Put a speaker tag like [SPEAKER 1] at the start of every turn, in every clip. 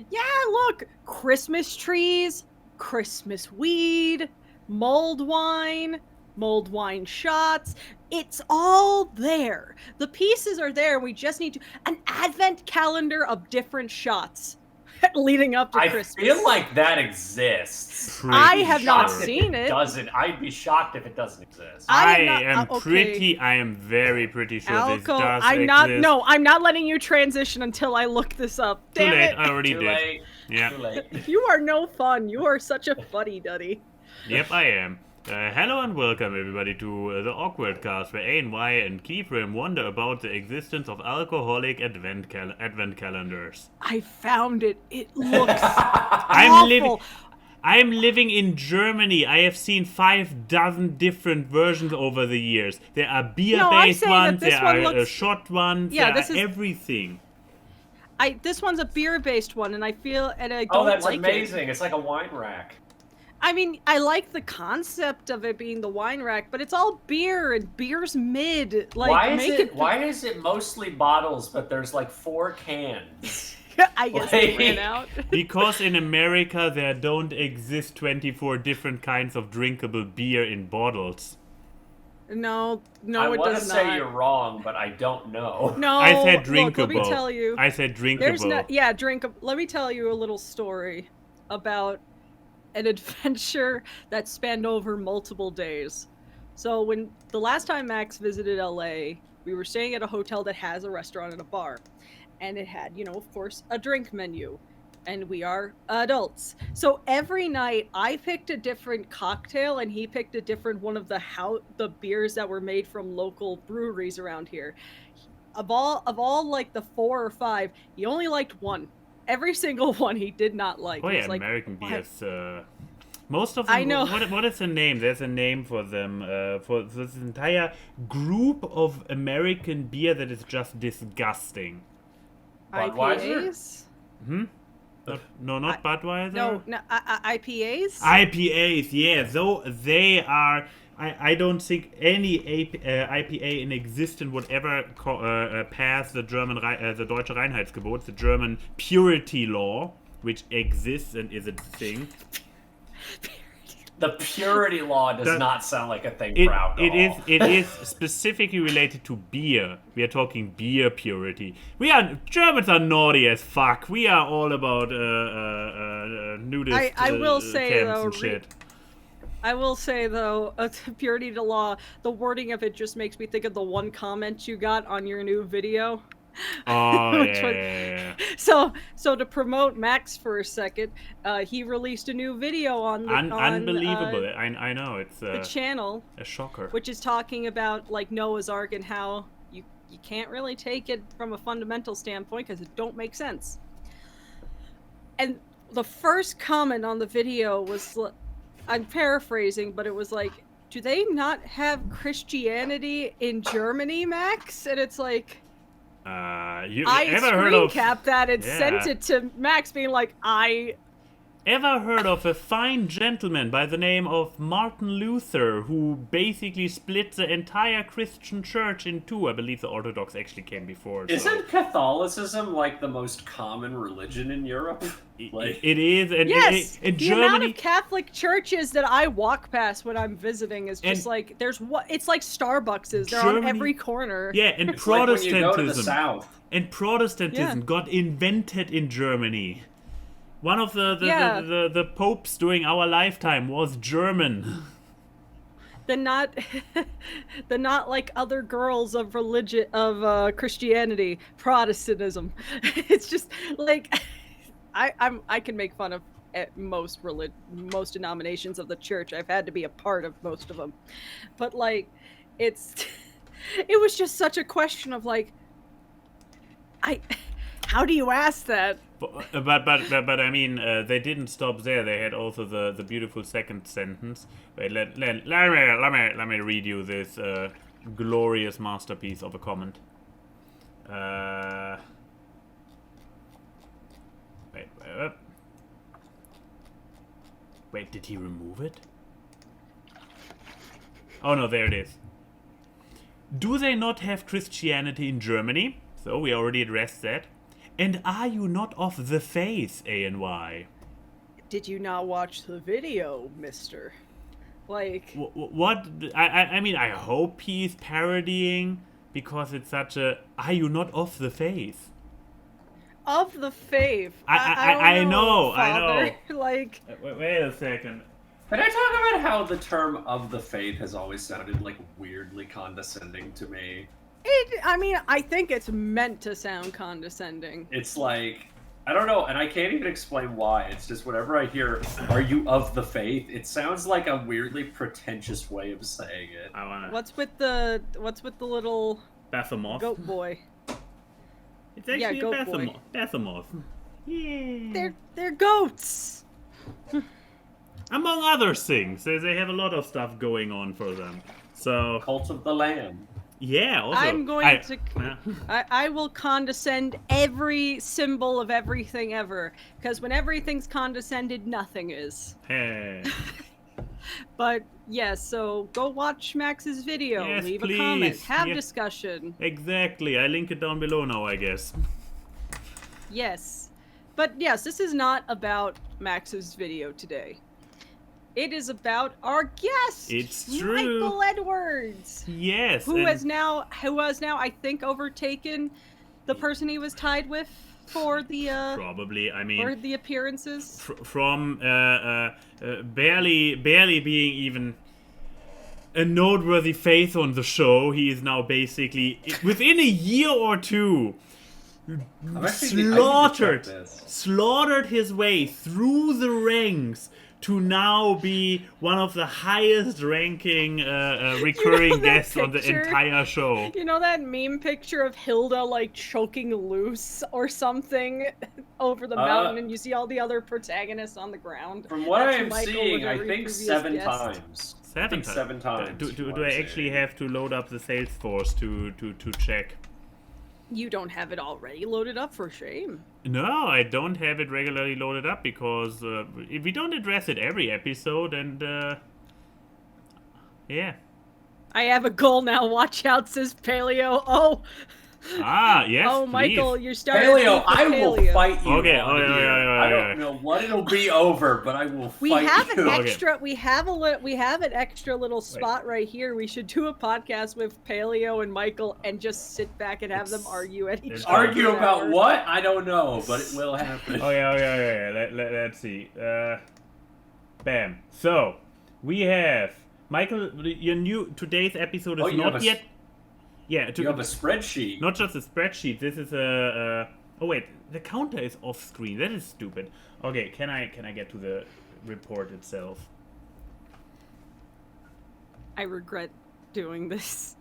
[SPEAKER 1] Yeah, look, Christmas trees, Christmas weed, mulled wine shots. It's all there. The pieces are there. We just need to an advent calendar of different shots leading up to Christmas.
[SPEAKER 2] I feel like that exists.
[SPEAKER 1] I have not seen it.
[SPEAKER 2] I'd be shocked if it doesn't exist.
[SPEAKER 3] I am very pretty sure this does exist.
[SPEAKER 1] No, I'm not letting you transition until I look this up. Damn
[SPEAKER 3] Too late,
[SPEAKER 1] it.
[SPEAKER 3] I already
[SPEAKER 2] Too
[SPEAKER 3] did.
[SPEAKER 2] late.
[SPEAKER 3] Yeah.
[SPEAKER 2] Too late.
[SPEAKER 1] You are no fun. You are such a fuddy-duddy.
[SPEAKER 3] Yep, I am. Hello and welcome everybody to the AWKWARDCast, where ANY and Keyframe wonder about the existence of alcoholic advent calendars.
[SPEAKER 1] I found it. It looks awful.
[SPEAKER 3] I'm living in Germany. I have seen 6 different versions over the years. There are beer-based ones, there are shot ones, there are everything.
[SPEAKER 1] This one's a beer-based one, and I feel, and I don't like it.
[SPEAKER 2] Oh, that's amazing. It's like a wine rack.
[SPEAKER 1] I mean, I like the concept of it being the wine rack, but it's all beer, and beer's mid. Like,
[SPEAKER 2] why is it mostly bottles, but there's like 4 cans?
[SPEAKER 1] I guess they ran out.
[SPEAKER 3] Because in America there don't exist 24 different kinds of drinkable beer in bottles.
[SPEAKER 1] No, it does not.
[SPEAKER 2] I want to say you're wrong, but I don't know.
[SPEAKER 1] No,
[SPEAKER 3] I said drinkable.
[SPEAKER 1] Look, let me tell you.
[SPEAKER 3] I said drinkable.
[SPEAKER 1] Drinkable. Let me tell you a little story about an adventure that spanned over multiple days. So when the last time Max visited LA, we were staying at a hotel that has a restaurant and a bar. And it had, of course, a drink menu. And we are adults. So every night I picked a different cocktail and he picked a different one of the beers that were made from local breweries around here. Of all like the 4 or 5, he only liked one. Every single one he did not like.
[SPEAKER 3] Oh yeah,
[SPEAKER 1] like,
[SPEAKER 3] American beers. Most of them.
[SPEAKER 1] I know.
[SPEAKER 3] What is the name? There's a name for them. For this entire group of American beer that is just disgusting.
[SPEAKER 1] IPAs?
[SPEAKER 3] Not Budweiser.
[SPEAKER 1] No, IPAs.
[SPEAKER 3] IPAs, yeah. Though they are. I don't think any IPA in existence would ever pass the the Deutsche Reinheitsgebot, the German purity law, which exists and is a thing.
[SPEAKER 2] The purity law does not sound like a thing for alcohol.
[SPEAKER 3] It is specifically related to beer. We are talking beer purity. Germans are naughty as fuck. We are all about nudist
[SPEAKER 1] I will say
[SPEAKER 3] camps
[SPEAKER 1] though,
[SPEAKER 3] and shit.
[SPEAKER 1] I will say though, purity to law, the wording of it just makes me think of the one comment you got on your new video.
[SPEAKER 3] Oh, yeah.
[SPEAKER 1] So to promote Max for a second, he released a new video on
[SPEAKER 3] unbelievable. I know it's
[SPEAKER 1] the channel,
[SPEAKER 3] a shocker,
[SPEAKER 1] which is talking about like Noah's Ark and how you can't really take it from a fundamental standpoint because it don't make sense. And the first comment on the video was, I'm paraphrasing, but it was like, "Do they not have Christianity in Germany, Max?" And it's like. I screen capped that and sent it to Max being like,
[SPEAKER 3] Ever heard of a fine gentleman by the name of Martin Luther who basically split the entire Christian church in 2? I believe the Orthodox actually came before.
[SPEAKER 2] Isn't Catholicism like the most common religion in Europe?
[SPEAKER 3] It is. And
[SPEAKER 1] yes,
[SPEAKER 3] in
[SPEAKER 1] the
[SPEAKER 3] Germany,
[SPEAKER 1] amount of Catholic churches that I walk past when I'm visiting is just like, it's like Starbucks. They're on every corner.
[SPEAKER 3] Yeah, and
[SPEAKER 2] it's
[SPEAKER 3] Protestantism.
[SPEAKER 2] Like when you go to the South.
[SPEAKER 3] And Protestantism got invented in Germany. One of the popes during our lifetime was German.
[SPEAKER 1] They're not like other girls of religion of Christianity, Protestantism. It's just like I can make fun of most denominations of the church. I've had to be a part of most of them, but like it was just such a question of like how do you ask that?
[SPEAKER 3] But I mean, they didn't stop there. They had also the beautiful second sentence. Wait, let me read you this glorious masterpiece of a comment. Wait, did he remove it? Oh no, there it is. Do they not have Christianity in Germany? So we already addressed that. And are you not of the faith, ANY?
[SPEAKER 1] Did you not watch the video, mister? Like...
[SPEAKER 3] What? I mean, I hope he's parodying, because it's such a... Are you not of the faith?
[SPEAKER 1] Of the faith.
[SPEAKER 3] I know.
[SPEAKER 1] Like...
[SPEAKER 3] Wait a second.
[SPEAKER 2] Can I talk about how the term "of the faith" has always sounded like weirdly condescending to me?
[SPEAKER 1] I think it's meant to sound condescending.
[SPEAKER 2] It's like, I don't know, and I can't even explain why. It's just whenever I hear, "Are you of the faith?" it sounds like a weirdly pretentious way of saying it.
[SPEAKER 3] I wanna...
[SPEAKER 1] What's with the little
[SPEAKER 3] Baphomet?
[SPEAKER 1] goat boy?
[SPEAKER 3] It's actually
[SPEAKER 1] goat
[SPEAKER 3] a
[SPEAKER 1] boy.
[SPEAKER 3] Baphomet. Yeah.
[SPEAKER 1] They're goats.
[SPEAKER 3] Among other things, they have a lot of stuff going on for them. So
[SPEAKER 2] Cult of the Lamb.
[SPEAKER 3] yeah, also
[SPEAKER 1] I'm going to. I will condescend every symbol of everything ever, because when everything's condescended, nothing is.
[SPEAKER 3] Hey.
[SPEAKER 1] But yes, so go watch Max's video,
[SPEAKER 3] Yes,
[SPEAKER 1] leave
[SPEAKER 3] please.
[SPEAKER 1] a comment, have
[SPEAKER 3] Yeah.
[SPEAKER 1] discussion.
[SPEAKER 3] Exactly. I link it down below now, I guess.
[SPEAKER 1] Yes, but yes, this is not about Max's video today. It is about our guest.
[SPEAKER 3] It's true.
[SPEAKER 1] Michael Edwards.
[SPEAKER 3] Yes.
[SPEAKER 1] Who
[SPEAKER 3] and
[SPEAKER 1] has now, I think, overtaken the person he was tied with for the
[SPEAKER 3] probably, I mean,
[SPEAKER 1] for the appearances.
[SPEAKER 3] from barely being even a noteworthy face on the show, he is now basically within a year or two slaughtered his way through the ranks to now be one of the highest ranking recurring guests on the entire show.
[SPEAKER 1] You know that meme picture of Hilda like choking loose or something over the mountain, and you see all the other protagonists on the ground?
[SPEAKER 2] From what
[SPEAKER 1] That's
[SPEAKER 2] I'm
[SPEAKER 1] Michael
[SPEAKER 2] seeing,
[SPEAKER 1] with
[SPEAKER 2] I
[SPEAKER 1] every
[SPEAKER 2] think
[SPEAKER 1] previous
[SPEAKER 2] 7
[SPEAKER 1] guest.
[SPEAKER 2] times. Seven times.
[SPEAKER 3] Do I actually have to load up the Salesforce to check?
[SPEAKER 1] You don't have it already loaded up, for shame.
[SPEAKER 3] No, I don't have it regularly loaded up because we don't address it every episode, and yeah.
[SPEAKER 1] I have a goal now. Watch out, says Paleo. Oh.
[SPEAKER 3] Yes.
[SPEAKER 1] Oh, Michael,
[SPEAKER 3] please.
[SPEAKER 1] you're starting.
[SPEAKER 2] Paleo, I will fight you.
[SPEAKER 3] Okay.
[SPEAKER 2] I don't know what it'll be over, but I will fight you.
[SPEAKER 1] We have an
[SPEAKER 3] Okay.
[SPEAKER 1] extra. We have an extra little spot right here. We should do a podcast with Paleo and Michael and just sit back and have them argue at each other.
[SPEAKER 2] Argue about what? I don't know, but it will happen.
[SPEAKER 3] Okay. Let's see. Bam. So we have Michael. Today's episode is not yet. Yeah,
[SPEAKER 2] you have a spreadsheet.
[SPEAKER 3] Not just a spreadsheet. This is a. Oh wait, the counter is off screen. That is stupid. Okay, can I get to the report itself?
[SPEAKER 1] I regret doing this.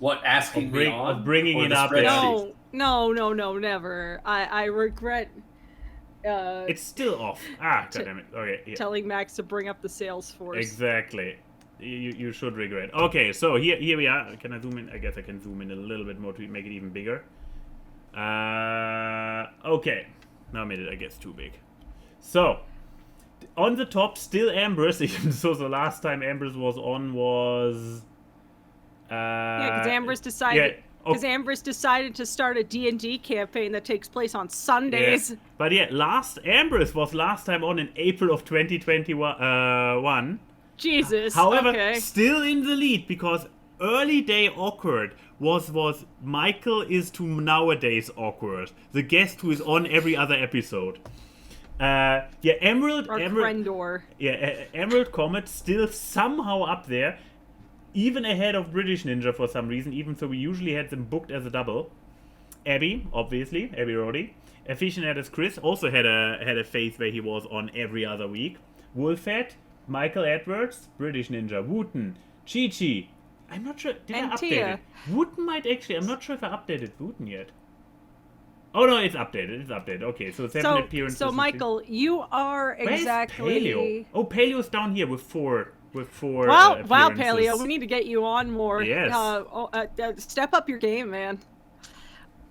[SPEAKER 2] What, asking me on?
[SPEAKER 3] Of bringing
[SPEAKER 2] or
[SPEAKER 3] it
[SPEAKER 2] the
[SPEAKER 3] up.
[SPEAKER 2] spreadsheet?
[SPEAKER 1] No, never. I regret.
[SPEAKER 3] It's still off. Goddammit. Okay. Yeah.
[SPEAKER 1] Telling Max to bring up the Salesforce.
[SPEAKER 3] Exactly. You should regret. Okay, so here we are. Can I zoom in? I guess I can zoom in a little bit more to make it even bigger. Okay. Now I made it, I guess, too big. So, on the top, still Ambrose. So the last time Ambrose was on was...
[SPEAKER 1] because Ambrose decided... Because Ambrose decided to start a D&D campaign that takes place on Sundays.
[SPEAKER 3] Yeah. But yeah, Ambrose was last time on in April of 2021.
[SPEAKER 1] Jesus.
[SPEAKER 3] However, still in the lead because early day awkward was Michael is to nowadays awkward, the guest who is on every other episode. Emerald Comet still somehow up there, even ahead of British Ninja for some reason. Even so, we usually had them booked as a double. Abby, obviously, Abby Roddy. Aficionados Chris also had a phase where he was on every other week. Wolfhead, Michael Edwards, British Ninja, Wooten, Chi-Chi. I'm not sure. Did I update
[SPEAKER 1] Tia.
[SPEAKER 3] it? Wooten might actually. I'm not sure if I updated Wooten yet. Oh no, it's updated. Okay, so 7 appearances.
[SPEAKER 1] So Michael, you are exactly.
[SPEAKER 3] Where's Paleo? Oh, Paleo's down here with four.
[SPEAKER 1] Wow,
[SPEAKER 3] appearances.
[SPEAKER 1] Paleo, we need to get you on more.
[SPEAKER 3] Yes.
[SPEAKER 1] Step up your game, man.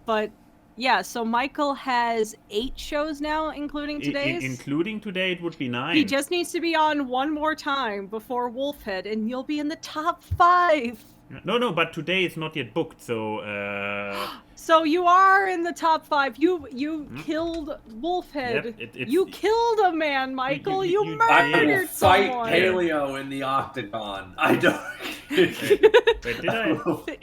[SPEAKER 1] But yeah, so Michael has 8 shows now, including today's.
[SPEAKER 3] Including today, it would be 9.
[SPEAKER 1] He just needs to be on one more time before Wolfhead, and you'll be in the top 5.
[SPEAKER 3] No, but today is not yet booked, so.
[SPEAKER 1] So you are in the top 5. You killed Wolfhead.
[SPEAKER 3] Yep,
[SPEAKER 1] you killed a man, Michael. You,
[SPEAKER 3] you
[SPEAKER 2] I will
[SPEAKER 1] murdered
[SPEAKER 2] fight
[SPEAKER 1] someone.
[SPEAKER 2] Paleo in the octagon. I don't.
[SPEAKER 3] Wait, did I?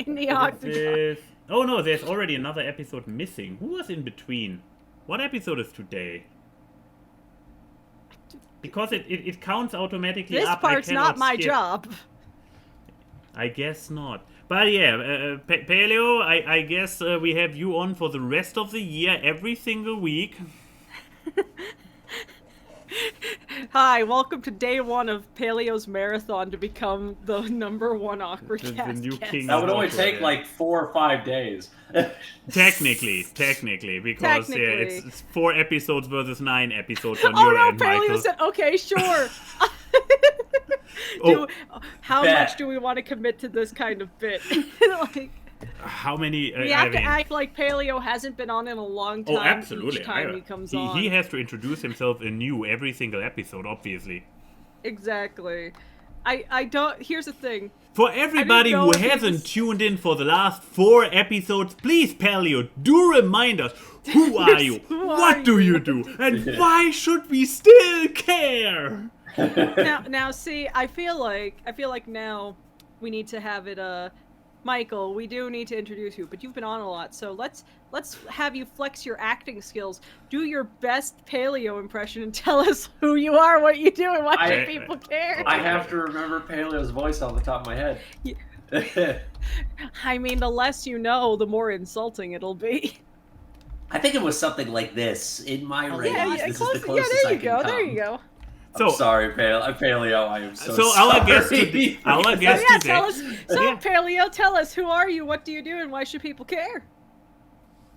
[SPEAKER 1] In the octagon.
[SPEAKER 3] Oh no, there's already another episode missing. Who was in between? What episode is today? Because it counts automatically
[SPEAKER 1] This
[SPEAKER 3] up.
[SPEAKER 1] part's
[SPEAKER 3] I
[SPEAKER 1] not
[SPEAKER 3] cannot
[SPEAKER 1] my
[SPEAKER 3] skip.
[SPEAKER 1] job.
[SPEAKER 3] I guess not. But yeah, Paleo, I guess we have you on for the rest of the year, every single week.
[SPEAKER 1] Hi, welcome to day 1 of Paleo's marathon to become the #1 awkward
[SPEAKER 3] The
[SPEAKER 1] cast
[SPEAKER 3] new
[SPEAKER 1] guest.
[SPEAKER 3] king.
[SPEAKER 2] That would only
[SPEAKER 3] Awkward,
[SPEAKER 2] take
[SPEAKER 3] yeah.
[SPEAKER 2] like 4 or 5 days.
[SPEAKER 3] Technically, because yeah, it's 4 episodes versus 9 episodes on
[SPEAKER 1] Oh
[SPEAKER 3] your
[SPEAKER 1] no,
[SPEAKER 3] end,
[SPEAKER 1] Paleo
[SPEAKER 3] Michael.
[SPEAKER 1] said, okay, sure.
[SPEAKER 3] Oh.
[SPEAKER 1] How
[SPEAKER 2] Bet.
[SPEAKER 1] much do we want to commit to this kind of bit? Like,
[SPEAKER 3] How many?
[SPEAKER 1] we have to act like Paleo hasn't been on in a long time.
[SPEAKER 3] Oh, absolutely.
[SPEAKER 1] Each time he comes on.
[SPEAKER 3] He has to introduce himself anew every single episode, obviously.
[SPEAKER 1] Exactly. I don't. Here's the thing.
[SPEAKER 3] For everybody
[SPEAKER 1] know
[SPEAKER 3] who
[SPEAKER 1] if he
[SPEAKER 3] hasn't
[SPEAKER 1] was-
[SPEAKER 3] tuned in for the last 4 episodes, please, Paleo, do remind us, who are you?
[SPEAKER 1] Who are
[SPEAKER 3] What do
[SPEAKER 1] you?
[SPEAKER 3] you do? And why should we still care?
[SPEAKER 1] Now, see, I feel like now we need to have it. Michael, we do need to introduce you, but you've been on a lot, so let's have you flex your acting skills. Do your best Paleo impression and tell us who you are, what you do, and why should people care.
[SPEAKER 2] I have to remember Paleo's voice off the top of my head.
[SPEAKER 1] I mean, the less you know, the more insulting it'll be.
[SPEAKER 2] I think it was something like this. In my range, this is the
[SPEAKER 1] yeah,
[SPEAKER 2] closest
[SPEAKER 1] there
[SPEAKER 2] I
[SPEAKER 1] you
[SPEAKER 2] can
[SPEAKER 1] go,
[SPEAKER 2] come.
[SPEAKER 1] there you go.
[SPEAKER 2] I'm sorry, Paleo. I am so sorry.
[SPEAKER 3] our guest today,
[SPEAKER 1] So yeah, tell us. So
[SPEAKER 3] Yeah.
[SPEAKER 1] Paleo, tell us, who are you, what do you do, and why should people care?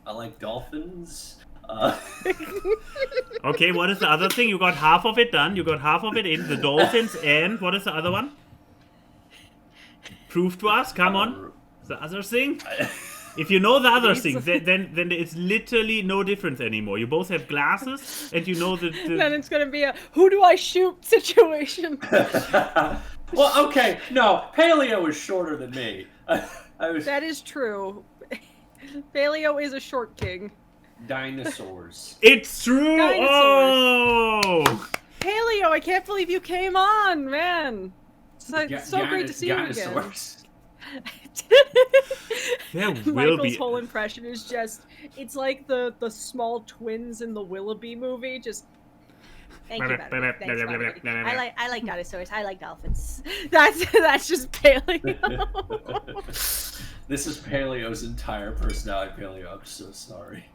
[SPEAKER 2] I like dolphins.
[SPEAKER 3] Okay, what is the other thing? You got half of it done. You got half of it in the dolphins, and what is the other one? Prove to us. Come on. The other thing. If you know the other things, then it's literally no difference anymore. You both have glasses, and you know that.
[SPEAKER 1] Then it's gonna be a who do I shoot situation.
[SPEAKER 2] Well, okay, no, Paleo is shorter than me.
[SPEAKER 1] That is true. Paleo is a short king.
[SPEAKER 2] Dinosaurs.
[SPEAKER 3] It's true.
[SPEAKER 1] Dinosaurs.
[SPEAKER 3] Oh.
[SPEAKER 1] Paleo, I can't believe you came on, man. It's so great to see you again.
[SPEAKER 2] Dinosaurs.
[SPEAKER 3] There will
[SPEAKER 1] Michael's
[SPEAKER 3] be.
[SPEAKER 1] whole impression is just, it's like the small twins in the Willoughby movie, just... Thank you, Bobby. Thanks, Bobby. I like dinosaurs. I like dolphins. That's just Paleo.
[SPEAKER 2] This is Paleo's entire personality. Paleo, I'm so sorry.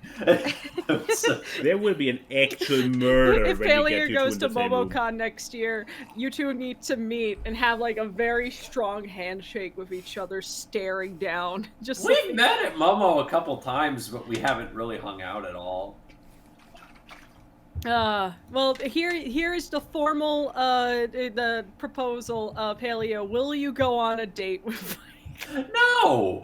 [SPEAKER 3] There will be an actual murder
[SPEAKER 1] If
[SPEAKER 3] when we get
[SPEAKER 1] Paleo
[SPEAKER 3] you
[SPEAKER 1] goes
[SPEAKER 3] two
[SPEAKER 1] to
[SPEAKER 3] in the same room.
[SPEAKER 1] MomoCon next year, you two need to meet and have like a very strong handshake with each other, staring down. Just
[SPEAKER 2] We've met at Momo a couple times, but we haven't really hung out at all.
[SPEAKER 1] Well, here is the formal the proposal, Paleo. Will you go on a date with Mike?
[SPEAKER 2] No.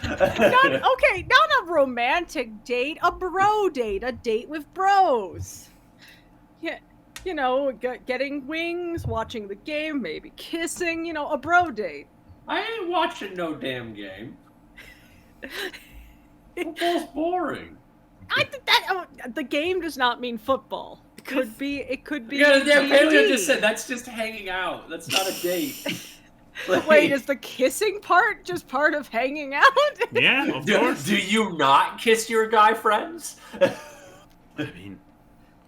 [SPEAKER 1] Not a romantic date, a bro date, a date with bros. Yeah, you know, getting wings, watching the game, maybe kissing, you know, a bro date.
[SPEAKER 2] I ain't watching no damn game. Football's boring.
[SPEAKER 1] I think that the game does not mean football. It could be.
[SPEAKER 2] Yeah, Paleo
[SPEAKER 1] D&D.
[SPEAKER 2] just said that's just hanging out. That's not a date. Like,
[SPEAKER 1] Wait, is the kissing part just part of hanging out?
[SPEAKER 3] Yeah, of course.
[SPEAKER 2] do you not kiss your guy friends?
[SPEAKER 3] I mean,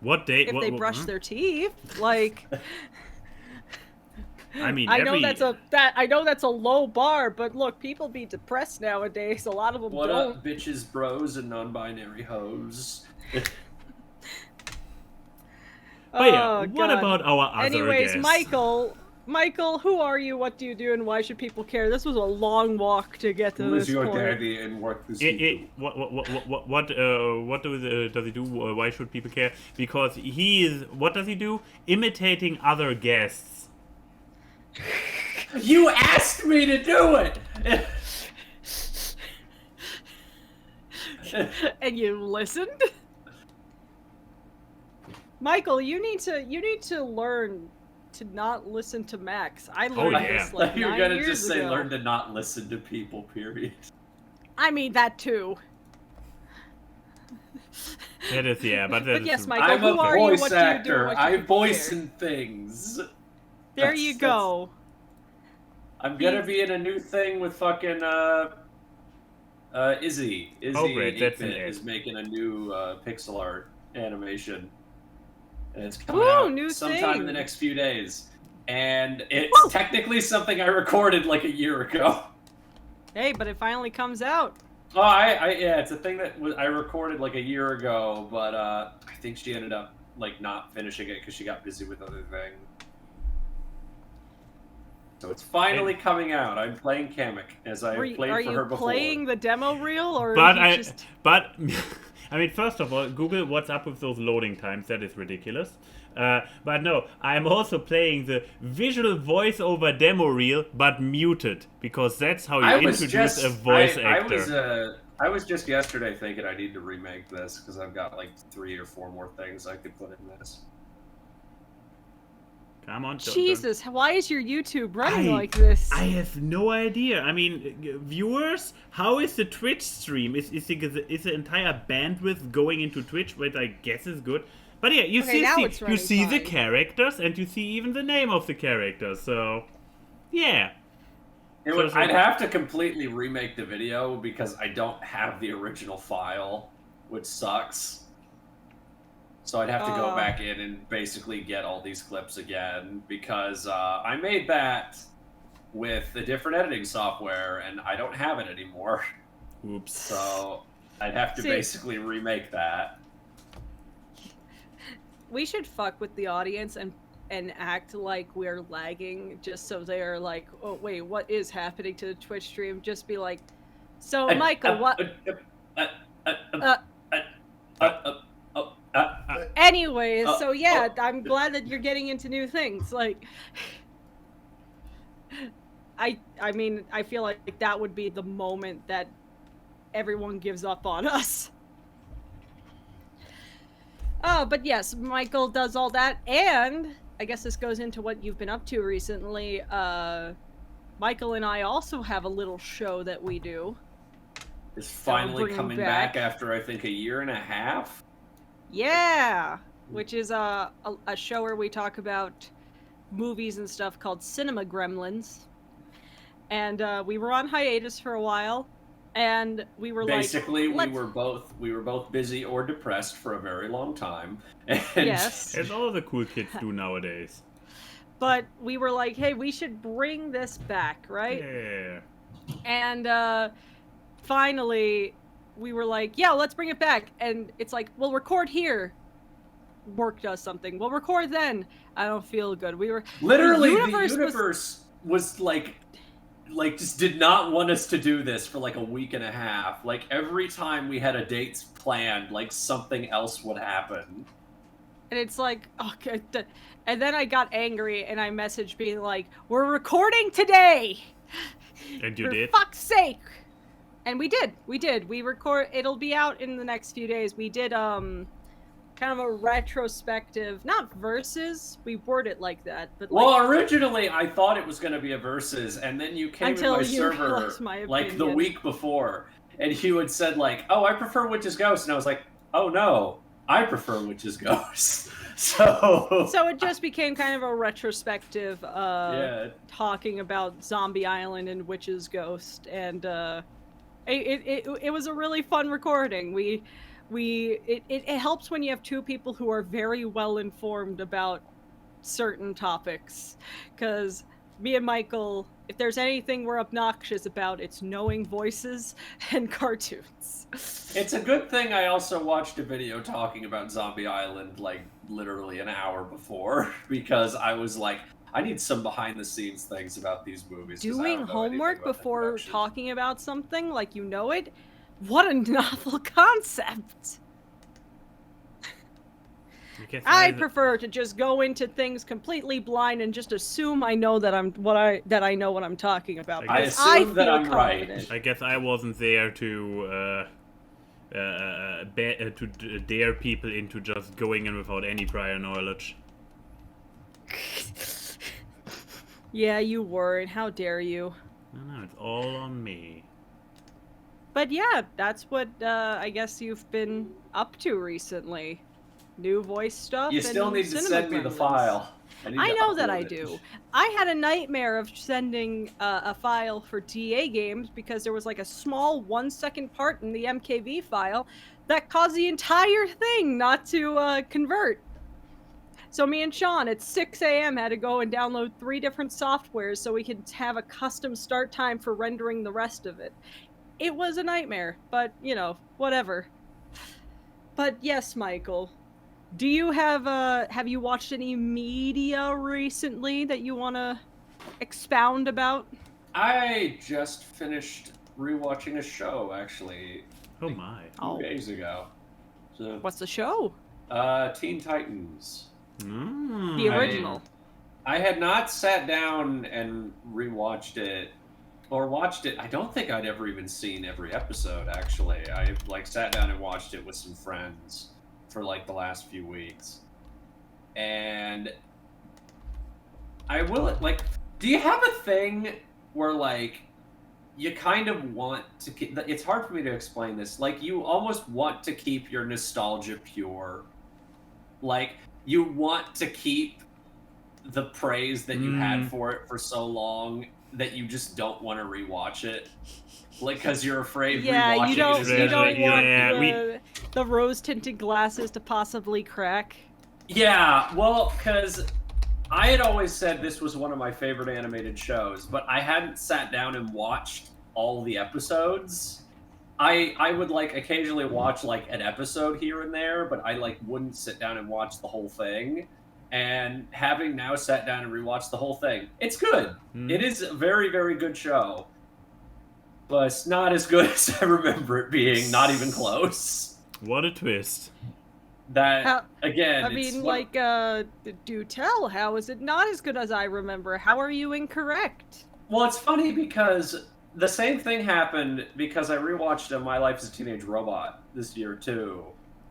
[SPEAKER 3] what date?
[SPEAKER 1] If they brush their teeth, like.
[SPEAKER 3] I mean,
[SPEAKER 1] I know that's a low bar, but look, people be depressed nowadays. A lot of them
[SPEAKER 2] What
[SPEAKER 1] don't.
[SPEAKER 2] up, bitches, bros, and non-binary hoes?
[SPEAKER 3] But yeah,
[SPEAKER 1] Oh,
[SPEAKER 3] what
[SPEAKER 1] God.
[SPEAKER 3] about our other
[SPEAKER 1] Anyways,
[SPEAKER 3] guest?
[SPEAKER 1] Michael, who are you? What do you do? And why should people care? This was a long walk to get to
[SPEAKER 2] Who
[SPEAKER 1] this
[SPEAKER 2] is your
[SPEAKER 1] point.
[SPEAKER 2] daddy and what does he do?
[SPEAKER 3] What does he do? Why should people care? Because he is. What does he do? Imitating other guests.
[SPEAKER 2] You asked me to do it!
[SPEAKER 1] And you listened? Michael, you need to learn to not listen to Max. I learned
[SPEAKER 3] yeah.
[SPEAKER 1] this like
[SPEAKER 2] You're
[SPEAKER 1] 9
[SPEAKER 2] gonna
[SPEAKER 1] years
[SPEAKER 2] just say
[SPEAKER 1] ago.
[SPEAKER 2] learn to not listen to people, period.
[SPEAKER 1] I mean that too.
[SPEAKER 3] That is, yeah, but that
[SPEAKER 1] But
[SPEAKER 3] is
[SPEAKER 1] yes, Michael,
[SPEAKER 2] I'm
[SPEAKER 1] who
[SPEAKER 2] a
[SPEAKER 1] are you?
[SPEAKER 2] voice
[SPEAKER 1] What do you do?
[SPEAKER 2] actor.
[SPEAKER 1] What do you
[SPEAKER 2] I
[SPEAKER 1] do
[SPEAKER 2] voice
[SPEAKER 1] here?
[SPEAKER 2] in things.
[SPEAKER 1] There you go.
[SPEAKER 2] I'm gonna be in a new thing with fucking Izzy.
[SPEAKER 3] Oh, great, that's an
[SPEAKER 2] 8-bit
[SPEAKER 3] ad.
[SPEAKER 2] is making a new pixel art animation, and it's coming
[SPEAKER 1] Ooh,
[SPEAKER 2] out
[SPEAKER 1] new
[SPEAKER 2] sometime in the
[SPEAKER 1] thing.
[SPEAKER 2] next few days. And it's
[SPEAKER 1] Woo!
[SPEAKER 2] technically something I recorded like a year ago.
[SPEAKER 1] Hey, but it finally comes out.
[SPEAKER 2] Oh, yeah, it's a thing that I recorded like a year ago, but I think she ended up like not finishing it because she got busy with other things. So it's finally coming out. I'm playing Kamek as I played
[SPEAKER 1] Are
[SPEAKER 2] for
[SPEAKER 1] you
[SPEAKER 2] her before.
[SPEAKER 1] playing the demo reel, or
[SPEAKER 3] But
[SPEAKER 1] you just...
[SPEAKER 3] I mean, first of all, Google, what's up with those loading times? That is ridiculous. But no, I'm also playing the visual voiceover demo reel, but muted, because that's how you introduce a voice actor.
[SPEAKER 2] I was just yesterday thinking I need to remake this because I've got like 3 or 4 more things I could put in this.
[SPEAKER 3] Come on,
[SPEAKER 1] Jesus, why is your YouTube running like this?
[SPEAKER 3] I have no idea. I mean, viewers, how is the Twitch stream? Is the entire bandwidth going into Twitch, which I guess is good? But yeah, you see the
[SPEAKER 1] fine.
[SPEAKER 3] characters, and you see even the name of the characters. So, yeah.
[SPEAKER 2] I'd have to completely remake the video because I don't have the original file, which sucks. So I'd have to go back in and basically get all these clips again because I made that with a different editing software and I don't have it anymore.
[SPEAKER 3] Oops.
[SPEAKER 2] So I'd have to basically remake that.
[SPEAKER 1] We should fuck with the audience and act like we're lagging just so they're like, oh wait, what is happening to the Twitch stream? Just be like, so Michael, what? Anyways, so yeah, I'm glad that you're getting into new things. Like, I mean, I feel like that would be the moment that everyone gives up on us. Oh, but yes, Michael does all that, and I guess this goes into what you've been up to recently. Michael and I also have a little show that we do.
[SPEAKER 2] It's finally coming back after, I think, 1.5 years.
[SPEAKER 1] Yeah, which is a show where we talk about movies and stuff called Cinema Gremlins. And we were on hiatus for a while, and we were
[SPEAKER 2] basically we were both busy or depressed for a very long time. And
[SPEAKER 1] yes,
[SPEAKER 3] as all the cool kids do nowadays.
[SPEAKER 1] But we were like, hey, we should bring this back, right?
[SPEAKER 3] Yeah.
[SPEAKER 1] And finally, we were like, yeah, let's bring it back. And it's like, we'll record here. Work does something. We'll record then. I don't feel good. We were
[SPEAKER 2] literally the universe was like just did not want us to do this for like 1.5 weeks. Like every time we had a date planned, like something else would happen.
[SPEAKER 1] And it's like, okay. And then I got angry and I messaged being like, we're recording today.
[SPEAKER 3] And you did?
[SPEAKER 1] For fuck's sake. And we did. We record. It'll be out in the next few days. We did kind of a retrospective, not versus. We word it like that, but
[SPEAKER 2] well, originally I thought it was going to be a versus, and then you came in my server like the week before, and you had said like, "Oh, I prefer Witch's Ghost," and I was like, "Oh no, I prefer Witch's Ghost." So
[SPEAKER 1] it just became kind of a retrospective, talking about Zombie Island and Witch's Ghost, and it was a really fun recording. It helps when you have two people who are very well informed about certain topics, because me and Michael, if there's anything we're obnoxious about, it's knowing voices and cartoons.
[SPEAKER 2] It's a good thing I also watched a video talking about Zombie Island like literally an hour before, because I was like, I need some behind the scenes things about these movies.
[SPEAKER 1] Doing homework before talking about something like you know it? What a novel concept! I prefer to just go into things completely blind and just assume I know that I know what I'm talking about.
[SPEAKER 2] I assume that I'm right.
[SPEAKER 3] I guess I wasn't there to dare people into just going in without any prior knowledge.
[SPEAKER 1] Yeah, you weren't. How dare you?
[SPEAKER 3] No, it's all on me.
[SPEAKER 1] But yeah, that's what I guess you've been up to recently. New voice stuff.
[SPEAKER 2] You still
[SPEAKER 1] and
[SPEAKER 2] need to
[SPEAKER 1] cinema
[SPEAKER 2] send me the
[SPEAKER 1] gremlins.
[SPEAKER 2] file. need
[SPEAKER 1] I
[SPEAKER 2] to
[SPEAKER 1] know that
[SPEAKER 2] upload
[SPEAKER 1] I
[SPEAKER 2] it.
[SPEAKER 1] do. I had a nightmare of sending a file for TA games because there was like a small 1-second part in the MKV file that caused the entire thing not to convert. So me and Sean at 6 a.m. had to go and download 3 different softwares so we could have a custom start time for rendering the rest of it. It was a nightmare, but whatever. But yes, Michael, do you have you watched any media recently that you want to expound about?
[SPEAKER 2] I just finished rewatching a show, actually.
[SPEAKER 3] Oh my.
[SPEAKER 2] 2 days ago. So,
[SPEAKER 1] What's the show?
[SPEAKER 2] Teen Titans.
[SPEAKER 1] The original.
[SPEAKER 2] I had not sat down and rewatched it or watched it. I don't think I'd ever even seen every episode, actually. I sat down and watched it with some friends for the last few weeks. And I will do you have a thing where you kind of want to keep, it's hard for me to explain this. You almost want to keep your nostalgia pure. You want to keep the praise that you had for it for so long that you just don't want to rewatch it. Because you're afraid rewatching
[SPEAKER 1] you don't,
[SPEAKER 2] it is
[SPEAKER 1] you
[SPEAKER 2] gonna
[SPEAKER 1] don't want the rose-tinted glasses to possibly crack.
[SPEAKER 2] Yeah, well, because I had always said this was one of my favorite animated shows, but I hadn't sat down and watched all the episodes. I would occasionally watch an episode here and there, but I wouldn't sit down and watch the whole thing. And having now sat down and rewatched the whole thing, it's good. It is a very, very good show. But it's not as good as I remember it being, not even close.
[SPEAKER 3] What a twist.
[SPEAKER 2] Again,
[SPEAKER 1] I mean, do tell, how is it not as good as I remember? How are you incorrect?
[SPEAKER 2] Well, it's funny because the same thing happened because I rewatched My Life as a Teenage Robot this year, too.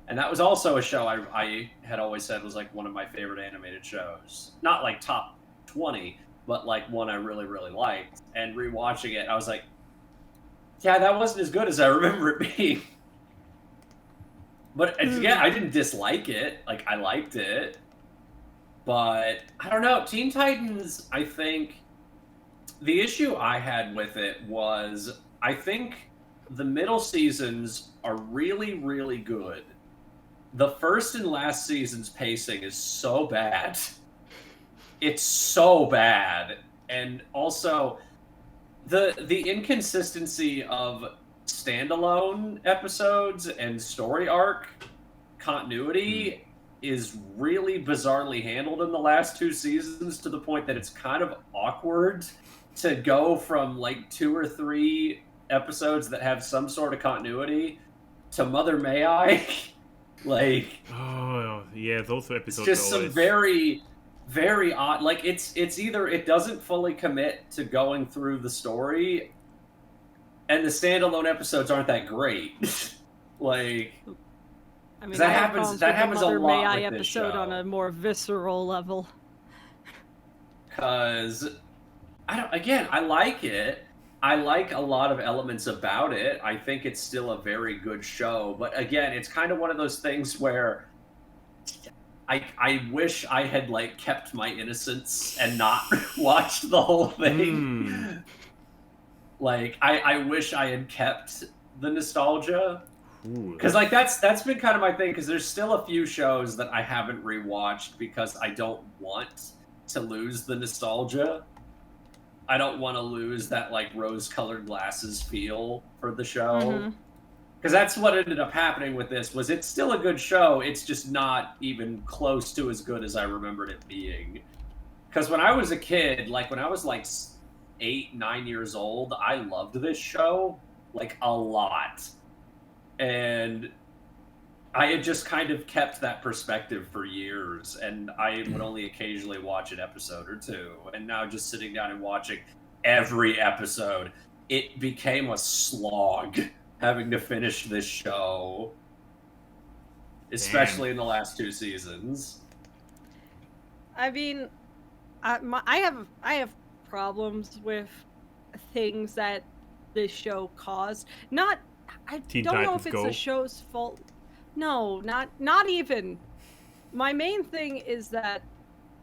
[SPEAKER 2] And that was also a show I had always said was one of my favorite animated shows. Not top 20, but one I really, really liked. And rewatching it, I was like, yeah, that wasn't as good as I remember it being. But again, I didn't dislike it. I liked it. But I don't know. Teen Titans, I think the issue I had with it was I think the middle seasons are really, really good. The first and last season's pacing is so bad. It's so bad. And also the inconsistency of standalone episodes and story arc continuity is really bizarrely handled in the last 2 seasons, to the point that it's kind of awkward to go from 2 or 3 episodes that have some sort of continuity to Mother May I.
[SPEAKER 3] Oh yeah, those episodes.
[SPEAKER 2] It's just some very, very odd. It's either it doesn't fully commit to going through the story, and the standalone episodes aren't that great.
[SPEAKER 1] I mean,
[SPEAKER 2] that happens a lot
[SPEAKER 1] May I
[SPEAKER 2] with this
[SPEAKER 1] episode
[SPEAKER 2] show.
[SPEAKER 1] on a more visceral level.
[SPEAKER 2] Because I like it. I like a lot of elements about it. I think it's still a very good show. But again, it's kind of one of those things where I wish I had kept my innocence and not watched the whole thing. I wish I had kept the nostalgia. Because that's been kind of my thing, because there's still a few shows that I haven't rewatched because I don't want to lose the nostalgia. I don't want to lose that rose-colored glasses feel for the show. Because that's what ended up happening with this, was it's still a good show, it's just not even close to as good as I remembered it being. Because when I was a kid, when I was 8, 9 years old, I loved this show a lot. And I had just kind of kept that perspective for years, and I would only occasionally watch an episode or 2. And now just sitting down and watching every episode, it became a slog having to finish this show, especially in the last 2 seasons.
[SPEAKER 1] I mean, I have problems with things that this show caused. Not I
[SPEAKER 3] Teen
[SPEAKER 1] don't know
[SPEAKER 3] Titans
[SPEAKER 1] if it's
[SPEAKER 3] Go?
[SPEAKER 1] the show's fault. No, not even. My main thing is that.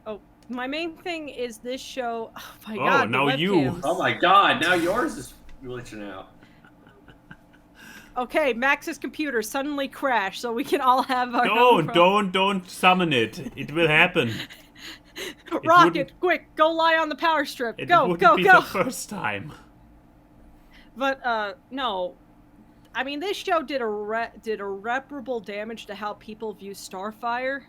[SPEAKER 1] Oh, my main thing is this show. Oh my
[SPEAKER 3] Oh,
[SPEAKER 1] god!
[SPEAKER 3] now
[SPEAKER 1] the
[SPEAKER 3] you.
[SPEAKER 1] webcams.
[SPEAKER 2] Oh my god, now yours is glitching out.
[SPEAKER 1] Okay, Max's computer suddenly crashed, so we can all have our. own
[SPEAKER 3] Don't summon it. It will happen.
[SPEAKER 1] Rocket,
[SPEAKER 3] wouldn't-
[SPEAKER 1] quick, go lie on the power strip.
[SPEAKER 3] It
[SPEAKER 1] Go,
[SPEAKER 3] wouldn't
[SPEAKER 1] go,
[SPEAKER 3] be
[SPEAKER 1] go.
[SPEAKER 3] the first time.
[SPEAKER 1] But no, I mean this show did irreparable damage to how people view Starfire,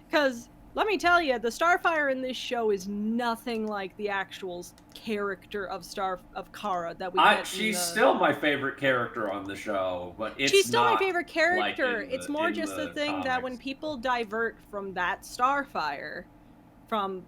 [SPEAKER 1] because let me tell you, the Starfire in this show is nothing like the actual character of Kara that we get.
[SPEAKER 2] She's still my favorite character on the show, but it's
[SPEAKER 1] she's still my
[SPEAKER 2] not
[SPEAKER 1] favorite character.
[SPEAKER 2] like
[SPEAKER 1] It's more just the thing that when
[SPEAKER 2] comics.
[SPEAKER 1] people divert from that Starfire, from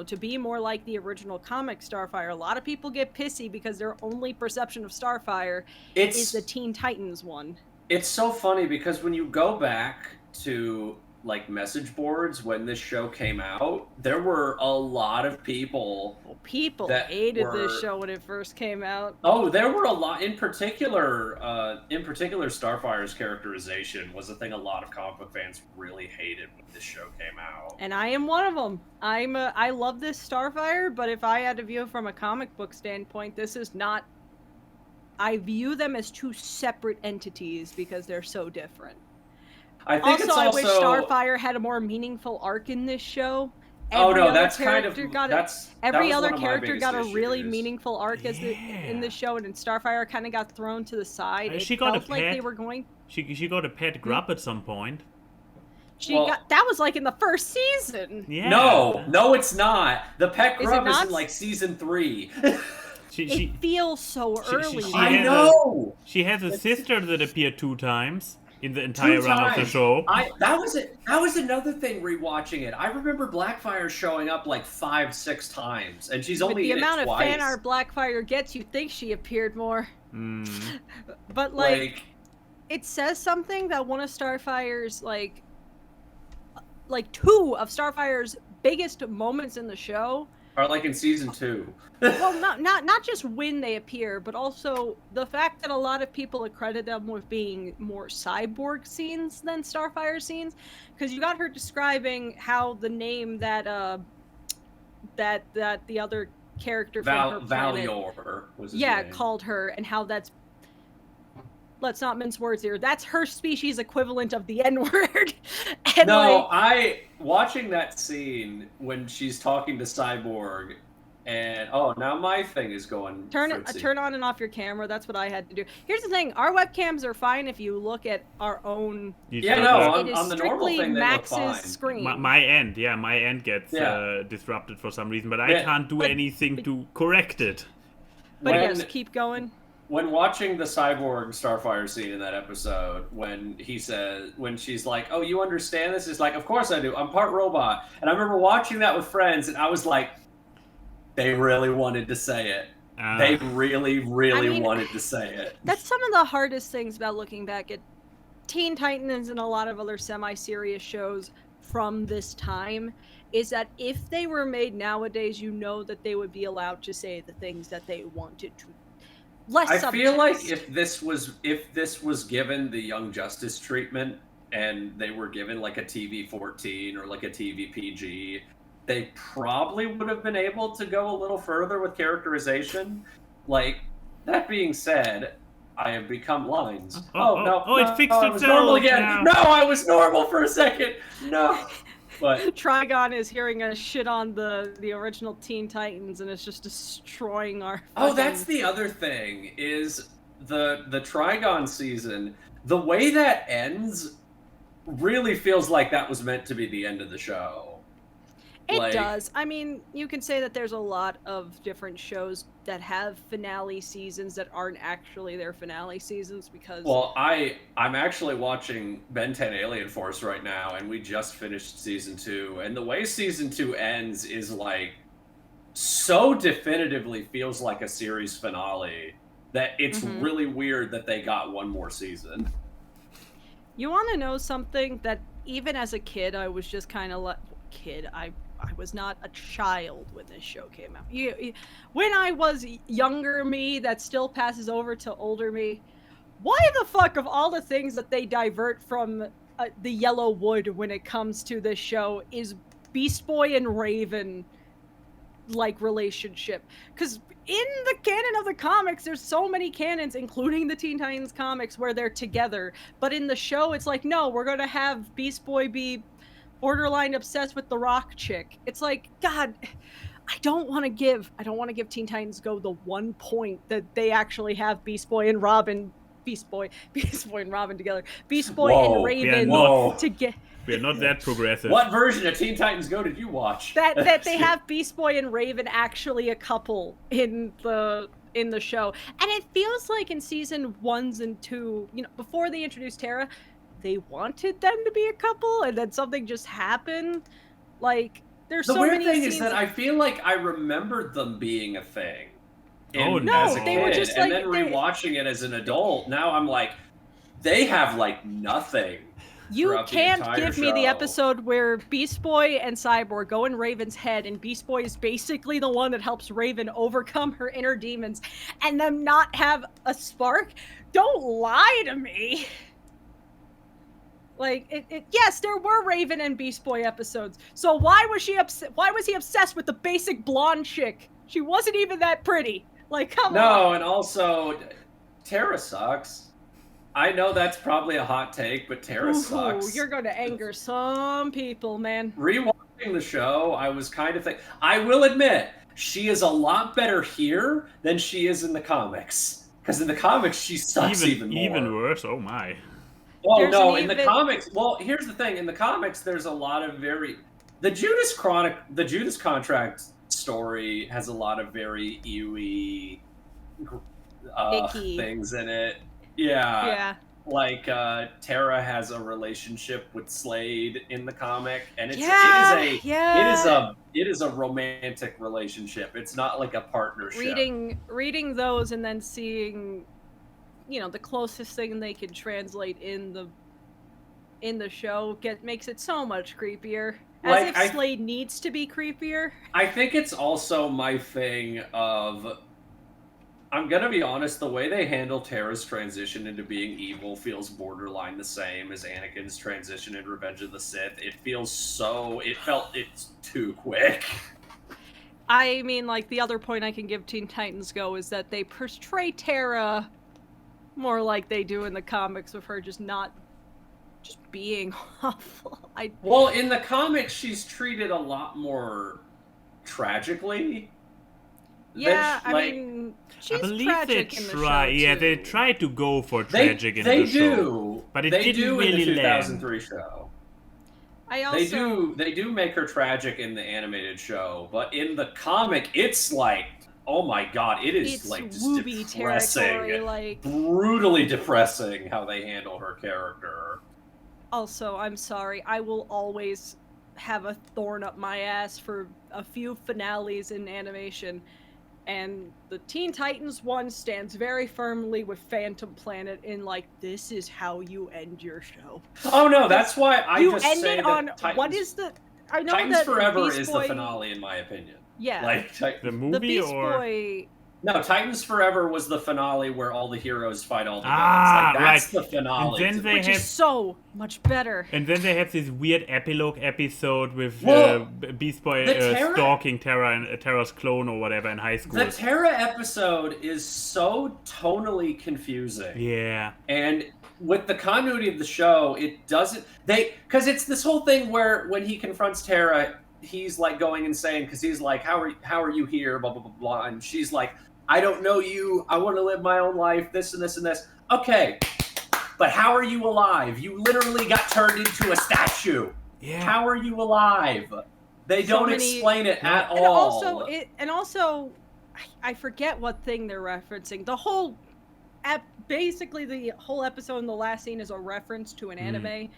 [SPEAKER 1] to be more like the original comic Starfire, a lot of people get pissy because their only perception of Starfire is the Teen Titans one.
[SPEAKER 2] It's so funny because when you go back to like message boards when this show came out, there were a lot of people.
[SPEAKER 1] Well, people
[SPEAKER 2] that
[SPEAKER 1] hated
[SPEAKER 2] were...
[SPEAKER 1] this show when it first came out.
[SPEAKER 2] Oh, there were a lot. In particular, Starfire's characterization was a thing a lot of comic book fans really hated when this show came out.
[SPEAKER 1] And I am one of them. I love this Starfire, but if I had to view it from a comic book standpoint, this is not. I view them as two separate entities because they're so different.
[SPEAKER 2] I think
[SPEAKER 1] I wish Starfire had a more meaningful arc in this show. Every other character got a really meaningful arc in this show, and Starfire kind of got thrown to the side.
[SPEAKER 3] She got a pet grub at some point.
[SPEAKER 1] That was like in the first season.
[SPEAKER 3] Yeah.
[SPEAKER 2] No, it's not. The pet grub is in like season 3.
[SPEAKER 1] It feels so early.
[SPEAKER 2] I know.
[SPEAKER 3] She has a sister that appeared 2 times. In the entire run of the show.
[SPEAKER 2] That was another thing rewatching it. I remember Blackfire showing up like 5-6 times, and she's only in it twice.
[SPEAKER 1] The amount of fan art Blackfire gets, you'd think she appeared more. But like, it says something that one of Starfire's like 2 of Starfire's biggest moments in the show
[SPEAKER 2] are like in season 2.
[SPEAKER 1] Well, not just when they appear, but also the fact that a lot of people accredit them with being more cyborg scenes than Starfire scenes, because you got her describing how the name that the other character from her planet,
[SPEAKER 2] Valior was his name.
[SPEAKER 1] called her, and how that's. Let's not mince words here. That's her species equivalent of the N-word.
[SPEAKER 2] Watching that scene when she's talking to Cyborg, and now my thing is going.
[SPEAKER 1] Turn on and off your camera. That's what I had to do. Here's the thing: our webcams are fine if you look at our own.
[SPEAKER 2] On the normal thing, they look fine.
[SPEAKER 1] Screen.
[SPEAKER 3] My end gets disrupted for some reason, but I can't do anything to correct it.
[SPEAKER 1] But yes, keep going.
[SPEAKER 2] When watching the Cyborg Starfire scene in that episode, when she's like, "Oh, you understand this?" It's like, "Of course I do. I'm part robot." And I remember watching that with friends, and I was like, "They really wanted to say it. They really wanted to say it."
[SPEAKER 1] That's some of the hardest things about looking back at Teen Titans and a lot of other semi-serious shows from this time, is that if they were made nowadays, that they would be allowed to say the things that they wanted to. I
[SPEAKER 2] feel like if this was given the Young Justice treatment and they were given like a TV-14 or like a TV PG, they probably would have been able to go a little further with characterization. Like, that being said, I have become lines.
[SPEAKER 3] It fixed itself.
[SPEAKER 2] I was normal again. No, I was normal for a second. No. But
[SPEAKER 1] Trigon is hearing us shit on the original Teen Titans, and it's just destroying our.
[SPEAKER 2] That's the other thing is the Trigon season. The way that ends really feels like that was meant to be the end of the show.
[SPEAKER 1] It does. I mean, you can say that there's a lot of different shows that have finale seasons that aren't actually their finale seasons because...
[SPEAKER 2] Well, I'm actually watching Ben 10 Alien Force right now, and we just finished Season 2, and the way Season 2 ends is, like, so definitively feels like a series finale that it's really weird that they got one more season.
[SPEAKER 1] You want to know something that even as a kid, I was just kind of like... I was not a child when this show came out. When I was younger me, that still passes over to older me. why the fuck of all the things that they divert from the yellow wood when it comes to this show is Beast Boy and Raven like relationship? Because in the canon of the comics, there's so many canons, including the Teen Titans comics, where they're together. But in the show, it's like, no, we're gonna have Beast Boy be borderline obsessed with the Rock chick. It's like, God, I don't want to give Teen Titans Go the one point that they actually have Beast Boy and Robin together. Beast Boy and Raven to get.
[SPEAKER 3] We're not that progressive.
[SPEAKER 2] What version of Teen Titans Go did you watch?
[SPEAKER 1] That they have Beast Boy and Raven actually a couple in the show. And it feels like in season 1 and 2, before they introduced Terra, they wanted them to be a couple, and then something just happened. Like, there's so many scenes.
[SPEAKER 2] The weird thing is that I feel like I remembered them being a thing.
[SPEAKER 1] No, they were just
[SPEAKER 2] and then rewatching it as an adult, now I'm like, they have like nothing.
[SPEAKER 1] You can't give me the episode where Beast Boy and Cyborg go in Raven's head, and Beast Boy is basically the one that helps Raven overcome her inner demons, and them not have a spark. Don't lie to me. Like, yes, there were Raven and Beast Boy episodes. So why was he obsessed with the basic blonde chick? She wasn't even that pretty. Like, come on.
[SPEAKER 2] No, and also, Terra sucks. I know that's probably a hot take, but Terra sucks.
[SPEAKER 1] You're going to anger some people, man.
[SPEAKER 2] Rewatching the show, I was kind of thinking... I will admit, she is a lot better here than she is in the comics. Because in the comics, she sucks even more.
[SPEAKER 3] Even worse, oh my.
[SPEAKER 2] Well, no, in the comics... Well, here's the thing. In the comics, there's a lot of very... The Judas Contract story has a lot of very EWE things in it. Yeah. Like, Terra has a relationship with Slade in the comic, and it is a romantic relationship. It's not like a partnership.
[SPEAKER 1] Reading those and then seeing, the closest thing they can translate in the show makes it so much creepier. As if Slade needs to be creepier.
[SPEAKER 2] I think it's also my thing of... I'm gonna be honest, the way they handle Terra's transition into being evil feels borderline the same as Anakin's transition in Revenge of the Sith. It's too quick.
[SPEAKER 1] I mean, like, the other point I can give Teen Titans Go is that they portray Terra more like they do in the comics, with her just being awful.
[SPEAKER 2] Well, in the comics, she's treated a lot more tragically.
[SPEAKER 1] Yeah, I mean, she's tragic in the show,
[SPEAKER 3] Yeah,
[SPEAKER 1] too.
[SPEAKER 3] they try to go for tragic in the show. But it didn't really
[SPEAKER 2] in the
[SPEAKER 3] land.
[SPEAKER 2] 2003 show. They do make her tragic in the animated show, but in the comic, it's like, oh my god, it's like just depressing, brutally depressing how they handle her character.
[SPEAKER 1] Also, I'm sorry, I will always have a thorn up my ass for a few finales in animation. And the Teen Titans one stands very firmly with Phantom Planet in, like, this is how you end your show.
[SPEAKER 2] Oh no, that's why
[SPEAKER 1] you end it on
[SPEAKER 2] Titans,
[SPEAKER 1] what is the? I know
[SPEAKER 2] Titans
[SPEAKER 1] that
[SPEAKER 2] Forever
[SPEAKER 1] Beast
[SPEAKER 2] is
[SPEAKER 1] Boy,
[SPEAKER 2] the finale, in my opinion.
[SPEAKER 1] Yeah,
[SPEAKER 2] like
[SPEAKER 3] the movie
[SPEAKER 1] the Beast
[SPEAKER 3] or
[SPEAKER 1] Boy.
[SPEAKER 2] No, Titans Forever was the finale where all the heroes fight all the villains. That's the finale.
[SPEAKER 1] And then which is so much better.
[SPEAKER 3] And then they have this weird epilogue episode with Beast Boy stalking Terra and Terra's clone or whatever in high school.
[SPEAKER 2] The Terra episode is so tonally confusing.
[SPEAKER 3] Yeah.
[SPEAKER 2] And with the continuity of the show, it doesn't... Because it's this whole thing where when he confronts Terra, he's like going insane because he's like, how are you here, blah, blah, blah, blah. And she's like, I don't know you, I want to live my own life, this and this and this. Okay, but how are you alive? You literally got turned into a statue. Yeah. How are you alive? They don't explain it at all.
[SPEAKER 1] And also, I forget what thing they're referencing. Basically the whole episode in the last scene is a reference to an anime.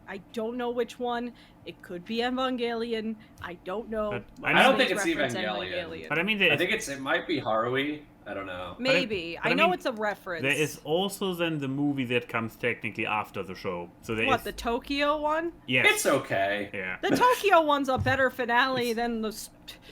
[SPEAKER 1] I don't know which one. It could be Evangelion. I don't know.
[SPEAKER 2] I don't think it's Evangelion.
[SPEAKER 3] But I mean,
[SPEAKER 2] I think it might be Haruhi. I don't know.
[SPEAKER 1] Maybe.
[SPEAKER 3] But
[SPEAKER 1] I know
[SPEAKER 3] mean,
[SPEAKER 1] it's a reference.
[SPEAKER 3] There is also then the movie that comes technically after the show. So there
[SPEAKER 1] What,
[SPEAKER 3] is...
[SPEAKER 1] the Tokyo one?
[SPEAKER 3] Yes.
[SPEAKER 2] It's okay.
[SPEAKER 3] Yeah.
[SPEAKER 1] The Tokyo one's a better finale than the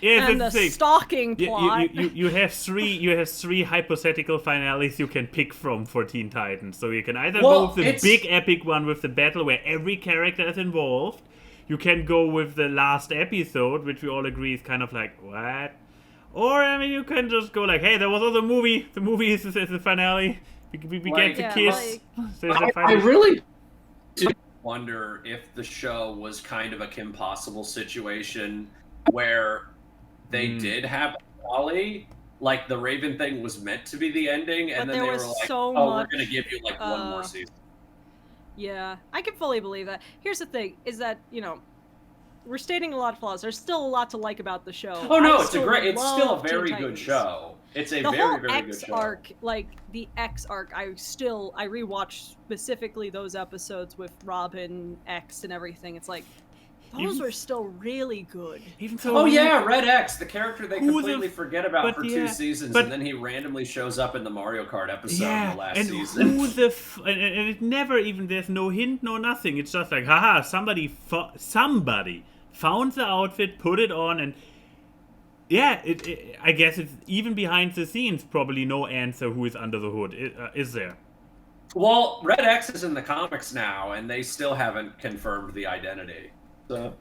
[SPEAKER 3] that's the thing.
[SPEAKER 1] stalking plot.
[SPEAKER 3] You have three hypothetical finales you can pick from for Teen Titans. So you can either go with the big epic one with the battle where every character is involved. You can go with the last episode, which we all agree is kind of like, what? Or, I mean, you can just go like, hey, there was also a movie. The movie is the finale. We get to kiss.
[SPEAKER 2] I really do wonder if the show was kind of a Kim Possible situation where they did have Wally, like the Raven thing was meant to be the ending, and then they were like, we're going to give you like one more season.
[SPEAKER 1] Yeah, I can fully believe that. Here's the thing, is that, we're stating a lot of flaws. There's still a lot to like about the show.
[SPEAKER 2] Oh no, it's still a very good show. It's a very good show.
[SPEAKER 1] The whole X arc, like the X arc, I rewatched specifically those episodes with Robin, X, and everything. It's like, those were still really good.
[SPEAKER 2] Red X, the character they completely forget about for 2 seasons, and then he randomly shows up in the Mario Kart episode in the last season.
[SPEAKER 3] And it never even, there's no hint, no nothing. It's just like, haha, somebody found the outfit, put it on, and yeah, I guess it's even behind the scenes probably no answer who is under the hood, is there?
[SPEAKER 2] Well, Red X is in the comics now, and they still haven't confirmed the identity. So.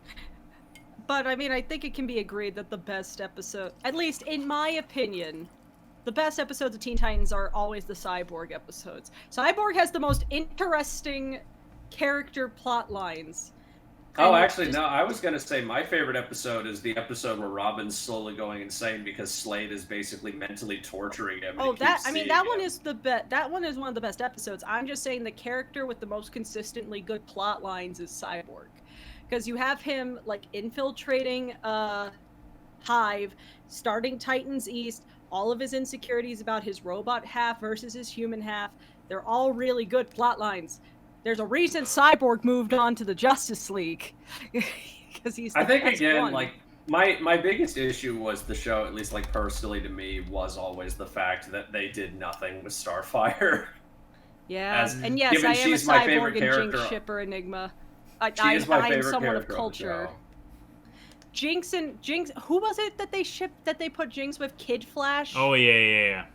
[SPEAKER 1] But I mean, I think it can be agreed that the best episode, at least in my opinion, the best episodes of Teen Titans are always the Cyborg episodes. Cyborg has the most interesting character plot lines.
[SPEAKER 2] Oh, actually, no, I was going to say my favorite episode is the episode where Robin's slowly going insane because Slade is basically mentally torturing him.
[SPEAKER 1] Oh, that one is that one is one of the best episodes. I'm just saying the character with the most consistently good plot lines is Cyborg. Because you have him, like, infiltrating Hive, starting Titans East, all of his insecurities about his robot half versus his human half. They're all really good plot lines. There's a reason Cyborg moved on to the Justice League. Because he's the best one.
[SPEAKER 2] Like, my biggest issue was the show, at least, like, personally to me, was always the fact that they did nothing with Starfire.
[SPEAKER 1] Yeah, and yes, I am a Cyborg and Jinx shipper Enigma. I am someone of culture. Jinx, who was it that they put Jinx with? Kid Flash?
[SPEAKER 3] Oh, yeah.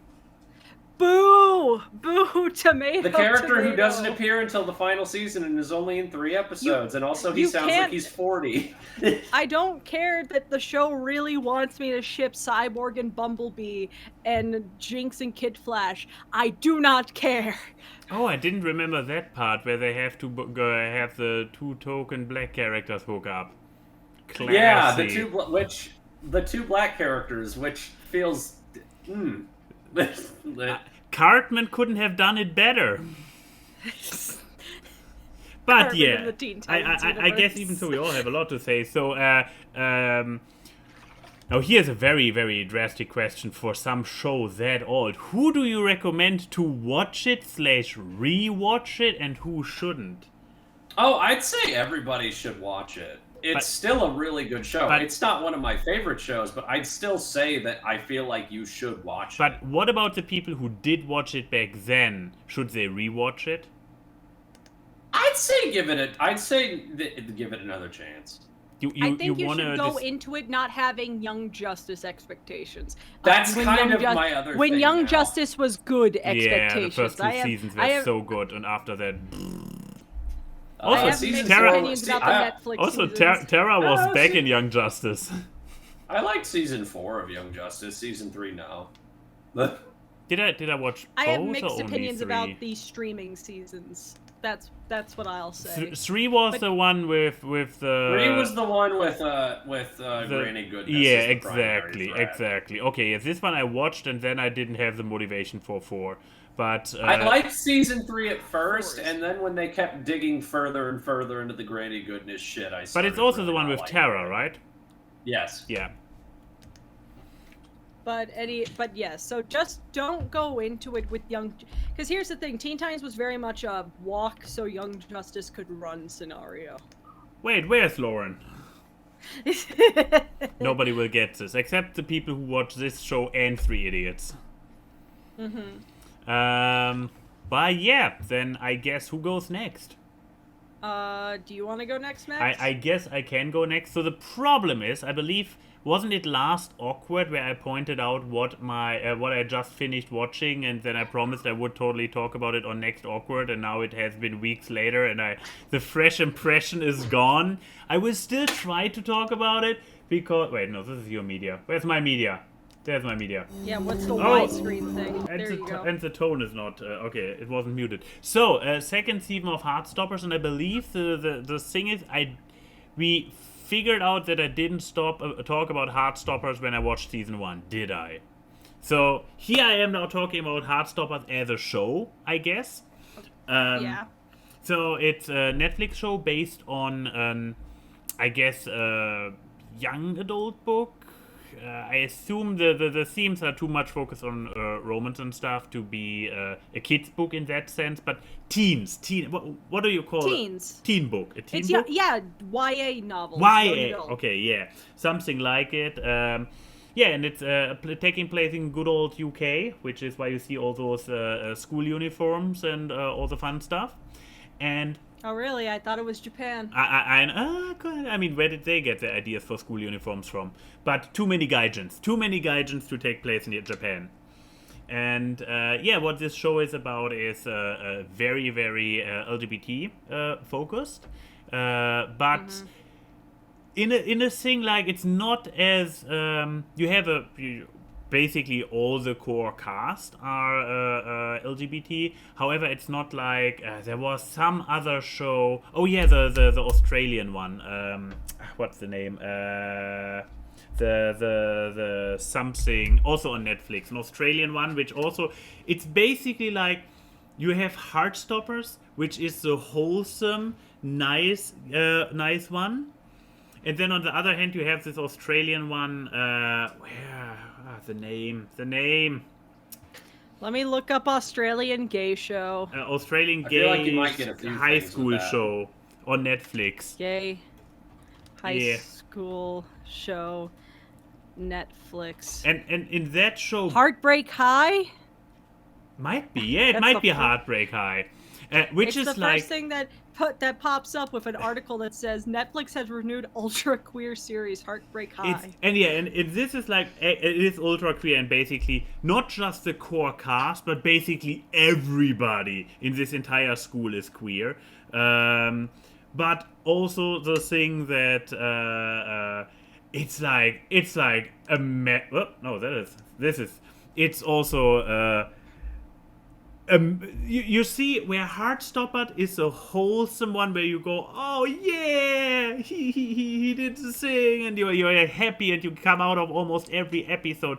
[SPEAKER 1] Boo! Boo, tomato,
[SPEAKER 2] the character
[SPEAKER 1] tomato.
[SPEAKER 2] Who doesn't appear until the final season and is only in 3 episodes, and also he sounds like he's 40.
[SPEAKER 1] I don't care that the show really wants me to ship Cyborg and Bumblebee and Jinx and Kid Flash. I do not care.
[SPEAKER 3] Oh, I didn't remember that part where they have to have the 2 token black characters hook up. Classy.
[SPEAKER 2] Yeah, the two black characters, which feels.
[SPEAKER 3] Cartman couldn't have done it better. But
[SPEAKER 1] Cartman
[SPEAKER 3] yeah,
[SPEAKER 1] in the Teen
[SPEAKER 3] I
[SPEAKER 1] Titans
[SPEAKER 3] guess even so we all have a lot to say. So now here's a very, very drastic question for some show that old. Who do you recommend to watch it / rewatch it, and who shouldn't?
[SPEAKER 2] Oh, I'd say everybody should watch it. It's still a really good show. It's not one of my favorite shows, but I'd still say that I feel like you should watch it.
[SPEAKER 3] But what about the people who did watch it back then? Should they rewatch it?
[SPEAKER 2] I'd say give it another chance.
[SPEAKER 1] I think you should go into it not having Young Justice expectations.
[SPEAKER 2] That's kind of my other thing.
[SPEAKER 1] When Young Justice was good expectations.
[SPEAKER 3] Yeah, the first 2 seasons were so good, and after that.
[SPEAKER 1] Also, Terra was
[SPEAKER 3] back in Young Justice.
[SPEAKER 2] I liked season 4 of Young Justice. Season 3 now.
[SPEAKER 3] Did I watch?
[SPEAKER 1] I have mixed opinions about the streaming seasons. That's what I'll say.
[SPEAKER 3] 3 was the one with the.
[SPEAKER 2] 3 was the one with Granny Goodness.
[SPEAKER 3] Yeah, exactly. Okay, this one I watched, and then I didn't have the motivation for 4. But
[SPEAKER 2] I liked season 3 at first, and then when they kept digging further and further into the Granny Goodness shit, I started.
[SPEAKER 3] But it's also
[SPEAKER 2] really
[SPEAKER 3] the one with Terra, right?
[SPEAKER 2] Yes.
[SPEAKER 3] Yeah.
[SPEAKER 1] But yes, so just don't go into it with Young... Because here's the thing, Teen Titans was very much a walk so Young Justice could run scenario.
[SPEAKER 3] Wait, where's Lauren? Nobody will get this, except the people who watch this show and 3 Idiots. But yeah, then I guess who goes next?
[SPEAKER 1] Do you want to go next, Max?
[SPEAKER 3] I guess I can go next. So the problem is, I believe, wasn't it last Awkward where I pointed out what I just finished watching, and then I promised I would totally talk about it on next Awkward, and now it has been weeks later, and the fresh impression is gone. I will still try to talk about it because wait, no, this is your media. Where's my media? There's my media.
[SPEAKER 1] Yeah, what's the widescreen thing? There you go.
[SPEAKER 3] And the tone is not okay. It wasn't muted. So second season of Heartstoppers, and I believe the thing is we figured out that I didn't stop talk about Heartstoppers when I watched season 1. Did I? So here I am now talking about Heartstoppers as a show, I guess.
[SPEAKER 1] Yeah.
[SPEAKER 3] So it's a Netflix show based on I guess young adult book. I assume the themes are too much focused on romance and stuff to be a kid's book in that sense, but teen. What do you call
[SPEAKER 1] Teens.
[SPEAKER 3] it? Teen book. A teen
[SPEAKER 1] It's
[SPEAKER 3] book?
[SPEAKER 1] yeah, YA novel.
[SPEAKER 3] YA. Okay, yeah, something like it. Yeah, and it's taking place in good old UK, which is why you see all those school uniforms and all the fun stuff. And
[SPEAKER 1] oh, really? I thought it was Japan.
[SPEAKER 3] I mean, where did they get their ideas for school uniforms from? But too many gaijins to take place in Japan. And yeah, what this show is about is very, very LGBT focused, but in a thing like it's not as basically all the core cast are LGBT. However, it's not like there was some other show. Oh yeah, the Australian one. What's the name? The something also on Netflix, an Australian one, which also it's basically like you have Heartstoppers, which is the wholesome, nice one, and then on the other hand you have this Australian one. The name.
[SPEAKER 1] Let me look up Australian gay show.
[SPEAKER 3] Australian
[SPEAKER 2] I
[SPEAKER 3] gay
[SPEAKER 2] feel like you might get a few
[SPEAKER 3] high
[SPEAKER 2] things
[SPEAKER 3] school
[SPEAKER 2] with that.
[SPEAKER 3] show on Netflix.
[SPEAKER 1] Gay high
[SPEAKER 3] Yeah.
[SPEAKER 1] school show, Netflix.
[SPEAKER 3] And in that show,
[SPEAKER 1] Heartbreak High.
[SPEAKER 3] might be it
[SPEAKER 1] That's
[SPEAKER 3] might
[SPEAKER 1] the
[SPEAKER 3] be
[SPEAKER 1] fir-
[SPEAKER 3] Heartbreak High, which
[SPEAKER 1] It's
[SPEAKER 3] is
[SPEAKER 1] the
[SPEAKER 3] like
[SPEAKER 1] first thing that pops up with an article that says Netflix has renewed ultra queer series Heartbreak High.
[SPEAKER 3] this is like it is ultra queer, and basically not just the core cast, but basically everybody in this entire school is queer. But also the thing that it's like a it's also you see where Heartstopper is a wholesome one where you go, oh yeah, he did the thing, and you're happy, and you come out of almost every episode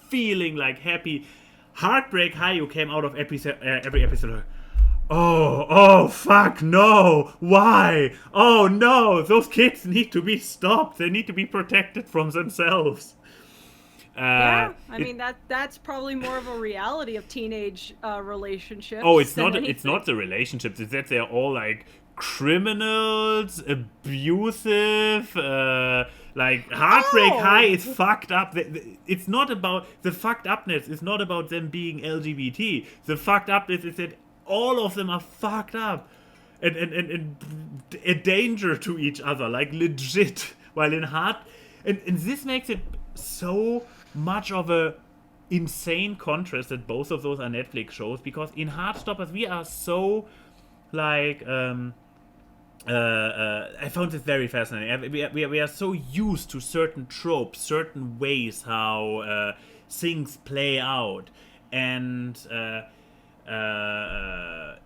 [SPEAKER 3] feeling like happy. Heartbreak High, you came out of every episode like, oh fuck no, why, oh no, those kids need to be stopped, they need to be protected from themselves.
[SPEAKER 1] Yeah, I mean that's probably more of a reality of teenage relationships.
[SPEAKER 3] Oh, it's
[SPEAKER 1] than
[SPEAKER 3] not
[SPEAKER 1] anything.
[SPEAKER 3] the relationships. It's that they're all like criminals, abusive. Like Heartbreak High is fucked up. It's not about the fucked upness. It's not about them being LGBT. The fucked upness is that all of them are fucked up and a danger to each other, like legit. While in and this makes it so much of a insane contrast that both of those are Netflix shows, because in Heartstoppers we are so like I found this very fascinating. We are so used to certain tropes, certain ways how things play out, and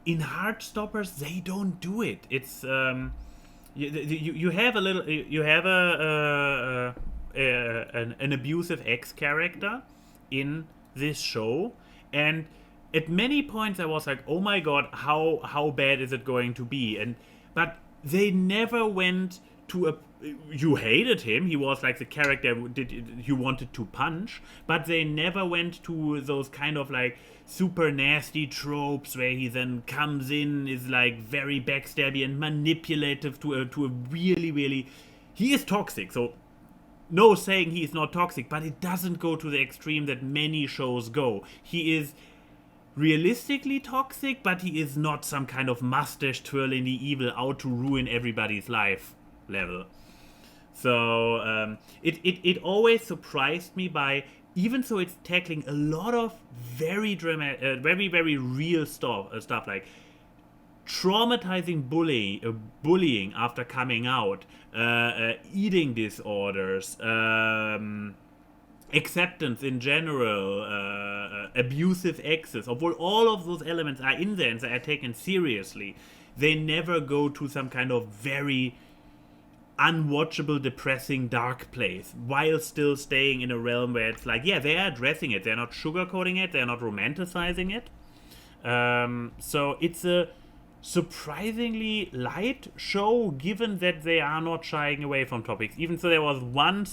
[SPEAKER 3] in Heartstoppers they don't do it. It's you have a little an abusive ex character in this show, and at many points I was like, oh my god, how bad is it going to be? But they never went to you hated him, he was like the character you wanted to punch, but they never went to those kind of like super nasty tropes where he then comes in, is like very backstabby and manipulative to a really, really, he is toxic, so no saying he is not toxic, but it doesn't go to the extreme that many shows go. He is realistically toxic, but he is not some kind of mustache twirling evil out to ruin everybody's life level. So it always surprised me by, even though it's tackling a lot of very dramatic, very real stuff like traumatizing bullying after coming out, eating disorders, acceptance in general, abusive exes. Although all of those elements are in there and they are taken seriously, they never go to some kind of very unwatchable, depressing, dark place, while still staying in a realm where it's like, yeah, they are addressing it, they're not sugarcoating it, they're not romanticizing it. So it's a surprisingly light show, given that they are not shying away from topics. Even so, there was one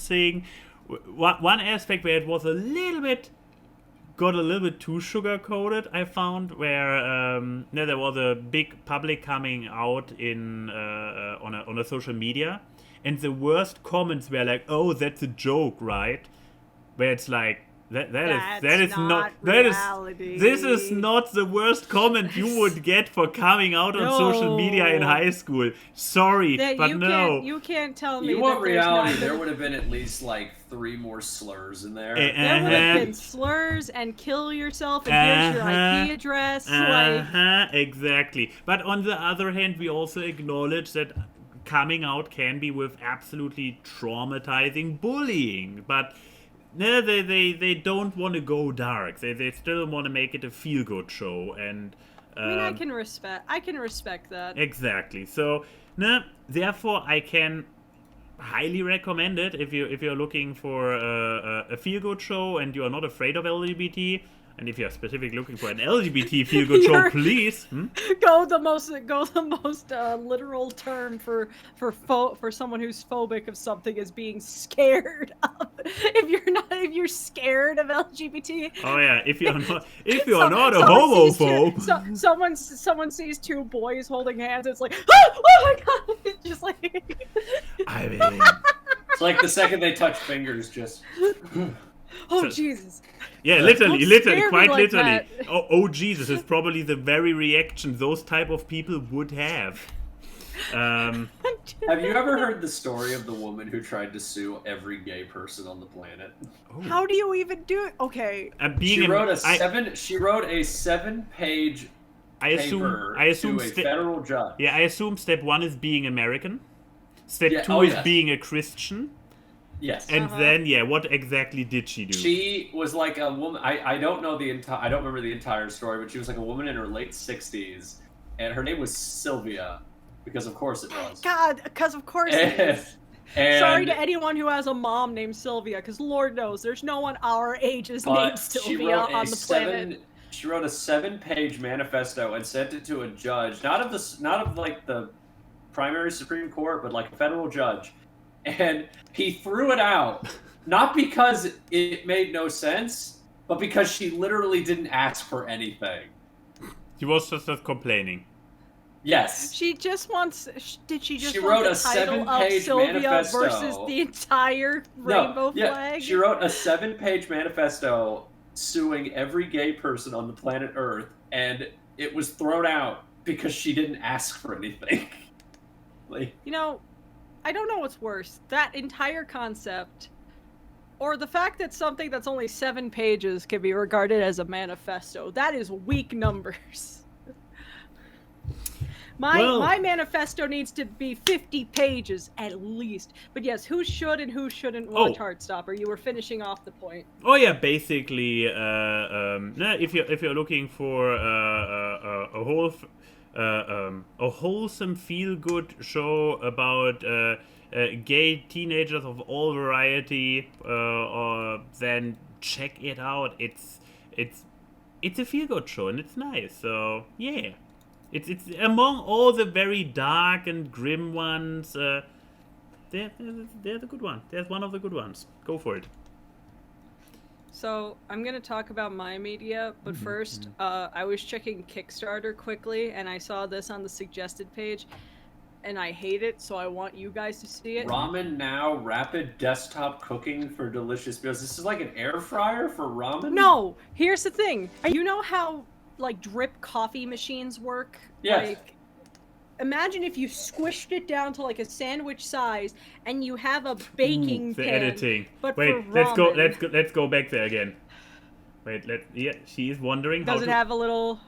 [SPEAKER 3] aspect where it was got a little bit too sugar-coated, I found, where there was a big public coming out on a social media, and the worst comments were like, "Oh, that's a joke, right?" Where it's like, this is not the worst comment you would get for coming out on social media in high school. Sorry, but
[SPEAKER 1] you can't tell me.
[SPEAKER 2] You want reality? There would have been at least like 3 more slurs in there.
[SPEAKER 1] There would have been slurs and kill yourself and here's your IP address.
[SPEAKER 3] Exactly. But on the other hand, we also acknowledge that coming out can be with absolutely traumatizing bullying, but no, they don't want to go dark. They still want to make it a feel-good show, and
[SPEAKER 1] I mean, I can respect that.
[SPEAKER 3] Exactly. So, therefore, I can highly recommend it if you're looking for a feel-good show and you are not afraid of LGBT. And if you're specifically looking for an LGBT feel-good show, please
[SPEAKER 1] go the most literal term for someone who's phobic of something is being scared of. If you're scared of LGBT.
[SPEAKER 3] Oh yeah, if you're not a homophobe.
[SPEAKER 1] Someone sees 2 boys holding hands. It's like, oh my god! It's just like.
[SPEAKER 3] I mean,
[SPEAKER 2] it's like the second they touch fingers, just.
[SPEAKER 1] Oh Jesus!
[SPEAKER 3] Yeah, literally, quite literally. Oh Jesus is probably the very reaction those type of people would have.
[SPEAKER 2] Have you ever heard the story of the woman who tried to sue every gay person on the planet?
[SPEAKER 3] Oh.
[SPEAKER 1] How do you even do it? Okay.
[SPEAKER 2] She wrote a 7-page paper to a federal judge.
[SPEAKER 3] Yeah, I assume step 1 is being American. Step 2 is being a Christian.
[SPEAKER 2] Yes.
[SPEAKER 3] And then, what exactly did she do?
[SPEAKER 2] She was like a woman. I don't know I don't remember the entire story, but she was like a woman in her late 60s, and her name was Sylvia, because of course it was.
[SPEAKER 1] God, because of course it is. Sorry to anyone who has a mom named Sylvia, because Lord knows there's no one our age's named Sylvia on the planet.
[SPEAKER 2] She wrote a 7-page manifesto and sent it to a judge, not of like the primary Supreme Court, but like a federal judge. And he threw it out, not because it made no sense, but because she literally didn't ask for anything.
[SPEAKER 3] She was just complaining.
[SPEAKER 2] Yes.
[SPEAKER 1] She just wants. Did she just?
[SPEAKER 2] She
[SPEAKER 1] want
[SPEAKER 2] wrote
[SPEAKER 1] the
[SPEAKER 2] a
[SPEAKER 1] title
[SPEAKER 2] 7-page
[SPEAKER 1] of Sylvia
[SPEAKER 2] manifesto
[SPEAKER 1] versus the entire rainbow flag.
[SPEAKER 2] She wrote a 7-page manifesto suing every gay person on the planet Earth, and it was thrown out because she didn't ask for anything.
[SPEAKER 1] I don't know what's worse, that entire concept, or the fact that something that's only 7 pages can be regarded as a manifesto. That is weak numbers. My manifesto needs to be 50 pages at least. But yes, who should and who shouldn't watch Heartstopper? You were finishing off the point.
[SPEAKER 3] Oh yeah, basically, if you're looking for a wholesome feel-good show about gay teenagers of all variety, then check it out. It's a feel-good show and it's nice. So yeah, it's among all the very dark and grim ones. They're the good one. There's one of the good ones. Go for it.
[SPEAKER 1] So I'm going to talk about my media, but first, I was checking Kickstarter quickly, and I saw this on the suggested page, and I hate it, so I want you guys to see it.
[SPEAKER 2] Ramen Now, rapid desktop cooking for delicious meals. This is like an air fryer for ramen?
[SPEAKER 1] No! Here's the thing. You know how like drip coffee machines work?
[SPEAKER 2] Yes.
[SPEAKER 1] Like, imagine if you squished it down to like a sandwich size, and you have a baking
[SPEAKER 3] the
[SPEAKER 1] pan.
[SPEAKER 3] editing.
[SPEAKER 1] But
[SPEAKER 3] Wait,
[SPEAKER 1] for ramen.
[SPEAKER 3] let's go back there again. Wait, she is wondering
[SPEAKER 1] Does
[SPEAKER 3] how
[SPEAKER 1] it
[SPEAKER 3] to...
[SPEAKER 1] have a little?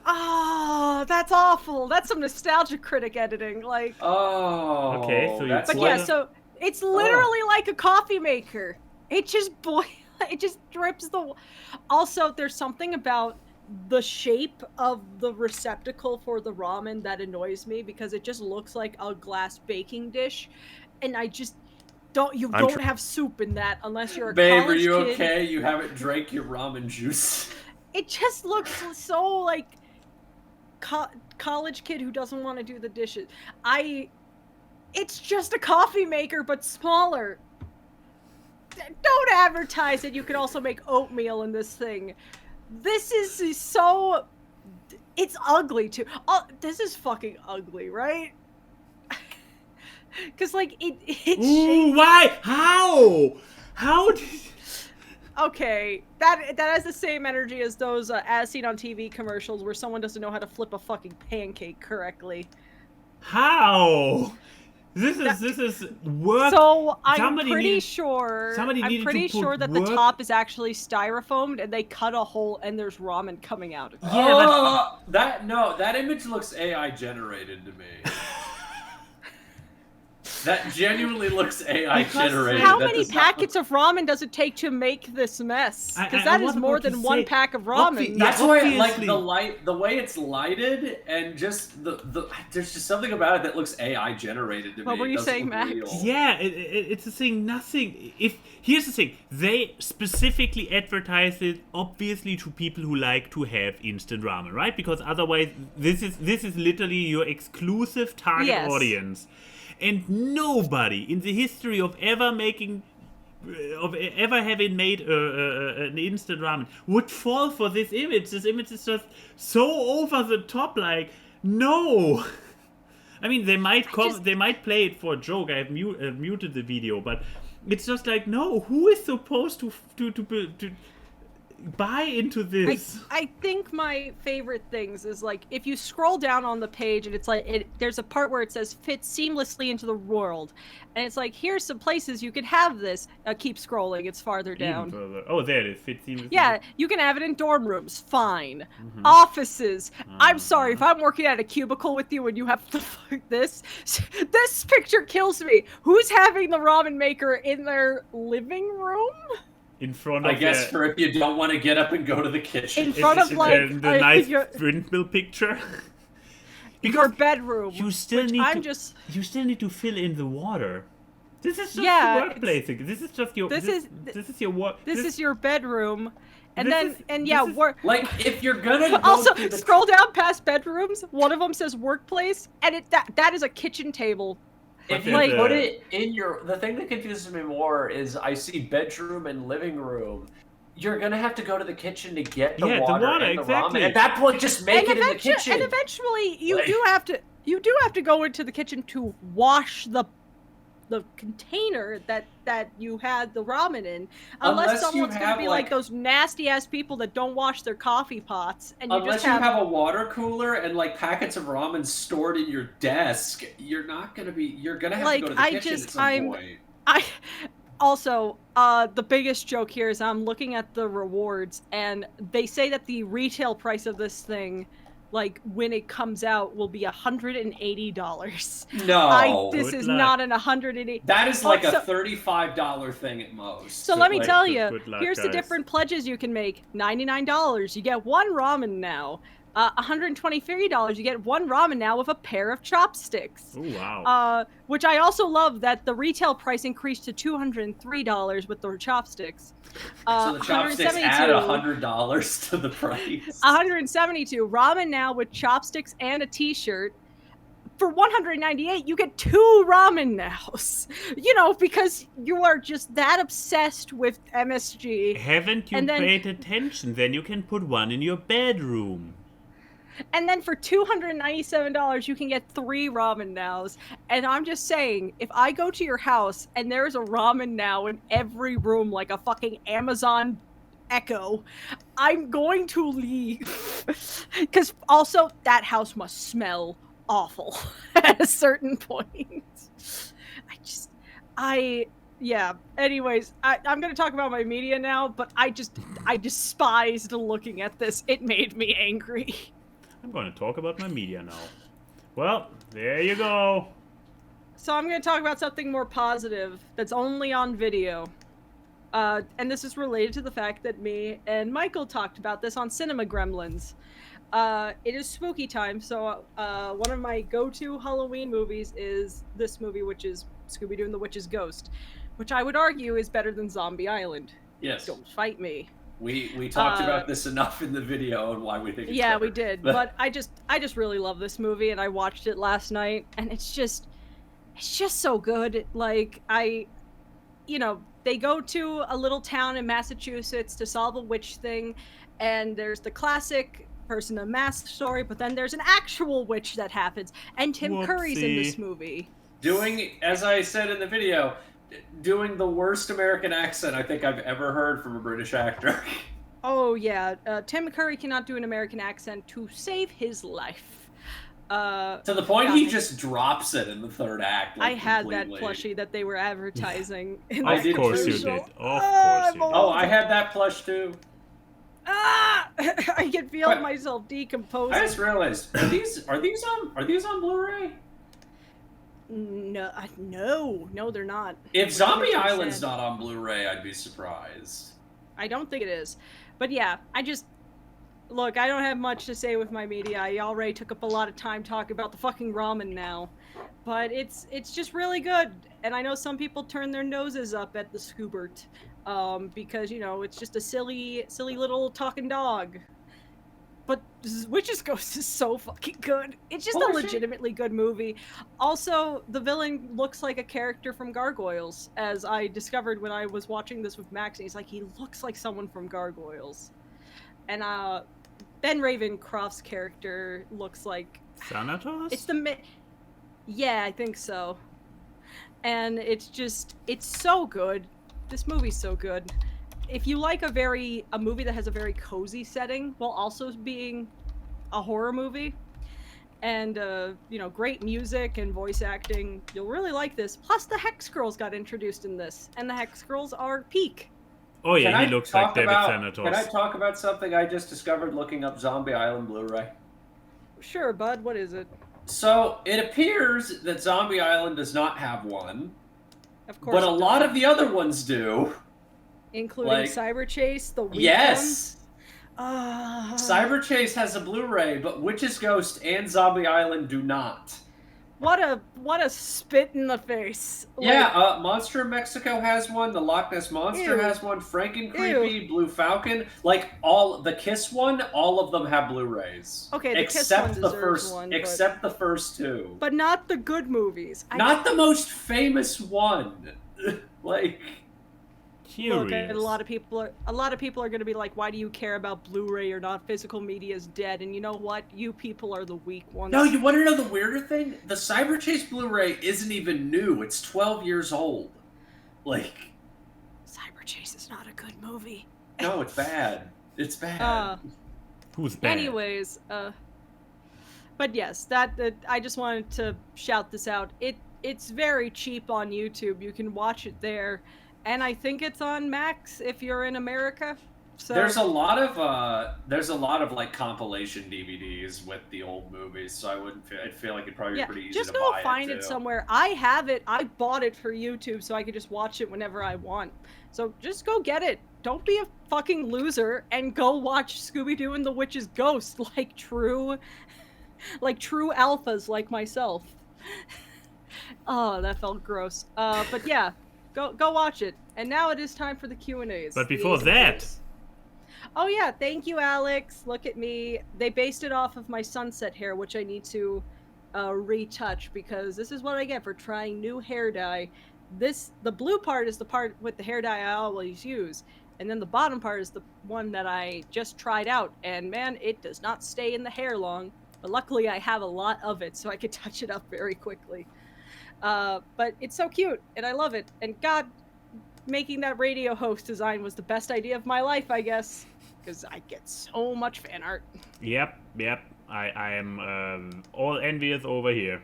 [SPEAKER 1] Oh, that's awful. That's some nostalgia critic editing. Like,
[SPEAKER 2] Oh.
[SPEAKER 3] Okay, so you
[SPEAKER 2] that's
[SPEAKER 1] but
[SPEAKER 3] like-
[SPEAKER 1] yeah, so it's literally like a coffee maker. It just it just drips the. Also, there's something about the shape of the receptacle for the ramen that annoys me because it just looks like a glass baking dish, and I just don't. You don't have soup in that unless you're a
[SPEAKER 2] Babe,
[SPEAKER 1] college
[SPEAKER 2] are you
[SPEAKER 1] kid.
[SPEAKER 2] okay? You haven't drank your ramen juice.
[SPEAKER 1] It just looks so like college kid who doesn't want to do the dishes. It's just a coffee maker, but smaller. Don't advertise that you can also make oatmeal in this thing. This is so... It's ugly, too. Oh, this is fucking ugly, right? Because, like, it's...
[SPEAKER 3] Ooh, why? How? How did...
[SPEAKER 1] Okay, that has the same energy as those as seen on TV commercials where someone doesn't know how to flip a fucking pancake correctly.
[SPEAKER 3] How? This is work.
[SPEAKER 1] So
[SPEAKER 3] Somebody
[SPEAKER 1] I'm pretty
[SPEAKER 3] needed-
[SPEAKER 1] sure
[SPEAKER 3] somebody needed to put
[SPEAKER 1] that the
[SPEAKER 3] work-
[SPEAKER 1] top is actually styrofoamed and they cut a hole and there's ramen coming out of it.
[SPEAKER 3] Yeah,
[SPEAKER 2] that image looks AI generated to me. That genuinely looks AI
[SPEAKER 3] Because
[SPEAKER 2] generated.
[SPEAKER 1] How
[SPEAKER 2] That
[SPEAKER 1] many
[SPEAKER 2] does not
[SPEAKER 1] packets of ramen does it take to make this mess? Because
[SPEAKER 3] I
[SPEAKER 1] that is
[SPEAKER 3] wasn't
[SPEAKER 1] more
[SPEAKER 3] about to
[SPEAKER 1] than one
[SPEAKER 3] say-
[SPEAKER 1] pack of ramen.
[SPEAKER 3] Yeah,
[SPEAKER 2] That's why, like,
[SPEAKER 3] obviously.
[SPEAKER 2] the way it's lighted, and just there's just something about it that looks AI generated to me.
[SPEAKER 1] What were
[SPEAKER 2] It
[SPEAKER 1] you
[SPEAKER 2] doesn't
[SPEAKER 1] saying,
[SPEAKER 2] look
[SPEAKER 1] Max?
[SPEAKER 2] real.
[SPEAKER 3] Yeah, it's the thing. Nothing. Here's the thing, they specifically advertise it obviously to people who like to have instant ramen, right? Because otherwise, this is literally your exclusive target
[SPEAKER 1] Yes.
[SPEAKER 3] audience, and nobody in the history of ever having made an instant ramen would fall for this image. This image is just so over the top. Like, no. I mean, they might play it for a joke. I have muted the video, but it's just like, no. Who is supposed to buy into this?
[SPEAKER 1] I think my favorite things is like if you scroll down on the page and it's like there's a part where it says fit seamlessly into the world, and it's like here's some places you could have this. Keep scrolling, it's farther down.
[SPEAKER 3] Even further. Oh, there it is. Fit seamlessly.
[SPEAKER 1] Yeah, you can have it in dorm rooms, fine. Offices. I'm sorry if I'm working at a cubicle with you and you have this picture kills me. Who's having the ramen maker in their living room?
[SPEAKER 3] In front of
[SPEAKER 2] I guess for if you don't want to get up and go to the kitchen.
[SPEAKER 1] In front of like
[SPEAKER 3] the nice
[SPEAKER 1] your
[SPEAKER 3] windmill picture.
[SPEAKER 1] your bedroom.
[SPEAKER 3] You still
[SPEAKER 1] which
[SPEAKER 3] need
[SPEAKER 1] I'm
[SPEAKER 3] to.
[SPEAKER 1] just
[SPEAKER 3] You still need to fill in the water. This is just
[SPEAKER 1] Yeah,
[SPEAKER 3] the workplace thing. This is just your.
[SPEAKER 1] this is
[SPEAKER 3] your work.
[SPEAKER 1] this is your bedroom. And
[SPEAKER 3] This
[SPEAKER 1] then
[SPEAKER 3] is-
[SPEAKER 1] and
[SPEAKER 3] this
[SPEAKER 1] yeah,
[SPEAKER 3] is-
[SPEAKER 1] work.
[SPEAKER 2] Like, if you're gonna go
[SPEAKER 1] Also,
[SPEAKER 2] to the
[SPEAKER 1] scroll down past bedrooms. One of them says workplace, and that is a kitchen table.
[SPEAKER 4] If
[SPEAKER 3] But
[SPEAKER 4] you
[SPEAKER 1] like-
[SPEAKER 4] put it in the thing that confuses me more is I see bedroom and living room. You're gonna have to go to the kitchen to get the
[SPEAKER 3] Yeah, the
[SPEAKER 4] water
[SPEAKER 3] water,
[SPEAKER 4] and the
[SPEAKER 3] exactly.
[SPEAKER 4] ramen. At that point, just make it in the kitchen.
[SPEAKER 1] And eventually, you
[SPEAKER 4] Like-
[SPEAKER 1] do have to go into the kitchen to wash the container that you had the ramen in, unless
[SPEAKER 2] Unless you
[SPEAKER 1] someone's gonna
[SPEAKER 2] have,
[SPEAKER 1] be like those nasty ass people that don't wash their coffee pots, and you
[SPEAKER 2] Unless
[SPEAKER 1] just
[SPEAKER 2] you have a water cooler and like packets of ramen stored in your desk, you're gonna have to
[SPEAKER 1] Like,
[SPEAKER 2] go to the
[SPEAKER 1] I
[SPEAKER 2] kitchen
[SPEAKER 1] just-
[SPEAKER 2] at some
[SPEAKER 1] I'm-
[SPEAKER 2] point.
[SPEAKER 1] Also, the biggest joke here is I'm looking at the rewards, and they say that the retail price of this thing, like when it comes out, will be $180.
[SPEAKER 2] No,
[SPEAKER 1] This
[SPEAKER 3] good
[SPEAKER 1] is
[SPEAKER 3] luck.
[SPEAKER 1] not an 180.
[SPEAKER 2] that is like
[SPEAKER 1] so-
[SPEAKER 2] a $35 thing at most.
[SPEAKER 1] So let me
[SPEAKER 2] Like,
[SPEAKER 1] tell
[SPEAKER 3] good-
[SPEAKER 1] you,
[SPEAKER 3] good luck,
[SPEAKER 1] here's the
[SPEAKER 3] guys.
[SPEAKER 1] different pledges you can make. $99, you get one ramen now. $123, you get one ramen now with a pair of chopsticks.
[SPEAKER 3] Oh wow.
[SPEAKER 1] Which I also love that the retail price increased to $203 with the chopsticks.
[SPEAKER 2] So the chopsticks add $100 to the price.
[SPEAKER 1] 172 ramen now with chopsticks and a t-shirt. For $198, you get 2 ramen nows. You know, because you are just that obsessed with MSG.
[SPEAKER 3] Haven't you
[SPEAKER 1] and then-
[SPEAKER 3] paid attention? Then you can put one in your bedroom.
[SPEAKER 1] And then for $297, you can get 3 ramen nows. And I'm just saying, if I go to your house and there's a ramen now in every room, like a fucking Amazon echo. I'm going to leave. Because also, that house must smell awful at a certain point. Yeah. Anyways, I'm going to talk about my media now, but I despised looking at this. It made me angry.
[SPEAKER 3] I'm going to talk about my media now. Well, there you go.
[SPEAKER 1] So I'm going to talk about something more positive that's only on video. And this is related to the fact that me and Michael talked about this on Cinema Gremlins. It is spooky time, so one of my go-to Halloween movies is this movie, which is Scooby-Doo and the Witch's Ghost, which I would argue is better than Zombie Island.
[SPEAKER 2] Yes.
[SPEAKER 1] Don't fight me.
[SPEAKER 2] We talked about this enough in the video and why we think it's
[SPEAKER 1] yeah,
[SPEAKER 2] better.
[SPEAKER 1] we did. But I just really love this movie, and I watched it last night, and it's just so good. Like, they go to a little town in Massachusetts to solve a witch thing, and there's the classic person in a mask story, but then there's an actual witch that happens, and Tim Curry's in this movie.
[SPEAKER 2] Doing, as I said in the video, doing the worst American accent I think I've ever heard from a British actor.
[SPEAKER 1] Oh yeah, Tim Curry cannot do an American accent to save his life.
[SPEAKER 2] To the point he just drops it in the third act. Like,
[SPEAKER 1] I had
[SPEAKER 2] completely.
[SPEAKER 1] that plushie that they were advertising.
[SPEAKER 2] I did
[SPEAKER 3] Of course
[SPEAKER 2] too.
[SPEAKER 3] you did. Of course you did.
[SPEAKER 2] Oh, I had that plush too.
[SPEAKER 1] I can feel myself decomposing.
[SPEAKER 2] I just realized, are these on Blu-ray?
[SPEAKER 1] No, they're not.
[SPEAKER 2] If Zombie Island's not on Blu-ray, I'd be surprised.
[SPEAKER 1] I don't think it is. But yeah, look, I don't have much to say with my media. I already took up a lot of time talking about the fucking ramen now. But it's just really good. And I know some people turn their noses up at the Scoobert. Because, it's just a silly little talking dog. But Witch's Ghost is so fucking good. It's just a legitimately good movie. Also, the villain looks like a character from Gargoyles, as I discovered when I was watching this with Max, and he's like, he looks like someone from Gargoyles. And, Ben Ravencroft's character looks like...
[SPEAKER 3] Thanatos?
[SPEAKER 1] It's yeah, I think so. And it's so good. This movie's so good. If you like a movie that has a very cozy setting while also being a horror movie, and great music and voice acting, you'll really like this. Plus, the Hex Girls got introduced in this, and the Hex Girls are peak.
[SPEAKER 3] Oh yeah, he looks like David Thanatos.
[SPEAKER 2] Can I talk about something I just discovered looking up Zombie Island Blu-ray?
[SPEAKER 1] Sure, bud. What is it?
[SPEAKER 2] So it appears that Zombie Island does not have one.
[SPEAKER 1] Of course,
[SPEAKER 2] but a lot of the other ones do.
[SPEAKER 1] Including Cyber Chase, the weak
[SPEAKER 2] yes.
[SPEAKER 1] ones?
[SPEAKER 2] Cyber Chase has a Blu-ray, but Witch's Ghost and Zombie Island do not.
[SPEAKER 1] What a spit in the face.
[SPEAKER 2] Yeah, Monster of Mexico has one, the Loch Ness Monster has one, Franken-Creepy, Blue Falcon, the Kiss one, all of them have Blu-rays.
[SPEAKER 1] Okay, the Kiss one deserves one.
[SPEAKER 2] Except the first two.
[SPEAKER 1] But not the good movies.
[SPEAKER 2] Not the most famous one.
[SPEAKER 1] Look, and a lot of people are going to be like, why do you care about Blu-ray or not? Physical media is dead. And you know what? You people are the weak ones.
[SPEAKER 2] No, you want to know the weirder thing? The Cyber Chase Blu-ray isn't even new. It's 12 years old.
[SPEAKER 1] Cyber Chase is not a good movie.
[SPEAKER 2] No, it's bad. It's bad.
[SPEAKER 3] Who's bad?
[SPEAKER 1] Anyways, but yes, that I just wanted to shout this out. It's very cheap on YouTube. You can watch it there. And I think it's on Max if you're in America. So
[SPEAKER 2] there's a lot of compilation DVDs with the old movies, so I'd feel like it'd probably be pretty easy
[SPEAKER 1] just
[SPEAKER 2] to
[SPEAKER 1] go
[SPEAKER 2] buy
[SPEAKER 1] find it somewhere. I have it. I bought it for YouTube so I could just watch it whenever I want. So just go get it. Don't be a fucking loser and go watch Scooby-Doo and the Witch's Ghost like true alphas like myself. Oh, that felt gross. But yeah. Go watch it. And now it is time for the Q&As.
[SPEAKER 3] But before that...
[SPEAKER 1] Oh yeah, thank you, Alex. Look at me. They based it off of my sunset hair, which I need to retouch because this is what I get for trying new hair dye. The blue part is the part with the hair dye I always use. And then the bottom part is the one that I just tried out. And man, it does not stay in the hair long. But luckily I have a lot of it, so I could touch it up very quickly. But it's so cute, and I love it. And God, making that radio host design was the best idea of my life, I guess. Because I get so much fan art.
[SPEAKER 3] Yep. I am all envious over here.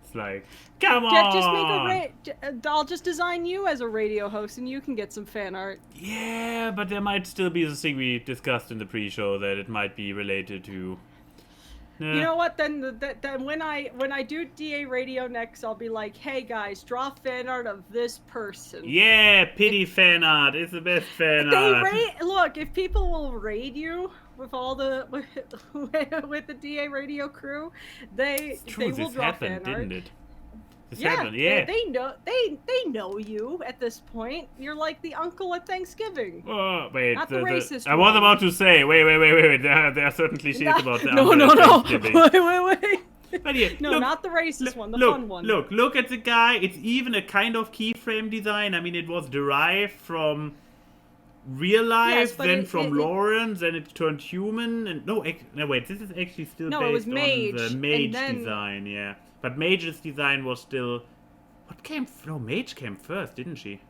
[SPEAKER 3] It's like, come on!
[SPEAKER 1] Just make I'll just design you as a radio host and you can get some fan art.
[SPEAKER 3] Yeah, but there might still be the thing we discussed in the pre-show that it might be related to...
[SPEAKER 1] You know what? Then when I do DA radio next, I'll be like, hey guys, draw fan art of this person.
[SPEAKER 3] Yeah, pity fan art is the best fan art.
[SPEAKER 1] Look, if people will raid you with all the with the DA radio crew, they will draw fan art.
[SPEAKER 3] Didn't it?
[SPEAKER 1] Yeah. They know you at this point. You're like the uncle at Thanksgiving.
[SPEAKER 3] Oh, wait.
[SPEAKER 1] Not the racist
[SPEAKER 3] I was
[SPEAKER 1] one.
[SPEAKER 3] about to say, wait. There are certain cliches about the
[SPEAKER 1] No.
[SPEAKER 3] uncle at Thanksgiving.
[SPEAKER 1] Wait.
[SPEAKER 3] But yeah,
[SPEAKER 1] No,
[SPEAKER 3] look,
[SPEAKER 1] not the racist one, the fun one.
[SPEAKER 3] Look at the guy. It's even a kind of keyframe design. I mean, it was derived from real life, then from Lawrence, then it turned human. And no, wait, this is actually still based
[SPEAKER 1] it was Mage,
[SPEAKER 3] on the Mage
[SPEAKER 1] and then...
[SPEAKER 3] design, yeah. But Mage's design was still... Mage came first, didn't she?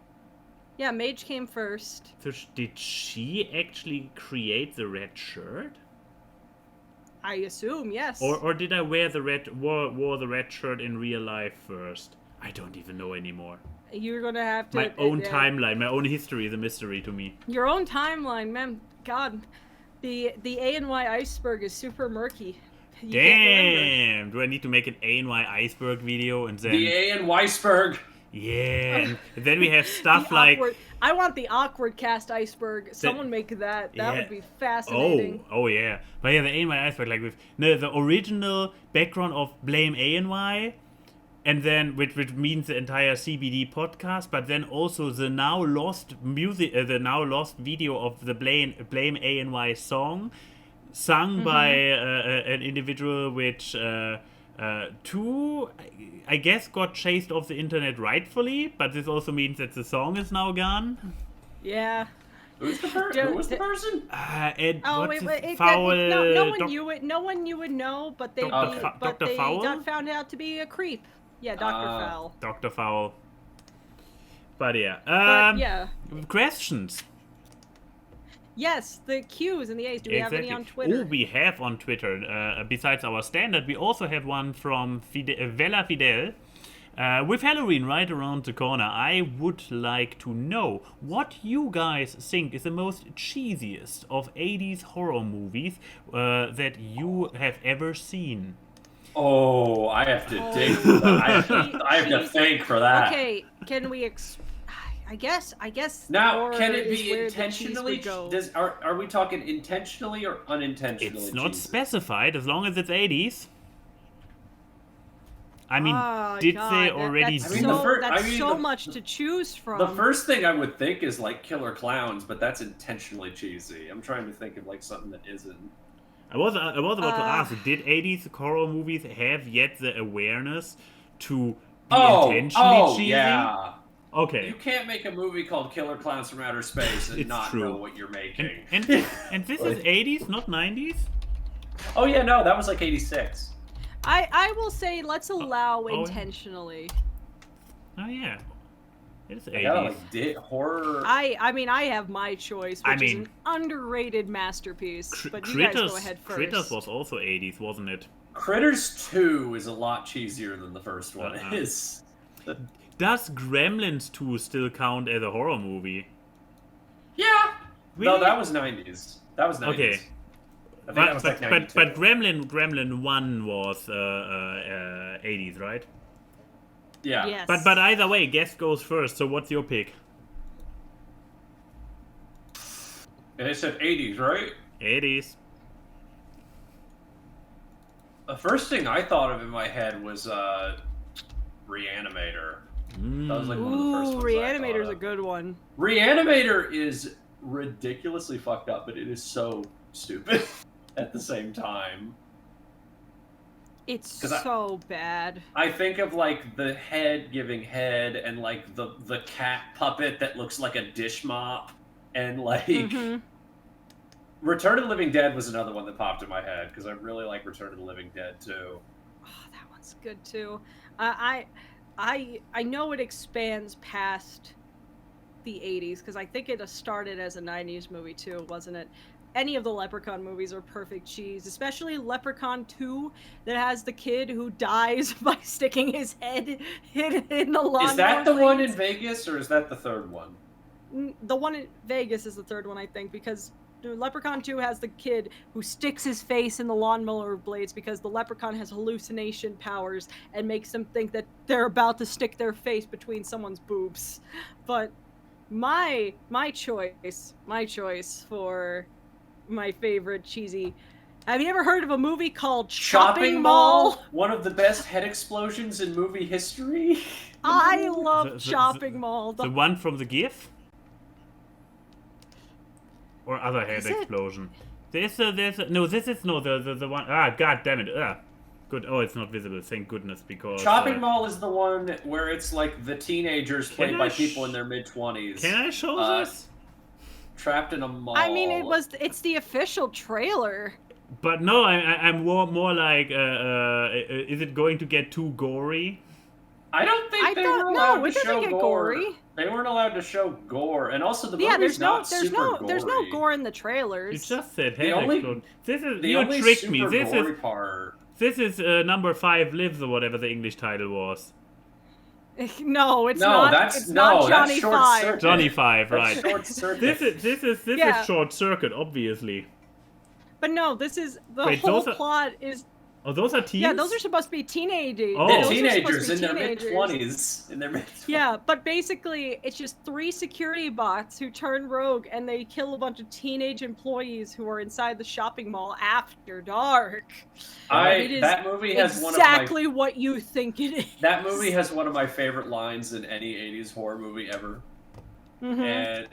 [SPEAKER 1] Yeah, Mage came first.
[SPEAKER 3] So did she actually create the red shirt?
[SPEAKER 1] I assume, yes.
[SPEAKER 3] Or did I wear the wore the red shirt in real life first? I don't even know anymore.
[SPEAKER 1] You're gonna have to...
[SPEAKER 3] My own timeline, my own history is a mystery to me.
[SPEAKER 1] Your own timeline, man. God, the A&Y iceberg is super murky.
[SPEAKER 3] Damn! Do I need to make an A&Y iceberg video and then...
[SPEAKER 2] The A&Y-sberg!
[SPEAKER 3] Yeah, and then we have stuff like...
[SPEAKER 1] I want the AWKWARDCast iceberg. Someone make that. That would be fascinating.
[SPEAKER 3] Oh yeah. But yeah, the A&Y iceberg, like with the original background of Blame A&Y, and then which means the entire CBD podcast, but then also the now lost music, the now lost video of the Blame A&Y song, sung by an individual which I guess got chased off the internet rightfully, but this also means that the song is now gone.
[SPEAKER 1] Yeah.
[SPEAKER 2] Who was the person?
[SPEAKER 1] No one you would know, but they got found out to be a creep. Yeah, Dr. Fowl.
[SPEAKER 3] Dr. Fowl. But yeah. Questions.
[SPEAKER 1] Yes, the Q's and the A's. Do we have any on Twitter?
[SPEAKER 3] Oh, we have on Twitter. Besides our standard, we also have one from Vela Fidel. With Halloween right around the corner, I would like to know what you guys think is the most cheesiest of 80s horror movies that you have ever seen.
[SPEAKER 2] Oh, I have to dig for that. I have to think for that.
[SPEAKER 1] Okay, can we I guess.
[SPEAKER 2] Now, can it be intentionally? Are we talking intentionally or unintentionally?
[SPEAKER 3] It's not specified as long as it's 80s. I mean, they already?
[SPEAKER 1] That's so much to choose from.
[SPEAKER 2] The first thing I would think is like Killer Clowns, but that's intentionally cheesy. I'm trying to think of like something that isn't.
[SPEAKER 3] I was about to ask: did 80s horror movies have yet the awareness to be intentionally cheesy?
[SPEAKER 2] Yeah.
[SPEAKER 3] Okay.
[SPEAKER 2] You can't make a movie called Killer Clowns from Outer Space and not know what you're making.
[SPEAKER 3] And this is 80s, not 90s?
[SPEAKER 4] Oh yeah, no, that was like 86.
[SPEAKER 1] I will say let's allow intentionally.
[SPEAKER 3] Oh yeah. It's 80s.
[SPEAKER 2] I gotta like horror.
[SPEAKER 1] I mean I have my choice, which is an underrated masterpiece. But you guys go ahead first.
[SPEAKER 3] Critters was also 80s, wasn't it?
[SPEAKER 2] Critters 2 is a lot cheesier than the first one is.
[SPEAKER 3] Does Gremlins 2 still count as a horror movie?
[SPEAKER 2] Yeah.
[SPEAKER 3] Really?
[SPEAKER 2] No, that was 90s. That was 90s.
[SPEAKER 3] Okay.
[SPEAKER 2] I think that was like 92.
[SPEAKER 3] But Gremlin 1 was 80s, right?
[SPEAKER 2] Yeah.
[SPEAKER 1] Yes.
[SPEAKER 3] But either way, guest goes first. So what's your pick?
[SPEAKER 2] And they said 80s, right?
[SPEAKER 3] 80s.
[SPEAKER 2] The first thing I thought of in my head was Reanimator. That was like one of the first ones.
[SPEAKER 1] Reanimator's a good one.
[SPEAKER 2] Reanimator is ridiculously fucked up, but it is so stupid at the same time.
[SPEAKER 1] It's so bad.
[SPEAKER 2] I think of like the head giving head and like the cat puppet that looks like a dish mop and like Return of the Living Dead was another one that popped in my head because I really like Return of the Living Dead too.
[SPEAKER 1] Oh, that one's good too. I know it expands past the 80s, because I think it started as a 90s movie too, wasn't it? Any of the Leprechaun movies are perfect cheese, especially Leprechaun 2 that has the kid who dies by sticking his head in the lawnmower.
[SPEAKER 2] Is that the one in
[SPEAKER 1] blades.
[SPEAKER 2] Vegas, or is that the third one?
[SPEAKER 1] The one in Vegas is the third one, I think, because Leprechaun 2 has the kid who sticks his face in the lawnmower blades because the leprechaun has hallucination powers and makes them think that they're about to stick their face between someone's boobs. But my choice for my favorite cheesy. Have you ever heard of a movie called Chopping Mall?
[SPEAKER 2] One of the best head explosions in movie history.
[SPEAKER 1] I love Chopping Mall.
[SPEAKER 3] The one from the GIF? Or other head explosion? This is the one. Ah, god damn it! Good. Oh, it's not visible. Thank goodness, because
[SPEAKER 2] Chopping Mall is the one where it's like the teenagers played by people in their mid-20s.
[SPEAKER 3] Can I show this?
[SPEAKER 2] Trapped in a mall.
[SPEAKER 1] I mean, it's the official trailer.
[SPEAKER 3] But no, I'm more like, is it going to get too gory?
[SPEAKER 2] I don't think they were allowed to show
[SPEAKER 1] get
[SPEAKER 2] gore.
[SPEAKER 1] gory.
[SPEAKER 2] They weren't allowed to show gore, and also the movie's
[SPEAKER 1] there's no gore in the trailers.
[SPEAKER 3] You just said head
[SPEAKER 2] The only-
[SPEAKER 3] explode. This is
[SPEAKER 2] The
[SPEAKER 3] you
[SPEAKER 2] only
[SPEAKER 3] tricked
[SPEAKER 2] super
[SPEAKER 3] me.
[SPEAKER 2] gory part.
[SPEAKER 3] This is number 5 lives or whatever the English title was.
[SPEAKER 1] No, it's
[SPEAKER 2] No,
[SPEAKER 1] not.
[SPEAKER 2] that's
[SPEAKER 1] It's
[SPEAKER 2] no,
[SPEAKER 1] not
[SPEAKER 2] that's
[SPEAKER 1] Johnny
[SPEAKER 2] Short
[SPEAKER 1] Five.
[SPEAKER 2] Circuit.
[SPEAKER 3] Johnny 5, right?
[SPEAKER 2] That's Short Circuit.
[SPEAKER 3] This is
[SPEAKER 1] Yeah.
[SPEAKER 3] Short Circuit, obviously.
[SPEAKER 1] But no, this is the
[SPEAKER 3] Wait,
[SPEAKER 1] whole
[SPEAKER 3] those are-
[SPEAKER 1] plot is.
[SPEAKER 3] Oh, those are teens?
[SPEAKER 1] Yeah, those are supposed to be teenagers.
[SPEAKER 3] Oh.
[SPEAKER 2] They're
[SPEAKER 1] Those are
[SPEAKER 2] teenagers
[SPEAKER 1] supposed
[SPEAKER 2] in
[SPEAKER 1] to be
[SPEAKER 2] their
[SPEAKER 1] teenagers.
[SPEAKER 2] mid-20s. In their mid-20s.
[SPEAKER 1] Yeah, but basically, it's just 3 security bots who turn rogue and they kill a bunch of teenage employees who are inside the shopping mall after dark. It is
[SPEAKER 2] That movie has
[SPEAKER 1] exactly what you think it is.
[SPEAKER 2] That movie has one of my favorite lines in any 80s horror movie ever.
[SPEAKER 1] Mhm.
[SPEAKER 2] And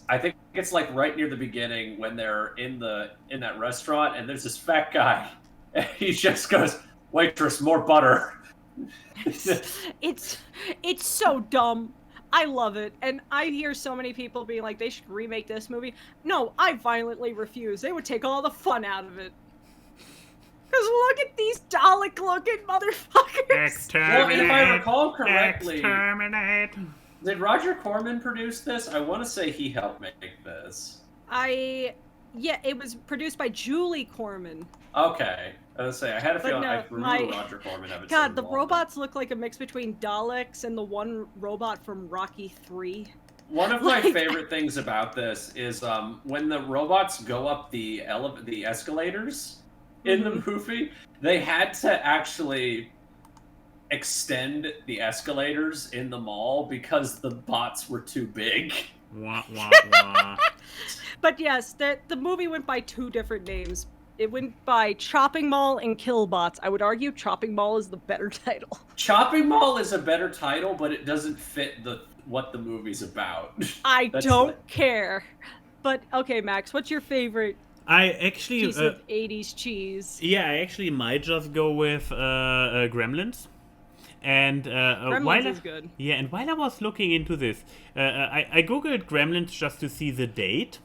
[SPEAKER 2] I think it's like right near the beginning when they're in that restaurant and there's this fat guy and he just goes, "Waitress, more butter."
[SPEAKER 1] It's so dumb. I love it. And I hear so many people being like, they should remake this movie. No, I violently refuse. They would take all the fun out of it. Because look at these Dalek-looking motherfuckers.
[SPEAKER 2] Well, and if I recall correctly,
[SPEAKER 3] Exterminate.
[SPEAKER 2] did Roger Corman produce this? I want to say he helped make this.
[SPEAKER 1] Yeah, it was produced by Julie Corman.
[SPEAKER 2] Okay. I was gonna say, I had a
[SPEAKER 1] But
[SPEAKER 2] feeling
[SPEAKER 1] no,
[SPEAKER 2] I remember Roger Corman having some
[SPEAKER 1] God, the
[SPEAKER 2] involvement.
[SPEAKER 1] robots look like a mix between Daleks and the one robot from Rocky 3.
[SPEAKER 2] One of my
[SPEAKER 1] Like-
[SPEAKER 2] favorite things about this is when the robots go up the escalators in the movie, they had to actually extend the escalators in the mall because the bots were too big.
[SPEAKER 3] Wah, wah, wah.
[SPEAKER 1] But yes, the movie went by 2 different names. It went by Chopping Mall and Killbots. I would argue Chopping Mall is the better title.
[SPEAKER 2] Chopping Mall is a better title, but it doesn't fit what the movie's about.
[SPEAKER 1] I
[SPEAKER 2] That's
[SPEAKER 1] don't care. But okay, Max, what's your favorite
[SPEAKER 3] I actually,
[SPEAKER 1] piece of 80s cheese?
[SPEAKER 3] yeah, I actually might just go with Gremlins. And
[SPEAKER 1] Gremlins is good.
[SPEAKER 3] Yeah, and while I was looking into this, I googled Gremlins just to see the date,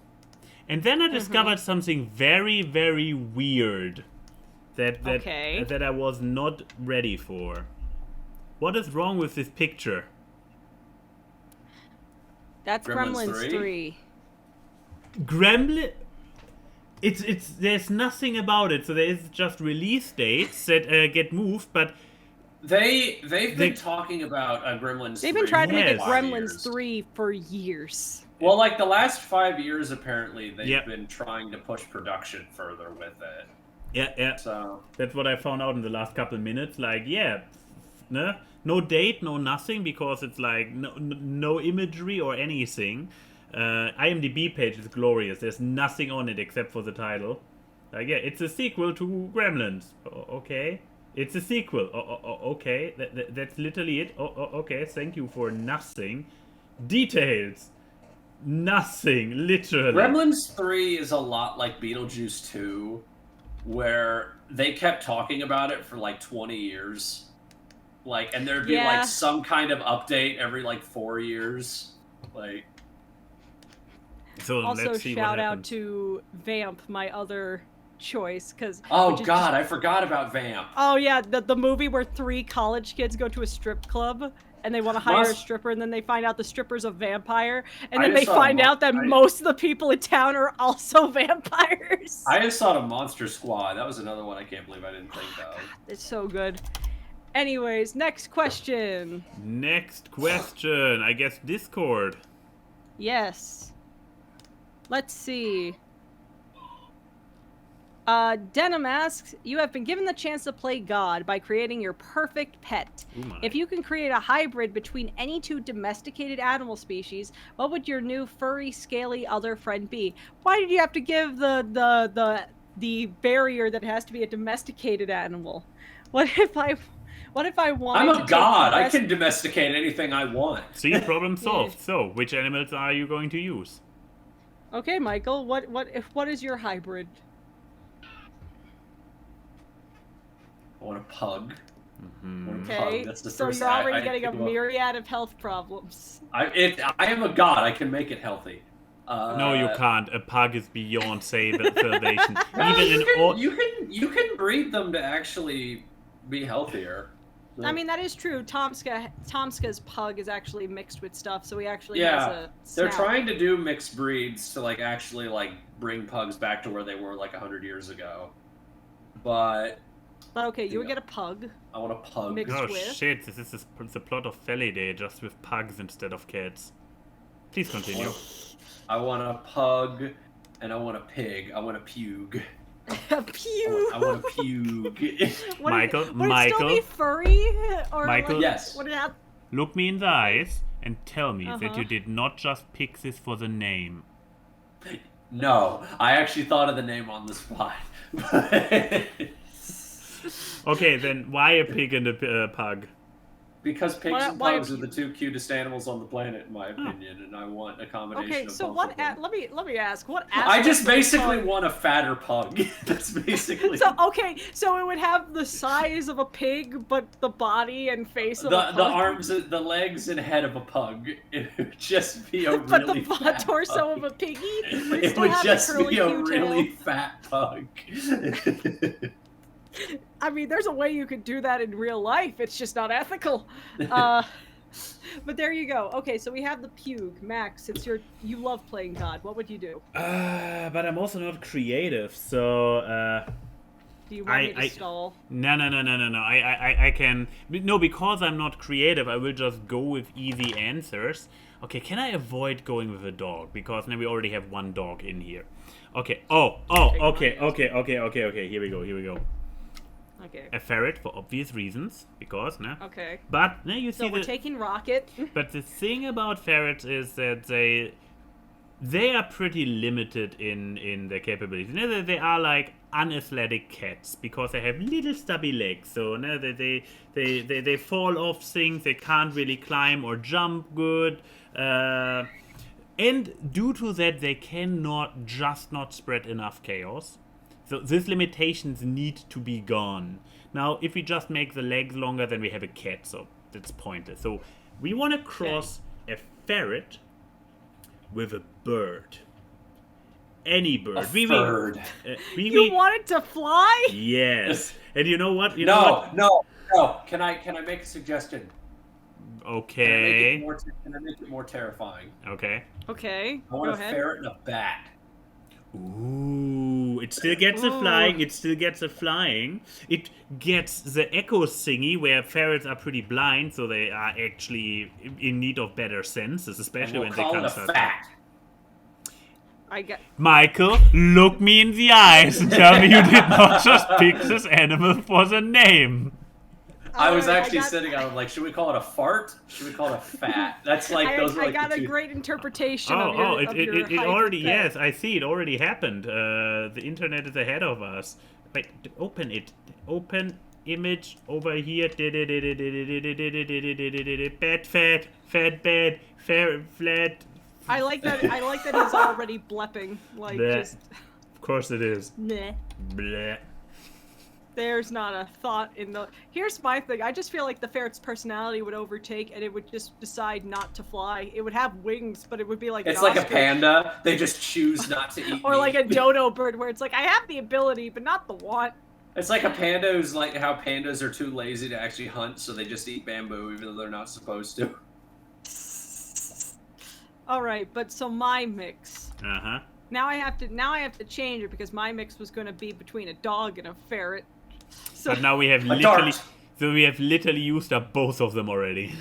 [SPEAKER 3] and then I discovered something very, very weird that I was not ready for. What is wrong with this picture?
[SPEAKER 1] That's
[SPEAKER 2] Gremlins
[SPEAKER 1] Gremlins 3.
[SPEAKER 3] Gremlin. It's there's nothing about it, so there is just release dates that get moved, but
[SPEAKER 2] They've been talking about Gremlins.
[SPEAKER 1] They've been
[SPEAKER 2] 3
[SPEAKER 1] trying to make
[SPEAKER 3] Yes.
[SPEAKER 1] a
[SPEAKER 2] 5
[SPEAKER 1] Gremlins
[SPEAKER 2] years.
[SPEAKER 1] 3 for years.
[SPEAKER 2] Well, like the last 5 years, apparently they've
[SPEAKER 3] Yep.
[SPEAKER 2] been trying to push production further with it.
[SPEAKER 3] yeah,
[SPEAKER 2] So
[SPEAKER 3] that's what I found out in the last couple minutes. Like, no date, no nothing, because it's like no imagery or anything. IMDb page is glorious. There's nothing on it except for the title. Like, yeah, it's a sequel to Gremlins. Okay, it's a sequel. Okay, that's literally it. Okay, thank you for nothing. Details. Nothing, literally.
[SPEAKER 2] Gremlins 3 is a lot like Beetlejuice 2, where they kept talking about it for like 20 years. Like, and there'd be
[SPEAKER 1] Yeah.
[SPEAKER 2] like some kind of update every like 4 years. Like,
[SPEAKER 3] So
[SPEAKER 1] Also,
[SPEAKER 3] let's see
[SPEAKER 1] shout
[SPEAKER 3] what
[SPEAKER 1] out
[SPEAKER 3] happens.
[SPEAKER 1] to Vamp, my other choice because.
[SPEAKER 2] Oh God, I forgot about Vamp.
[SPEAKER 1] Oh yeah, the movie where 3 college kids go to a strip club and they want to hire a stripper, and then they find out the stripper's a vampire, and then they find out that most of the people in town are also vampires.
[SPEAKER 2] I just saw the Monster Squad. That was another one I can't believe I didn't think of.
[SPEAKER 1] God, it's so good. Anyways, next question.
[SPEAKER 3] Next question. I guess Discord.
[SPEAKER 1] Yes. Let's see. Denim asks, you have been given the chance to play God by creating your perfect pet. If you can create a hybrid between any 2 domesticated animal species, what would your new furry, scaly other friend be? Why did you have to give the barrier that it has to be a domesticated animal? What if I wanted
[SPEAKER 2] I'm
[SPEAKER 1] to
[SPEAKER 2] a god. I can domesticate anything I want.
[SPEAKER 3] See, problem solved. So, which animals are you going to use?
[SPEAKER 1] Okay, Michael. What is your hybrid?
[SPEAKER 2] I want a pug.
[SPEAKER 1] Okay,
[SPEAKER 2] That's the
[SPEAKER 1] so
[SPEAKER 2] first
[SPEAKER 1] you're already
[SPEAKER 2] I
[SPEAKER 1] getting a
[SPEAKER 2] think about.
[SPEAKER 1] myriad of health problems.
[SPEAKER 2] I am a god. I can make it healthy.
[SPEAKER 3] No, you can't. A pug is beyond salvation.
[SPEAKER 2] You can breed them to actually be healthier.
[SPEAKER 1] I mean, that is true. Tomska's pug is actually mixed with stuff, so he actually has a
[SPEAKER 2] they're
[SPEAKER 1] snout.
[SPEAKER 2] trying to do mixed breeds to actually bring pugs back to where they were 100 years ago. But
[SPEAKER 1] okay, you would get a pug.
[SPEAKER 2] I want a pug.
[SPEAKER 1] Mixed
[SPEAKER 3] Oh
[SPEAKER 1] with.
[SPEAKER 3] shit, this is the plot of Feliday, just with pugs instead of cats. Please continue.
[SPEAKER 2] I want a pug, and I want a pig. I want a pug.
[SPEAKER 1] A pew.
[SPEAKER 2] I want a pug.
[SPEAKER 3] Michael,
[SPEAKER 1] would it still be furry? Or
[SPEAKER 3] Michael,
[SPEAKER 2] yes.
[SPEAKER 1] Would it have...
[SPEAKER 3] Look me in the eyes and tell me that you did not just pick this for the name.
[SPEAKER 2] No, I actually thought of the name on the spot.
[SPEAKER 3] Okay, then why a pig and a pug?
[SPEAKER 2] Because pigs and
[SPEAKER 1] Why-
[SPEAKER 2] pugs are the 2 cutest animals on the planet, in my opinion, and I want a combination
[SPEAKER 1] Okay,
[SPEAKER 2] of
[SPEAKER 1] so
[SPEAKER 2] both
[SPEAKER 1] what?
[SPEAKER 2] of them.
[SPEAKER 1] Let me ask. What?
[SPEAKER 2] I just
[SPEAKER 1] aspect of
[SPEAKER 2] basically
[SPEAKER 1] pug-
[SPEAKER 2] want a fatter pug. That's basically
[SPEAKER 1] So so it would have the size of a pig, but the body and face of a pug.
[SPEAKER 2] the arms, the legs, and head of a pug. It would just be a
[SPEAKER 1] but
[SPEAKER 2] really
[SPEAKER 1] the
[SPEAKER 2] fat
[SPEAKER 1] torso
[SPEAKER 2] pug.
[SPEAKER 1] of a piggy.
[SPEAKER 2] It would just be a really fat pug.
[SPEAKER 1] I mean, there's a way you could do that in real life. It's just not ethical. But there you go. Okay, so we have the pug. Max, since you love playing God, what would you do?
[SPEAKER 3] But I'm also not creative, so
[SPEAKER 1] Do you want me to stall?
[SPEAKER 3] No. I can no, because I'm not creative. I will just go with easy answers. Okay, can I avoid going with a dog? Because now we already have one dog in here. Okay. Okay. Here we go.
[SPEAKER 1] Okay.
[SPEAKER 3] A ferret for obvious reasons, because
[SPEAKER 1] Okay.
[SPEAKER 3] But now you see
[SPEAKER 1] So we're taking Rocket.
[SPEAKER 3] But the thing about ferrets is that they are pretty limited in their capabilities. They are like unathletic cats because they have little stubby legs. So they fall off things. They can't really climb or jump good. And due to that, they cannot not spread enough chaos. So these limitations need to be gone. Now, if we just make the legs longer, then we have a cat, so that's pointless. So we want to cross a ferret with a bird. Any bird.
[SPEAKER 2] A bird.
[SPEAKER 1] You want it to fly?
[SPEAKER 3] Yes. And you know what?
[SPEAKER 2] No. Can I make a suggestion?
[SPEAKER 3] Okay.
[SPEAKER 2] Can I make it more terrifying?
[SPEAKER 3] Okay.
[SPEAKER 1] Okay.
[SPEAKER 2] I want
[SPEAKER 1] go
[SPEAKER 2] a
[SPEAKER 1] ahead.
[SPEAKER 2] ferret and a bat.
[SPEAKER 3] Ooh, it still gets the flying. It gets the echo thingy where ferrets are pretty blind, so they are actually in need of better senses, especially when they can't start.
[SPEAKER 2] Fat.
[SPEAKER 3] Michael, look me in the eyes and tell me you did not just pick this animal for the name.
[SPEAKER 2] I was actually sitting on like, should we call it a fart? Should we call it a fat? That's like those are like
[SPEAKER 1] I got
[SPEAKER 2] the
[SPEAKER 1] a
[SPEAKER 2] two.
[SPEAKER 1] great interpretation of your
[SPEAKER 3] it
[SPEAKER 1] hype
[SPEAKER 3] already,
[SPEAKER 1] pet.
[SPEAKER 3] yes, I see, it already happened. The internet is ahead of us. Wait, open it. Open image over here. Bad, fat, flat.
[SPEAKER 1] I like that he's already blepping. Like,
[SPEAKER 3] Bleh.
[SPEAKER 1] just...
[SPEAKER 3] Of course it is.
[SPEAKER 1] Meh.
[SPEAKER 3] Bleh.
[SPEAKER 1] There's not a thought in the... Here's my thing. I just feel like the ferret's personality would overtake and it would just decide not to fly. It would have wings, but it would be like
[SPEAKER 2] It's
[SPEAKER 1] an
[SPEAKER 2] like
[SPEAKER 1] ostrich.
[SPEAKER 2] a panda. They just choose not to eat
[SPEAKER 1] Or
[SPEAKER 2] meat.
[SPEAKER 1] like a dodo bird where it's like, I have the ability, but not the want.
[SPEAKER 2] It's like a panda who's like how pandas are too lazy to actually hunt, so they just eat bamboo even though they're not supposed to.
[SPEAKER 1] Alright, but so my mix.
[SPEAKER 3] Uh-huh.
[SPEAKER 1] Now I have to change it because my mix was going to be between a dog and a ferret. So,
[SPEAKER 3] But now we have
[SPEAKER 2] A
[SPEAKER 3] literally...
[SPEAKER 2] dart.
[SPEAKER 3] So we have literally used up both of them already.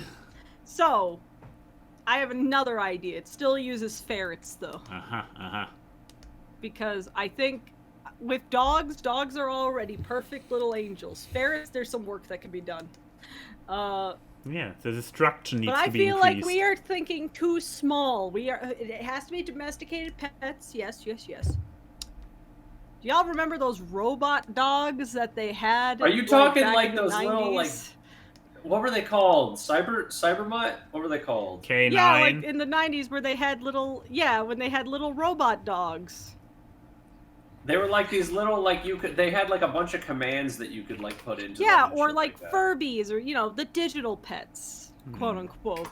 [SPEAKER 1] so, I have another idea. It still uses ferrets though.
[SPEAKER 3] Uh-huh, uh-huh.
[SPEAKER 1] Because I think with dogs are already perfect little angels. Ferrets, there's some work that can be done.
[SPEAKER 3] Yeah, the destruction needs
[SPEAKER 1] But I
[SPEAKER 3] to be
[SPEAKER 1] feel
[SPEAKER 3] increased.
[SPEAKER 1] like we are thinking too small. It has to be domesticated pets. Yes. Do y'all remember those robot dogs that they had?
[SPEAKER 2] Are you talking
[SPEAKER 1] back
[SPEAKER 2] like
[SPEAKER 1] in the
[SPEAKER 2] those little
[SPEAKER 1] 90s?
[SPEAKER 2] what were they called? Cybermutt? What were they called?
[SPEAKER 3] K9.
[SPEAKER 1] Yeah, like in the 90s where they had little when they had little robot dogs.
[SPEAKER 2] They were like these little they had like a bunch of commands that you could like put into
[SPEAKER 1] Yeah,
[SPEAKER 2] them and
[SPEAKER 1] or
[SPEAKER 2] shit
[SPEAKER 1] like
[SPEAKER 2] that.
[SPEAKER 1] Furbies or the digital pets, quote unquote.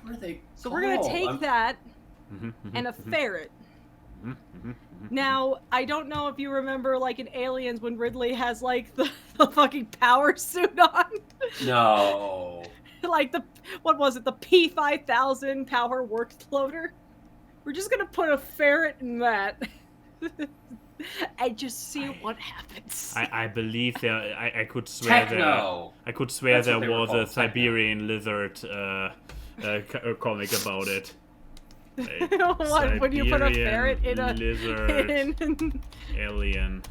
[SPEAKER 2] What are they
[SPEAKER 1] So we're gonna take that
[SPEAKER 3] Mhm, mhm,
[SPEAKER 1] and a
[SPEAKER 3] mhm,
[SPEAKER 1] ferret.
[SPEAKER 3] mhm, mhm, mhm.
[SPEAKER 1] Now, I don't know if you remember, like, in Aliens when Ridley has, like, the fucking power suit on.
[SPEAKER 2] No.
[SPEAKER 1] Like, what was it, the P5000 power work floater? We're just gonna put a ferret in that. And just see what happens.
[SPEAKER 3] I believe there. I could swear
[SPEAKER 2] Techno.
[SPEAKER 3] there. I could swear
[SPEAKER 2] That's what
[SPEAKER 3] there
[SPEAKER 2] they were
[SPEAKER 3] was a
[SPEAKER 2] called, techno.
[SPEAKER 3] Siberian lizard comic about it.
[SPEAKER 1] What, when you put a ferret in a...
[SPEAKER 3] lizard
[SPEAKER 1] in-
[SPEAKER 3] alien.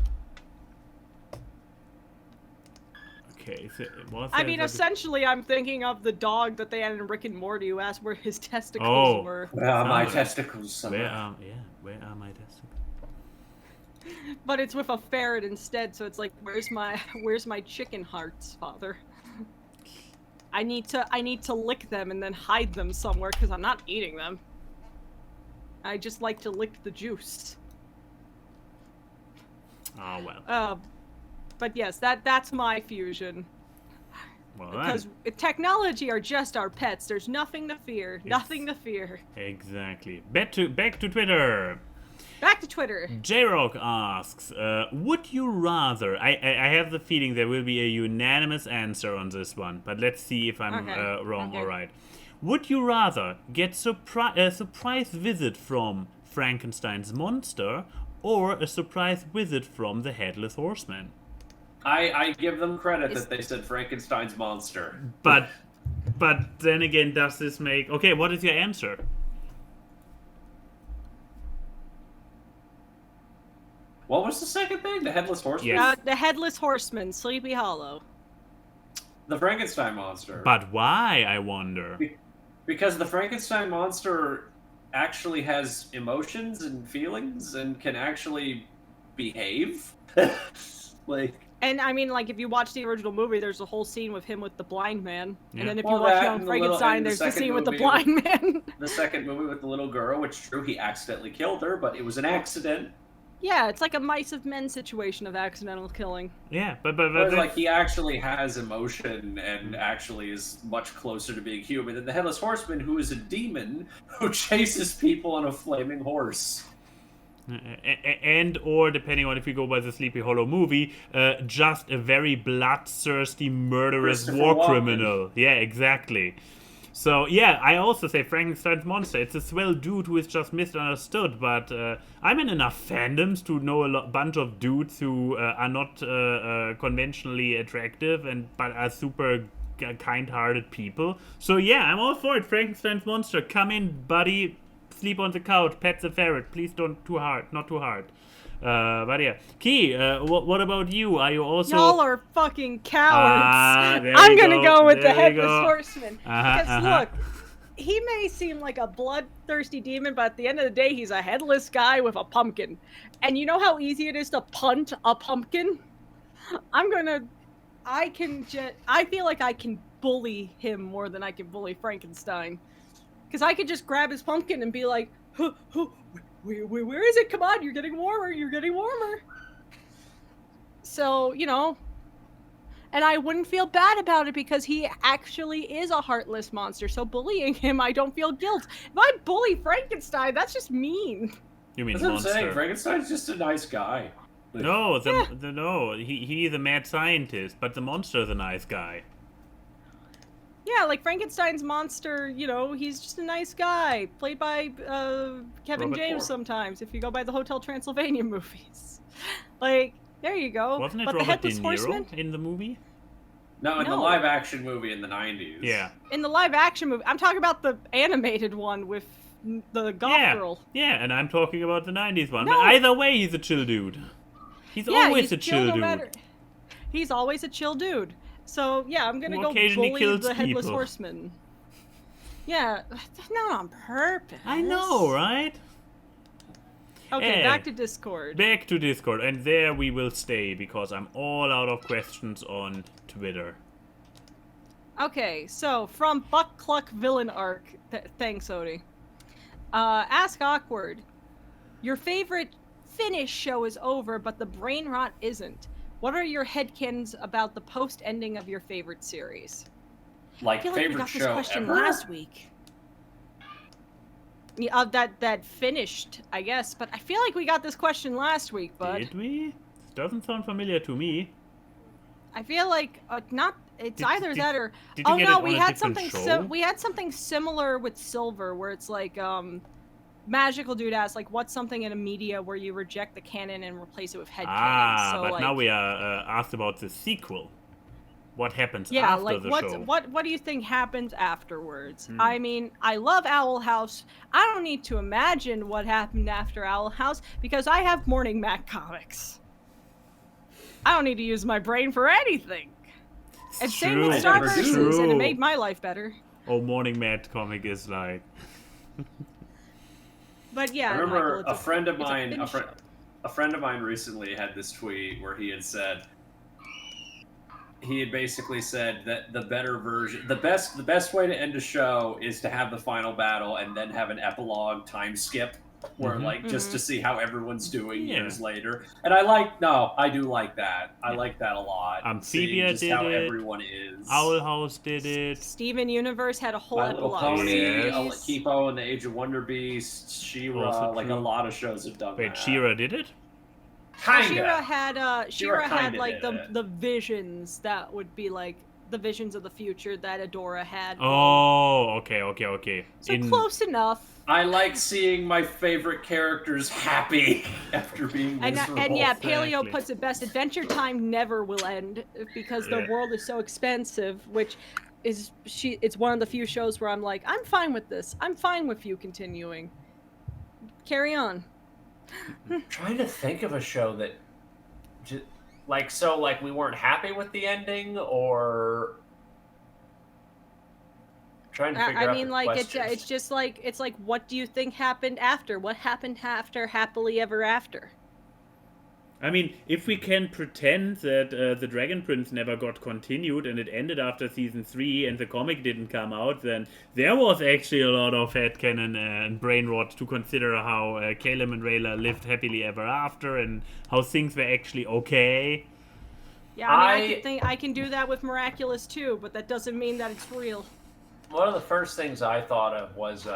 [SPEAKER 3] Okay, so was
[SPEAKER 1] I
[SPEAKER 3] there
[SPEAKER 1] mean,
[SPEAKER 3] the-
[SPEAKER 1] essentially, I'm thinking of the dog that they had in Rick and Morty who asked where his testicles
[SPEAKER 3] Oh.
[SPEAKER 1] were.
[SPEAKER 2] Where are my
[SPEAKER 3] Sounds-
[SPEAKER 2] testicles?
[SPEAKER 3] Where are my testicles?
[SPEAKER 1] But it's with a ferret instead, so it's like, where's my chicken hearts, father? I need to lick them and then hide them somewhere because I'm not eating them. I just like to lick the juice.
[SPEAKER 3] Oh well.
[SPEAKER 1] But yes, that's my fusion.
[SPEAKER 3] Well
[SPEAKER 1] Because technology are just our pets. There's nothing to fear. Nothing to fear.
[SPEAKER 3] exactly. Back to Twitter.
[SPEAKER 1] Back to Twitter.
[SPEAKER 3] J-Rock asks, would you rather... I have the feeling there will be a unanimous answer on this one, but let's see if I'm
[SPEAKER 1] Okay.
[SPEAKER 3] wrong
[SPEAKER 1] Okay.
[SPEAKER 3] or right. Would you rather get a surprise visit from Frankenstein's monster or a surprise visit from the Headless Horseman?
[SPEAKER 2] I give them credit that they said Frankenstein's monster.
[SPEAKER 3] But then again, does this make... Okay, what is your answer?
[SPEAKER 2] What was the second thing? The Headless Horseman?
[SPEAKER 3] Yes.
[SPEAKER 1] The Headless Horseman, Sleepy Hollow.
[SPEAKER 2] The Frankenstein monster.
[SPEAKER 3] But why, I wonder?
[SPEAKER 2] Because the Frankenstein monster actually has emotions and feelings and can actually behave. Like...
[SPEAKER 1] And I mean, like, if you watch the original movie, there's a whole scene with him with the blind man.
[SPEAKER 3] Yeah.
[SPEAKER 1] And then if
[SPEAKER 2] Well,
[SPEAKER 1] you watch
[SPEAKER 2] that
[SPEAKER 1] Young
[SPEAKER 2] and the little-
[SPEAKER 1] Frankenstein,
[SPEAKER 2] and the
[SPEAKER 1] there's the
[SPEAKER 2] second
[SPEAKER 1] scene with the
[SPEAKER 2] movie
[SPEAKER 1] blind man.
[SPEAKER 2] The second movie with the little girl, which true, he accidentally killed her, but it was an accident.
[SPEAKER 1] Yeah, it's like a mice of men situation of accidental killing.
[SPEAKER 3] Yeah, but
[SPEAKER 2] Whereas,
[SPEAKER 3] then-
[SPEAKER 2] like, he actually has emotion and actually is much closer to being human than the Headless Horseman, who is a demon who chases people on a flaming horse.
[SPEAKER 3] and or depending on if you go by the Sleepy Hollow movie, just a very bloodthirsty, murderous
[SPEAKER 2] Christopher
[SPEAKER 3] war
[SPEAKER 2] Walken.
[SPEAKER 3] criminal. Yeah, exactly. So yeah, I also say Frankenstein's monster. It's a swell dude who is just misunderstood, but I'm in enough fandoms to know a bunch of dudes who are not conventionally attractive but are super kind-hearted people. So yeah, I'm all for it. Frankenstein's monster, come in, buddy. Sleep on the couch, pet the ferret. Please don't too hard, not too hard. But yeah, Key, what about you? Are you also?
[SPEAKER 1] Y'all are fucking cowards.
[SPEAKER 3] there
[SPEAKER 1] I'm
[SPEAKER 3] we
[SPEAKER 1] gonna go with the
[SPEAKER 3] there we
[SPEAKER 1] Headless
[SPEAKER 3] go.
[SPEAKER 1] Horseman.
[SPEAKER 3] Uh-huh,
[SPEAKER 1] Because look, he may seem like a bloodthirsty demon, but at the end of the day, he's a headless guy with a pumpkin. And you know how easy it is to punt a pumpkin? I feel like I can bully him more than I can bully Frankenstein. Because I could just grab his pumpkin and be like, where is it? Come on, you're getting warmer, you're getting warmer. So, and I wouldn't feel bad about it because he actually is a heartless monster. So bullying him, I don't feel guilt. If I bully Frankenstein, that's just mean.
[SPEAKER 3] You mean
[SPEAKER 2] That's what I'm saying.
[SPEAKER 3] monster?
[SPEAKER 2] Frankenstein's just a nice guy.
[SPEAKER 3] No, no, he's a mad scientist, but the monster's a nice guy.
[SPEAKER 1] Yeah, like Frankenstein's monster, you know, he's just a nice guy, played by Kevin
[SPEAKER 3] Robert
[SPEAKER 1] James
[SPEAKER 3] Ford.
[SPEAKER 1] sometimes, if you go by the Hotel Transylvania movies. Like, there you go.
[SPEAKER 3] Wasn't it
[SPEAKER 1] But the
[SPEAKER 3] Robert De
[SPEAKER 1] Headless Horseman?
[SPEAKER 3] Niro in the movie?
[SPEAKER 2] No, in the
[SPEAKER 1] No.
[SPEAKER 2] live-action movie in the 90s.
[SPEAKER 3] Yeah.
[SPEAKER 1] In the live-action movie. I'm talking about the animated one with the goth girl.
[SPEAKER 3] Yeah, and I'm talking about the 90s one.
[SPEAKER 1] No.
[SPEAKER 3] But either way, he's a chill dude. He's always a chill dude.
[SPEAKER 1] He's always a chill dude. So, yeah, I'm gonna
[SPEAKER 3] Who
[SPEAKER 1] go
[SPEAKER 3] occasionally
[SPEAKER 1] bully
[SPEAKER 3] kills
[SPEAKER 1] the Headless
[SPEAKER 3] people.
[SPEAKER 1] Horseman. Yeah, not on purpose.
[SPEAKER 3] I know, right?
[SPEAKER 1] Okay,
[SPEAKER 3] Eh.
[SPEAKER 1] back to Discord.
[SPEAKER 3] Back to Discord, and there we will stay, because I'm all out of questions on Twitter.
[SPEAKER 1] Okay, so from Buck Cluck Villain Arc, thanks, Odie. Ask Awkward. Your favorite Finnish show is over, but the brain rot isn't. What are your headcanons about the post-ending of your favorite series?
[SPEAKER 2] Like,
[SPEAKER 1] I feel like we
[SPEAKER 2] favorite
[SPEAKER 1] got this
[SPEAKER 2] show
[SPEAKER 1] question
[SPEAKER 2] ever?
[SPEAKER 1] last week. Yeah, that finished, I guess, but I feel like we got this question last week, bud.
[SPEAKER 3] Did we? Doesn't sound familiar to me.
[SPEAKER 1] I feel like not. It's either that or.
[SPEAKER 3] Did you
[SPEAKER 1] Oh
[SPEAKER 3] get
[SPEAKER 1] no,
[SPEAKER 3] it
[SPEAKER 1] we
[SPEAKER 3] on a
[SPEAKER 1] had
[SPEAKER 3] different
[SPEAKER 1] something.
[SPEAKER 3] show?
[SPEAKER 1] We had something similar with Silver, where it's like Magical Dude asks like, what's something in a media where you reject the canon and replace it with headcanon?
[SPEAKER 3] Ah,
[SPEAKER 1] So,
[SPEAKER 3] but
[SPEAKER 1] like,
[SPEAKER 3] now we are asked about the sequel. What happens
[SPEAKER 1] yeah,
[SPEAKER 3] after
[SPEAKER 1] like
[SPEAKER 3] the
[SPEAKER 1] what
[SPEAKER 3] show?
[SPEAKER 1] what do you think happens afterwards? I mean, I love Owl House. I don't need to imagine what happened after Owl House because I have Morning Mac comics. I don't need to use my brain for anything. And same with
[SPEAKER 3] True,
[SPEAKER 1] Star
[SPEAKER 2] never do.
[SPEAKER 1] Versus, and it
[SPEAKER 3] true.
[SPEAKER 1] made my life better.
[SPEAKER 3] Oh, Morning Mad comic is like...
[SPEAKER 1] But yeah,
[SPEAKER 2] I remember
[SPEAKER 1] Michael,
[SPEAKER 2] a friend of
[SPEAKER 1] it's a
[SPEAKER 2] mine,
[SPEAKER 1] Finnish show.
[SPEAKER 2] a friend of mine recently had this tweet where he had said, he had basically said that the better version, the best way to end a show is to have the final battle and then have an epilogue time skip where
[SPEAKER 3] Mhm.
[SPEAKER 2] like just to see how everyone's doing
[SPEAKER 3] Yeah.
[SPEAKER 2] years later. And I do like that. I like that a lot. Seeing
[SPEAKER 3] Amphibia
[SPEAKER 2] just
[SPEAKER 3] did
[SPEAKER 2] how
[SPEAKER 3] it.
[SPEAKER 2] everyone is.
[SPEAKER 3] Owl House did it.
[SPEAKER 1] Steven Universe had a whole
[SPEAKER 2] My Little
[SPEAKER 1] epilogue
[SPEAKER 2] Pony,
[SPEAKER 1] series.
[SPEAKER 2] Kipo and the Age of Wonder Beast, She-Ra,
[SPEAKER 3] Also
[SPEAKER 2] like a
[SPEAKER 3] true.
[SPEAKER 2] lot of shows have done
[SPEAKER 3] Wait,
[SPEAKER 2] that.
[SPEAKER 3] She-Ra did it?
[SPEAKER 2] Kinda.
[SPEAKER 1] She-Ra had
[SPEAKER 2] She-Ra
[SPEAKER 1] had
[SPEAKER 2] kinda
[SPEAKER 1] like
[SPEAKER 2] did it.
[SPEAKER 1] the visions that would be like the visions of the future that Adora had.
[SPEAKER 3] Oh, okay.
[SPEAKER 1] So close enough.
[SPEAKER 2] I like seeing my favorite characters happy after being
[SPEAKER 1] And,
[SPEAKER 2] miserable.
[SPEAKER 1] and yeah, Paleo
[SPEAKER 3] Exactly.
[SPEAKER 1] puts it best. Adventure Time never will end because the
[SPEAKER 3] Yeah.
[SPEAKER 1] world is so expensive, which is it's one of the few shows where I'm like, I'm fine with this. I'm fine with you continuing. Carry on.
[SPEAKER 4] Trying to think of a show that, like we weren't happy with the ending, or trying to figure out
[SPEAKER 1] I mean,
[SPEAKER 4] the
[SPEAKER 1] like
[SPEAKER 4] questions.
[SPEAKER 1] it's just like what do you think happened after? What happened after Happily Ever After?
[SPEAKER 3] I mean, if we can pretend that the Dragon Prince never got continued and it ended after season 3 and the comic didn't come out, then there was actually a lot of headcanon and brain rot to consider how Caleb and Rayla lived happily ever after and how things were actually okay.
[SPEAKER 1] Yeah, I mean, I can think I can do that with Miraculous too, but that doesn't mean that it's real.
[SPEAKER 4] One of the first things I thought of was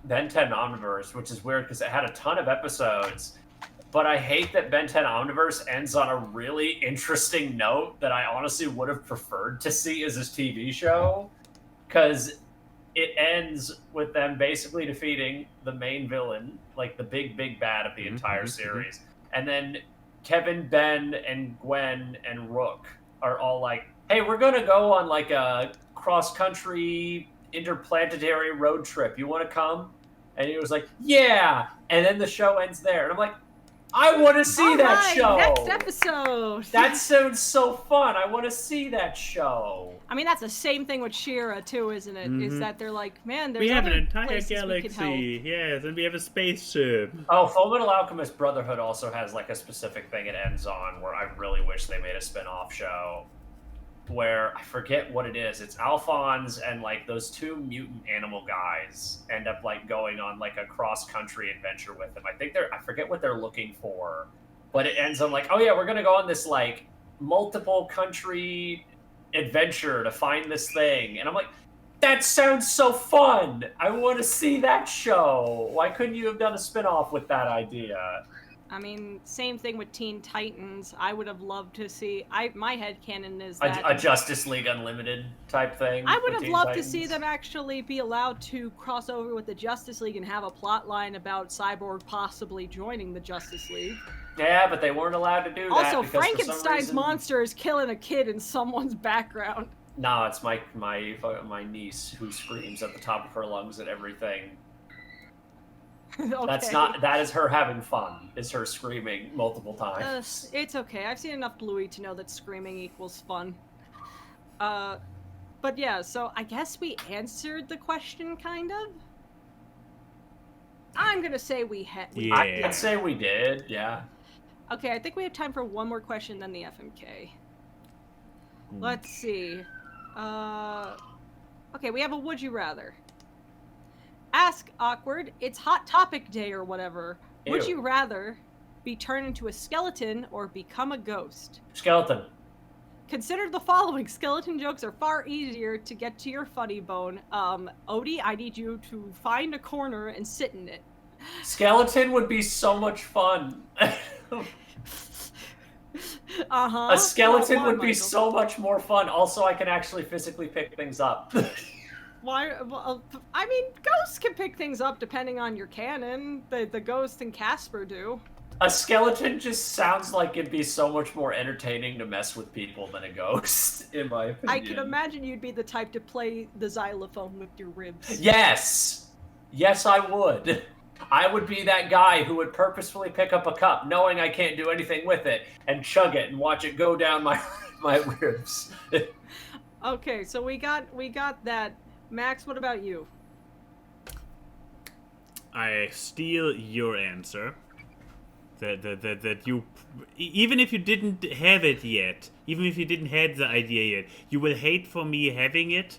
[SPEAKER 4] Ben 10 Omniverse, which is weird because it had a ton of episodes. But I hate that Ben 10 Omniverse ends on a really interesting note that I honestly would have preferred to see as a TV show. Because it ends with them basically defeating the main villain, like the big bad of the entire series. And then Kevin, Ben, and Gwen, and Rook are all like, hey, we're going to go on like a cross-country interplanetary road trip. You want to come? And he was like, yeah! And then the show ends there. And I'm like, I want to see that
[SPEAKER 1] Alright,
[SPEAKER 4] show.
[SPEAKER 1] Next episode.
[SPEAKER 4] That sounds so fun. I want to see that show.
[SPEAKER 1] I mean, that's the same thing with She-Ra too, isn't it? Is that they're like, man, there's
[SPEAKER 3] We have an
[SPEAKER 1] other
[SPEAKER 3] entire
[SPEAKER 1] places we could help.
[SPEAKER 3] galaxy, yes, and we have a spaceship.
[SPEAKER 4] Oh, Fullmetal Alchemist Brotherhood also has like a specific thing it ends on where I really wish they made a spin-off show. Where I forget what it is. It's Alphonse and like those two mutant animal guys end up like going on like a cross-country adventure with them. I forget what they're looking for, but it ends on like, oh yeah, we're gonna go on this like multiple country adventure to find this thing. And I'm like, that sounds so fun. I want to see that show. Why couldn't you have done a spinoff with that idea?
[SPEAKER 1] I mean, same thing with Teen Titans. I would have loved to see. My headcanon is that
[SPEAKER 4] A Justice League Unlimited type thing.
[SPEAKER 1] I would
[SPEAKER 4] with
[SPEAKER 1] have
[SPEAKER 4] Teen
[SPEAKER 1] loved
[SPEAKER 4] Titans.
[SPEAKER 1] to see them actually be allowed to cross over with the Justice League and have a plot line about Cyborg possibly joining the Justice League.
[SPEAKER 4] Yeah, but they weren't allowed to do that.
[SPEAKER 1] Also,
[SPEAKER 4] because for some
[SPEAKER 1] Frankenstein's
[SPEAKER 4] reason...
[SPEAKER 1] monster is killing a kid in someone's background.
[SPEAKER 4] No, it's my niece who screams at the top of her lungs at everything.
[SPEAKER 1] Okay.
[SPEAKER 4] That is her having fun. Is her screaming multiple times.
[SPEAKER 1] It's okay. I've seen enough Bluey to know that screaming equals fun. But yeah, so I guess we answered the question, kind of? I'm gonna say we had.
[SPEAKER 3] Yeah.
[SPEAKER 4] I'd say we did, yeah.
[SPEAKER 1] Okay, I think we have time for one more question, then the FMK. Let's see. Okay, we have a would you rather. Ask Awkward, it's Hot Topic Day or whatever.
[SPEAKER 4] Ew.
[SPEAKER 1] Would you rather be turned into a skeleton or become a ghost?
[SPEAKER 4] Skeleton.
[SPEAKER 1] Consider the following. Skeleton jokes are far easier to get to your funny bone. Odie, I need you to find a corner and sit in it.
[SPEAKER 4] Skeleton would be so much fun.
[SPEAKER 1] Uh-huh.
[SPEAKER 4] A skeleton
[SPEAKER 1] Why,
[SPEAKER 4] would be
[SPEAKER 1] Michael?
[SPEAKER 4] so much more fun. Also, I can actually physically pick things up.
[SPEAKER 1] Why? Well, I mean, ghosts can pick things up depending on your canon. The ghost and Casper do.
[SPEAKER 4] A skeleton just sounds like it'd be so much more entertaining to mess with people than a ghost, in my opinion.
[SPEAKER 1] I can imagine you'd be the type to play the xylophone with your ribs.
[SPEAKER 4] Yes! Yes, I would. I would be that guy who would purposefully pick up a cup, knowing I can't do anything with it, and chug it and watch it go down my ribs.
[SPEAKER 1] Okay, so we got that. Max, what about you?
[SPEAKER 3] I steal your answer. That you, even if you didn't have it yet, even if you didn't have the idea yet, you will hate for me having it,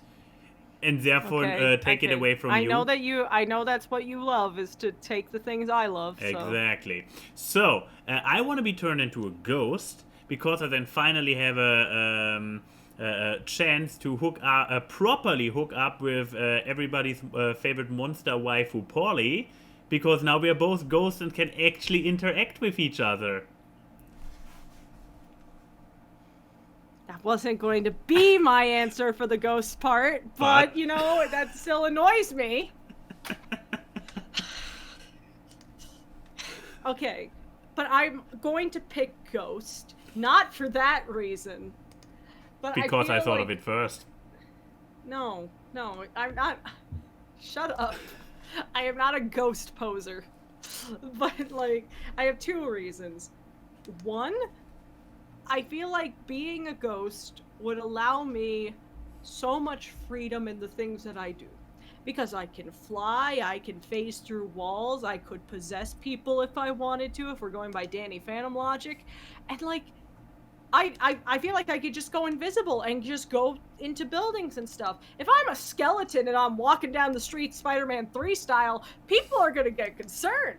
[SPEAKER 3] and therefore take it away from you.
[SPEAKER 1] I know that's what you love, is to take the things I love. So.
[SPEAKER 3] Exactly. So I want to be turned into a ghost because I then finally have a chance to properly hook up with everybody's favorite monster waifu, Polly, because now we are both ghosts and can actually interact with each other.
[SPEAKER 1] That wasn't going to be my answer for the ghost part, but you know, that still annoys me. Okay, but I'm going to pick ghost, not for that reason. But
[SPEAKER 3] Because I thought
[SPEAKER 1] like...
[SPEAKER 3] of it first.
[SPEAKER 1] No, I'm not. Shut up. I am not a ghost poser. But, like, I have two reasons. One, I feel like being a ghost would allow me so much freedom in the things that I do. Because I can fly, I can phase through walls, I could possess people if I wanted to, if we're going by Danny Phantom logic. And, like, I feel like I could just go invisible and just go into buildings and stuff. If I'm a skeleton and I'm walking down the street Spider-Man 3 style, people are gonna get concerned.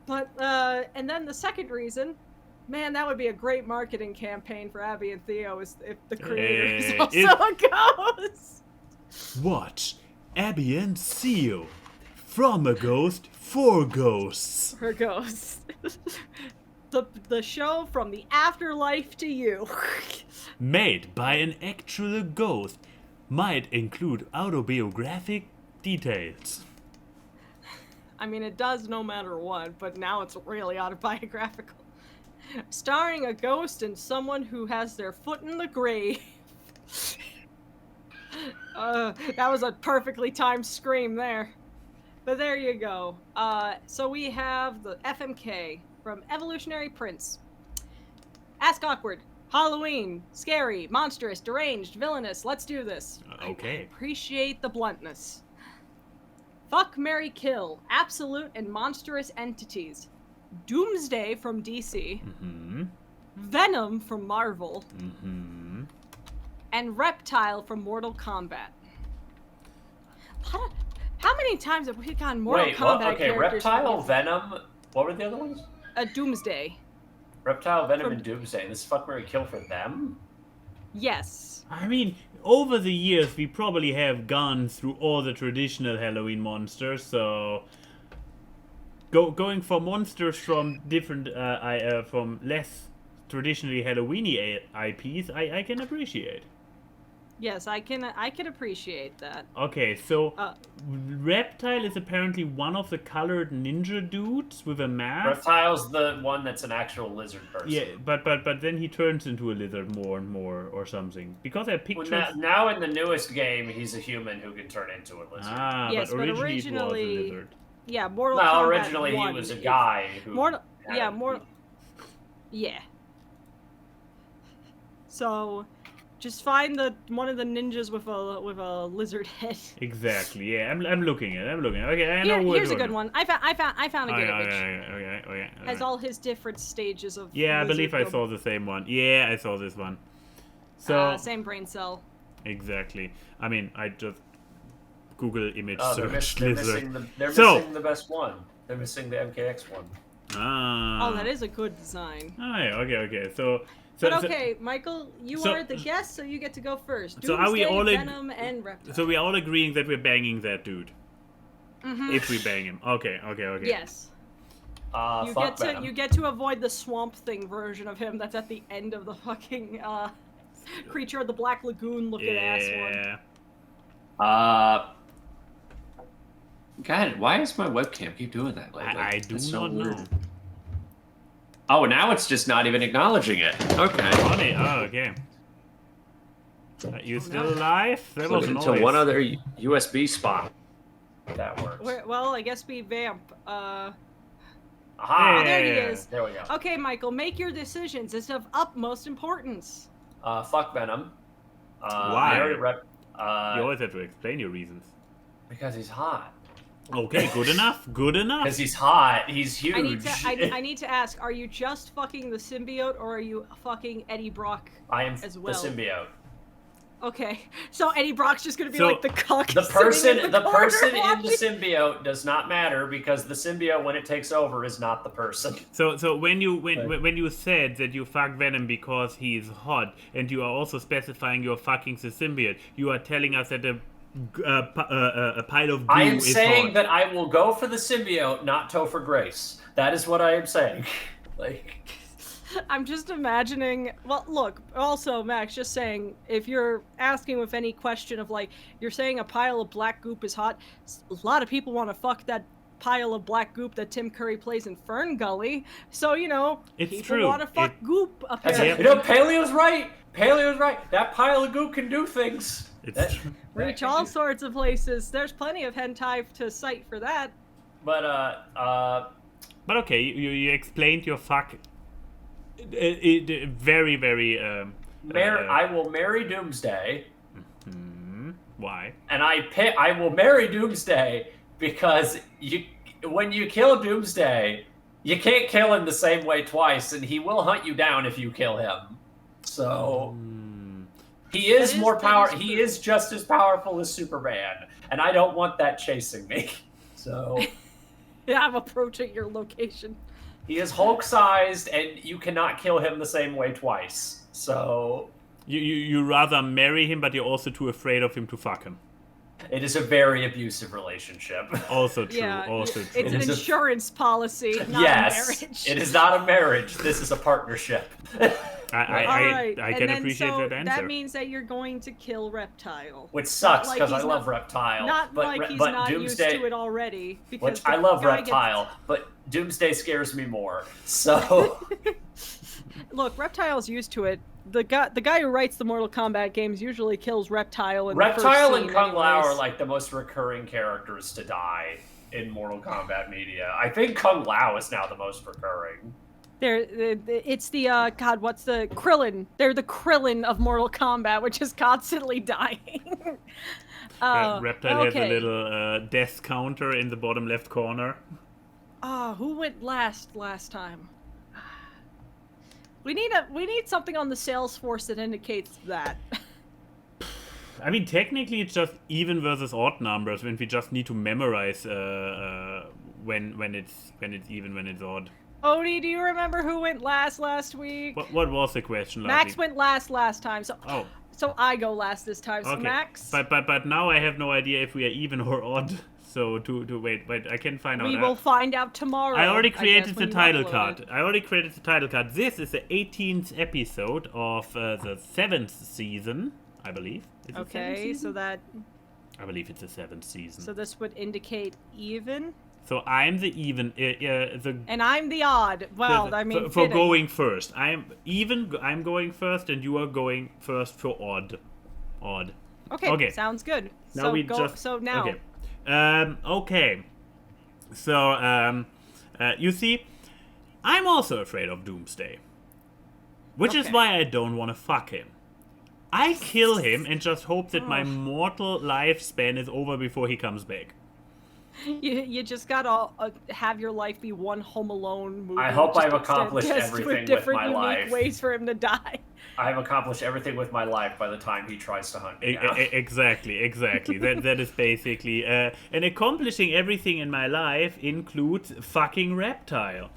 [SPEAKER 1] But, and then the second reason, man, that would be a great marketing campaign for Abby and Theo if the creator is also a ghost.
[SPEAKER 3] Watch Abby and Theo. From a ghost, for ghosts.
[SPEAKER 1] For ghosts. The show from the afterlife to you.
[SPEAKER 3] Made by an actual ghost. Might include autobiographic details.
[SPEAKER 1] I mean, it does no matter what, but now it's really autobiographical. Starring a ghost and someone who has their foot in the grave. That was a perfectly timed scream there. But there you go. So we have the FMK from Evolutionary Prince. Ask Awkward. Halloween. Scary. Monstrous. Deranged. Villainous. Let's do this.
[SPEAKER 3] Okay.
[SPEAKER 1] I appreciate the bluntness. Fuck, marry, kill. Absolute and monstrous entities. Doomsday from DC.
[SPEAKER 3] Mm-hmm.
[SPEAKER 1] Venom from Marvel.
[SPEAKER 3] Mm-hmm.
[SPEAKER 1] And Reptile from Mortal Kombat. How many times have we gotten Mortal Kombat
[SPEAKER 4] Okay,
[SPEAKER 1] characters?
[SPEAKER 4] Reptile, Venom, what were the other ones?
[SPEAKER 1] Doomsday.
[SPEAKER 4] Reptile, Venom, and Doomsday. This fuck, marry, kill for them?
[SPEAKER 1] Yes.
[SPEAKER 3] I mean, over the years, we probably have gone through all the traditional Halloween monsters, so going for monsters from different, from less traditionally Halloweeny IPs, I can appreciate.
[SPEAKER 1] Yes, I can appreciate that.
[SPEAKER 3] Okay, so Reptile is apparently one of the colored ninja dudes with a mask.
[SPEAKER 4] Reptile's the one that's an actual lizard person.
[SPEAKER 3] Yeah, but then he turns into a lizard more and more or something. Because I pictured...
[SPEAKER 4] Well, now in the newest game, he's a human who can turn into a lizard.
[SPEAKER 3] Ah,
[SPEAKER 1] yes,
[SPEAKER 3] but originally it was a lizard.
[SPEAKER 1] Yeah, Mortal Kombat
[SPEAKER 4] originally
[SPEAKER 1] 1,
[SPEAKER 4] he was a guy who...
[SPEAKER 1] Yeah. So... just find one of the ninjas with a lizard head.
[SPEAKER 3] Exactly. Yeah, I'm looking at it. Okay, I know
[SPEAKER 1] here's a good one. I found a good image.
[SPEAKER 3] Okay.
[SPEAKER 1] Has all his different stages of.
[SPEAKER 3] Yeah, I believe I saw the same one. Yeah, I saw this one. So
[SPEAKER 1] same brain cell.
[SPEAKER 3] Exactly. I mean, I just Google image
[SPEAKER 4] search
[SPEAKER 3] lizard.
[SPEAKER 4] They're missing the best one. They're missing the MKX one.
[SPEAKER 3] Ah.
[SPEAKER 1] Oh, that is a good design.
[SPEAKER 3] Oh, yeah. Okay.
[SPEAKER 1] But okay, Michael, you are the guest, so you get to go first.
[SPEAKER 3] So are we all
[SPEAKER 1] Venom and Reptile.
[SPEAKER 3] So we're all agreeing that we're banging that dude.
[SPEAKER 1] Mm-hmm.
[SPEAKER 3] If we bang him. Okay.
[SPEAKER 1] Yes. You get to avoid the Swamp Thing version of him that's at the end of the fucking Creature of the Black Lagoon looking ass one.
[SPEAKER 2] God, why does my webcam keep doing that lately?
[SPEAKER 3] I do not know.
[SPEAKER 2] Oh, now it's just not even acknowledging it. Okay.
[SPEAKER 3] Funny. Oh, okay. You still alive? That was
[SPEAKER 2] to one other USB spot.
[SPEAKER 4] That works.
[SPEAKER 1] Well, I guess we vamp.
[SPEAKER 4] Aha!
[SPEAKER 1] Oh, there he is.
[SPEAKER 4] There we go.
[SPEAKER 1] Okay, Michael, make your decisions. It's of utmost importance.
[SPEAKER 4] Fuck Venom.
[SPEAKER 3] Why?
[SPEAKER 4] You
[SPEAKER 3] always have to explain your reasons.
[SPEAKER 4] Because he's hot.
[SPEAKER 3] Okay, good enough.
[SPEAKER 4] Because he's hot. He's huge.
[SPEAKER 1] I need to ask, are you just fucking the symbiote, or are you fucking Eddie Brock as well?
[SPEAKER 4] The symbiote.
[SPEAKER 1] Okay, so Eddie Brock's just gonna be like the cock.
[SPEAKER 4] The person in the symbiote does not matter, because the symbiote, when it takes over, is not the person.
[SPEAKER 3] So when you said that you fuck Venom because he's hot, and you are also specifying you're fucking the symbiote, you are telling us that a pile of goo
[SPEAKER 4] I am
[SPEAKER 3] is
[SPEAKER 4] saying
[SPEAKER 3] hot.
[SPEAKER 4] that I will go for the symbiote, not Topher Grace. That is what I am saying.
[SPEAKER 1] I'm just imagining. Well, look. Also, Max, just saying, if you're asking with any question of you're saying a pile of black goop is hot, a lot of people want to fuck that pile of black goop that Tim Curry plays in Fern Gully. So
[SPEAKER 3] it's
[SPEAKER 1] people
[SPEAKER 3] true.
[SPEAKER 1] want to fuck goop. Apparently,
[SPEAKER 4] Paleo's right. That pile of goop can do things.
[SPEAKER 1] Reach all sorts of places. There's plenty of hentai to cite for that.
[SPEAKER 4] But
[SPEAKER 3] okay, you explained your fuck. Very, very.
[SPEAKER 4] I will marry Doomsday.
[SPEAKER 3] Why?
[SPEAKER 4] And I will marry Doomsday because when you kill Doomsday, you can't kill him the same way twice, and he will hunt you down if you kill him. So. He is more powerful. He is just as powerful as Superman, and I don't want that chasing me. So,
[SPEAKER 1] yeah, I'm approaching your location.
[SPEAKER 4] He is Hulk-sized, and you cannot kill him the same way twice. So,
[SPEAKER 3] you rather marry him, but you're also too afraid of him to fuck him.
[SPEAKER 4] It is a very abusive relationship.
[SPEAKER 3] Also true.
[SPEAKER 1] Yeah,
[SPEAKER 3] also true.
[SPEAKER 1] It's an insurance policy, not a marriage.
[SPEAKER 4] It is not a marriage. This is a partnership.
[SPEAKER 3] I can appreciate that answer.
[SPEAKER 1] That means that you're going to kill Reptile.
[SPEAKER 4] Which sucks, because I love Reptile.
[SPEAKER 1] Not like he's not used to it already.
[SPEAKER 4] Which I love Reptile, but Doomsday scares me more. So...
[SPEAKER 1] Look, Reptile's used to it. The guy who writes the Mortal Kombat games usually kills Reptile in the first
[SPEAKER 4] Reptile
[SPEAKER 1] scene
[SPEAKER 4] and Kung Lao
[SPEAKER 1] anyways.
[SPEAKER 4] are the most recurring characters to die in Mortal Kombat media. I think Kung Lao is now the most recurring.
[SPEAKER 1] It's the God, what's the Krillin? They're the Krillin of Mortal Kombat, which is constantly dying.
[SPEAKER 3] Reptile has a little death counter in the bottom left corner.
[SPEAKER 1] Who went last time? We need something on the Salesforce that indicates that.
[SPEAKER 3] I mean, technically, it's just even versus odd numbers, when we just need to memorize when it's even, when it's odd.
[SPEAKER 1] Odie, do you remember who went last week?
[SPEAKER 3] What was the question last
[SPEAKER 1] Max
[SPEAKER 3] week?
[SPEAKER 1] went last time, so so I go last this time. So
[SPEAKER 3] Okay.
[SPEAKER 1] Max,
[SPEAKER 3] But now I have no idea if we are even or odd. So to wait, I can find out.
[SPEAKER 1] we will find out tomorrow.
[SPEAKER 3] I already created the
[SPEAKER 1] when you
[SPEAKER 3] title
[SPEAKER 1] upload
[SPEAKER 3] card.
[SPEAKER 1] it.
[SPEAKER 3] I already created the title card. This is the 18th episode of the 7th season, I believe. Is it 7th
[SPEAKER 1] Okay,
[SPEAKER 3] season?
[SPEAKER 1] so that
[SPEAKER 3] I believe it's the 7th season.
[SPEAKER 1] so this would indicate even,
[SPEAKER 3] So I'm the even,
[SPEAKER 1] and I'm the odd. Well, I mean,
[SPEAKER 3] for
[SPEAKER 1] fitting.
[SPEAKER 3] going first. I'm going first, and you are going first for odd. Okay.
[SPEAKER 1] Sounds good.
[SPEAKER 3] Now
[SPEAKER 1] so
[SPEAKER 3] we
[SPEAKER 1] go.
[SPEAKER 3] just
[SPEAKER 1] So now,
[SPEAKER 3] okay. Okay. So you see, I'm also afraid of Doomsday, which is
[SPEAKER 1] Okay.
[SPEAKER 3] why I don't want to fuck him. I kill him and just hope that my mortal lifespan is over before he comes back.
[SPEAKER 1] you just gotta have your life be one Home Alone movie.
[SPEAKER 4] I hope
[SPEAKER 1] just
[SPEAKER 4] I've accomplished
[SPEAKER 1] just
[SPEAKER 4] everything
[SPEAKER 1] with
[SPEAKER 4] with
[SPEAKER 1] different
[SPEAKER 4] my
[SPEAKER 1] unique
[SPEAKER 4] life.
[SPEAKER 1] ways for him to die.
[SPEAKER 4] I've accomplished everything with my life by the time he tries to hunt me down.
[SPEAKER 3] Exactly. that is basically and accomplishing everything in my life includes fucking Reptile.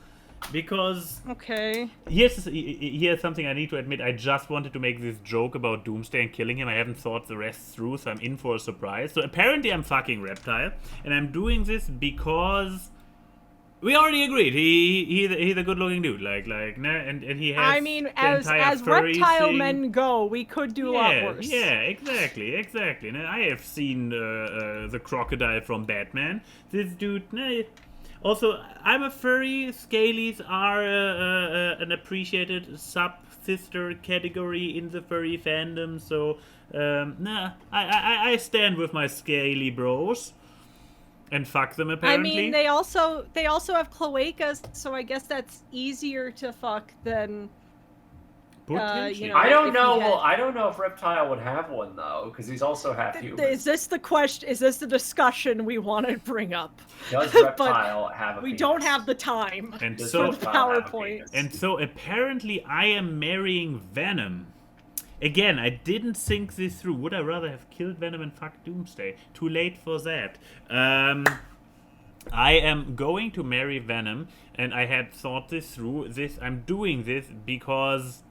[SPEAKER 3] Because
[SPEAKER 1] Okay.
[SPEAKER 3] here's something I need to admit. I just wanted to make this joke about Doomsday and killing him. I haven't thought the rest through, so I'm in for a surprise. So apparently I'm fucking Reptile, and I'm doing this because we already agreed. He's a good-looking dude, and he has.
[SPEAKER 1] I mean,
[SPEAKER 3] the
[SPEAKER 1] as
[SPEAKER 3] entire furry
[SPEAKER 1] reptile
[SPEAKER 3] thing.
[SPEAKER 1] men go, we could do a lot worse.
[SPEAKER 3] Yeah, exactly. And I have seen the crocodile from Batman. This dude, nah. Also, I'm a furry. Scalies are an appreciated sub-sister category in the furry fandom. So, I stand with my scaly bros and fuck them. Apparently,
[SPEAKER 1] I mean, they also have cloacas, so I guess that's easier to fuck than.
[SPEAKER 3] Potentially.
[SPEAKER 1] you know,
[SPEAKER 4] I don't
[SPEAKER 1] if
[SPEAKER 4] know.
[SPEAKER 1] he had-
[SPEAKER 4] Well, I don't know if Reptile would have one though, because he's also half human.
[SPEAKER 1] Is this the question? Is this the discussion we want to bring up?
[SPEAKER 4] Does
[SPEAKER 1] But
[SPEAKER 4] Reptile have a
[SPEAKER 1] We
[SPEAKER 4] penis?
[SPEAKER 1] don't have the time.
[SPEAKER 3] And
[SPEAKER 4] Does
[SPEAKER 3] so,
[SPEAKER 4] Reptile have a
[SPEAKER 1] PowerPoint.
[SPEAKER 4] penis?
[SPEAKER 3] And so apparently I am marrying Venom. Again, I didn't think this through. Would I rather have killed Venom and fucked Doomsday? Too late for that. I am going to marry Venom, and I had thought this through. I'm doing this because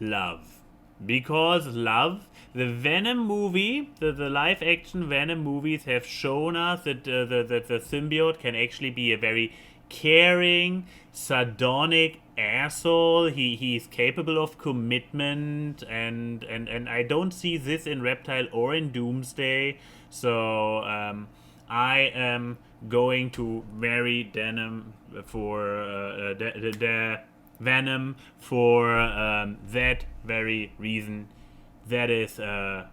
[SPEAKER 3] love. Because love. The Venom movie, the live-action Venom movies have shown us that the symbiote can actually be a very caring, sardonic asshole. He's capable of commitment, and I don't see this in Reptile or in Doomsday. So I am going to marry Venom for Venom for that very reason. That is the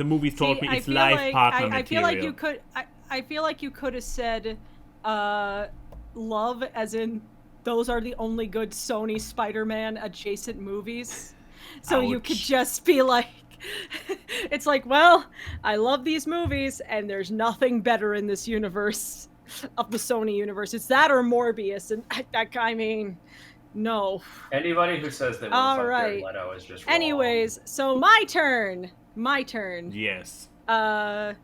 [SPEAKER 3] movies taught me it's life partner material.
[SPEAKER 1] I feel like you could. I feel like you could have said, love, as in those are the only good Sony Spider-Man adjacent movies. So you could
[SPEAKER 3] Ouch.
[SPEAKER 1] just be like, it's like, well, I love these movies, and there's nothing better in this universe of the Sony universe. It's that or Morbius, and I mean, no.
[SPEAKER 4] Anybody who says they want
[SPEAKER 1] All
[SPEAKER 4] to fuck
[SPEAKER 1] right.
[SPEAKER 4] Jared Leto is just wrong.
[SPEAKER 1] Anyways, so my turn.
[SPEAKER 3] Yes.
[SPEAKER 1] I'm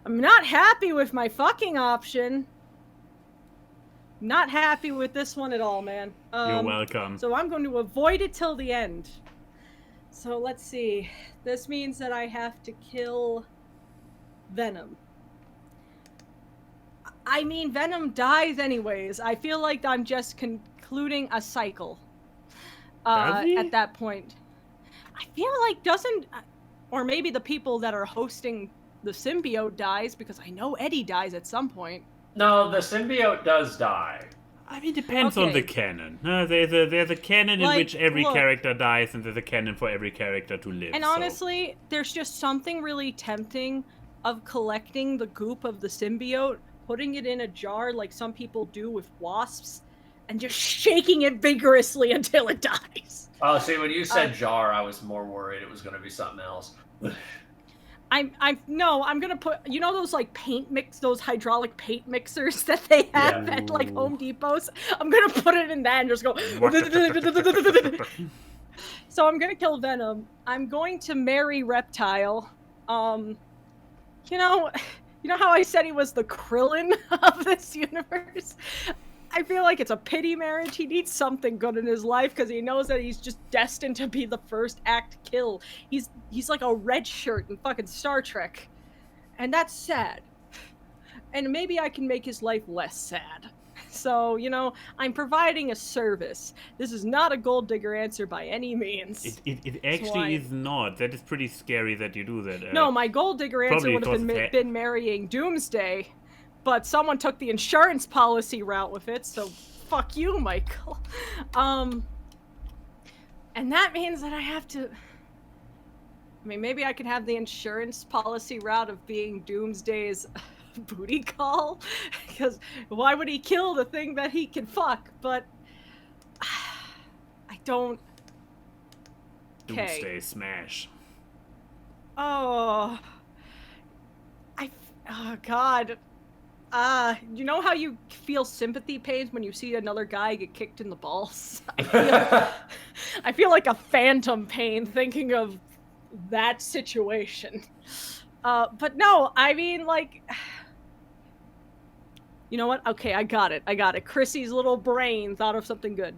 [SPEAKER 1] not happy with my fucking option. Not happy with this one at all, man.
[SPEAKER 3] You're welcome.
[SPEAKER 1] So I'm going to avoid it till the end. So let's see. This means that I have to kill Venom. I mean, Venom dies anyways. I feel like I'm just concluding a cycle.
[SPEAKER 3] Does he?
[SPEAKER 1] At that point. I feel like or maybe the people that are hosting the symbiote dies, because I know Eddie dies at some point.
[SPEAKER 4] No, the symbiote does die.
[SPEAKER 3] I mean, depends on
[SPEAKER 1] Okay.
[SPEAKER 3] the canon. There's a canon in
[SPEAKER 1] Like,
[SPEAKER 3] which every
[SPEAKER 1] look.
[SPEAKER 3] character dies, and there's a canon for every character to live.
[SPEAKER 1] And
[SPEAKER 3] so-
[SPEAKER 1] honestly, there's just something really tempting of collecting the goop of the symbiote, putting it in a jar like some people do with wasps, and just shaking it vigorously until it dies.
[SPEAKER 4] Oh, see, when you said jar, I was more worried it was going to be something else.
[SPEAKER 1] I'm gonna put, you know, those like those hydraulic paint mixers that they have
[SPEAKER 4] Yeah.
[SPEAKER 1] at like Home Depots. I'm gonna put it in that and just go. So I'm gonna kill Venom. I'm going to marry Reptile. You know, You know how I said he was the Krillin of this universe? I feel like it's a pity marriage. He needs something good in his life because he knows that he's just destined to be the first act kill. He's like a red shirt in fucking Star Trek. And that's sad. And maybe I can make his life less sad. So, you know, I'm providing a service. This is not a gold digger answer by any means.
[SPEAKER 3] It actually is not. That is pretty scary that you do that.
[SPEAKER 1] No, my gold digger answer would have been marrying Doomsday, but someone took the insurance policy route with it, so fuck you, Michael. And that means that I have to... I mean, maybe I could have the insurance policy route of being Doomsday's booty call, because why would he kill the thing that he can fuck? But I don't.
[SPEAKER 3] Doomsday smash.
[SPEAKER 1] Oh, God. You know how you feel sympathy pains when you see another guy get kicked in the balls? I feel like a phantom pain thinking of that situation. But no, I mean, like... You know what? Okay, I got it. Chrissy's little brain thought of something good.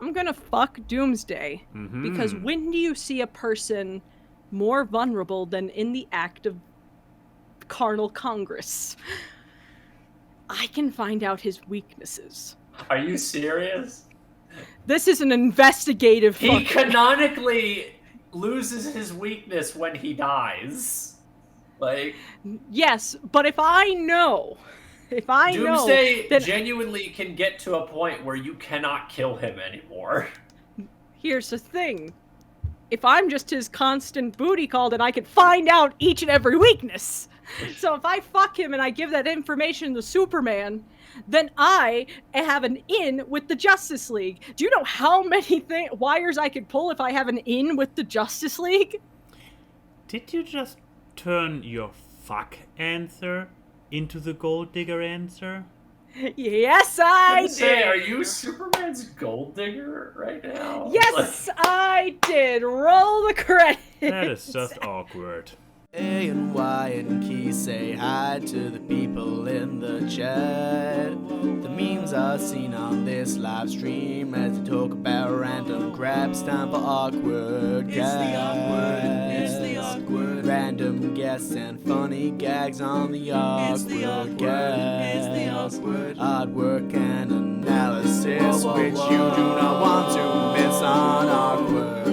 [SPEAKER 1] I'm gonna fuck Doomsday. Because when do you see a person more vulnerable than in the act of carnal congress? I can find out his weaknesses.
[SPEAKER 4] Are you serious?
[SPEAKER 1] This is an investigative
[SPEAKER 4] He canonically loses his weakness when he dies. Like...
[SPEAKER 1] Yes, but if I know...
[SPEAKER 4] Doomsday genuinely can get to a point where you cannot kill him anymore.
[SPEAKER 1] Here's the thing. If I'm just his constant booty call, then I can find out each and every weakness. So if I fuck him and I give that information to Superman, then I have an in with the Justice League. Do you know how many wires I could pull if I have an in with the Justice League?
[SPEAKER 3] Did you just turn your fuck answer into the gold digger answer?
[SPEAKER 1] Yes, I did.
[SPEAKER 4] Are you Superman's gold digger right now?
[SPEAKER 1] Yes, I did. Roll the credits.
[SPEAKER 3] That is just awkward.
[SPEAKER 5] A and Y and Key say hi to the people in the chat. The memes are seen on this live stream as they talk about random grabs. Time for awkward guests. It's the awkward. Random guests and funny gags on the awkward guests. It's the awkward. Hard work and analysis which you do not want to miss on awkward.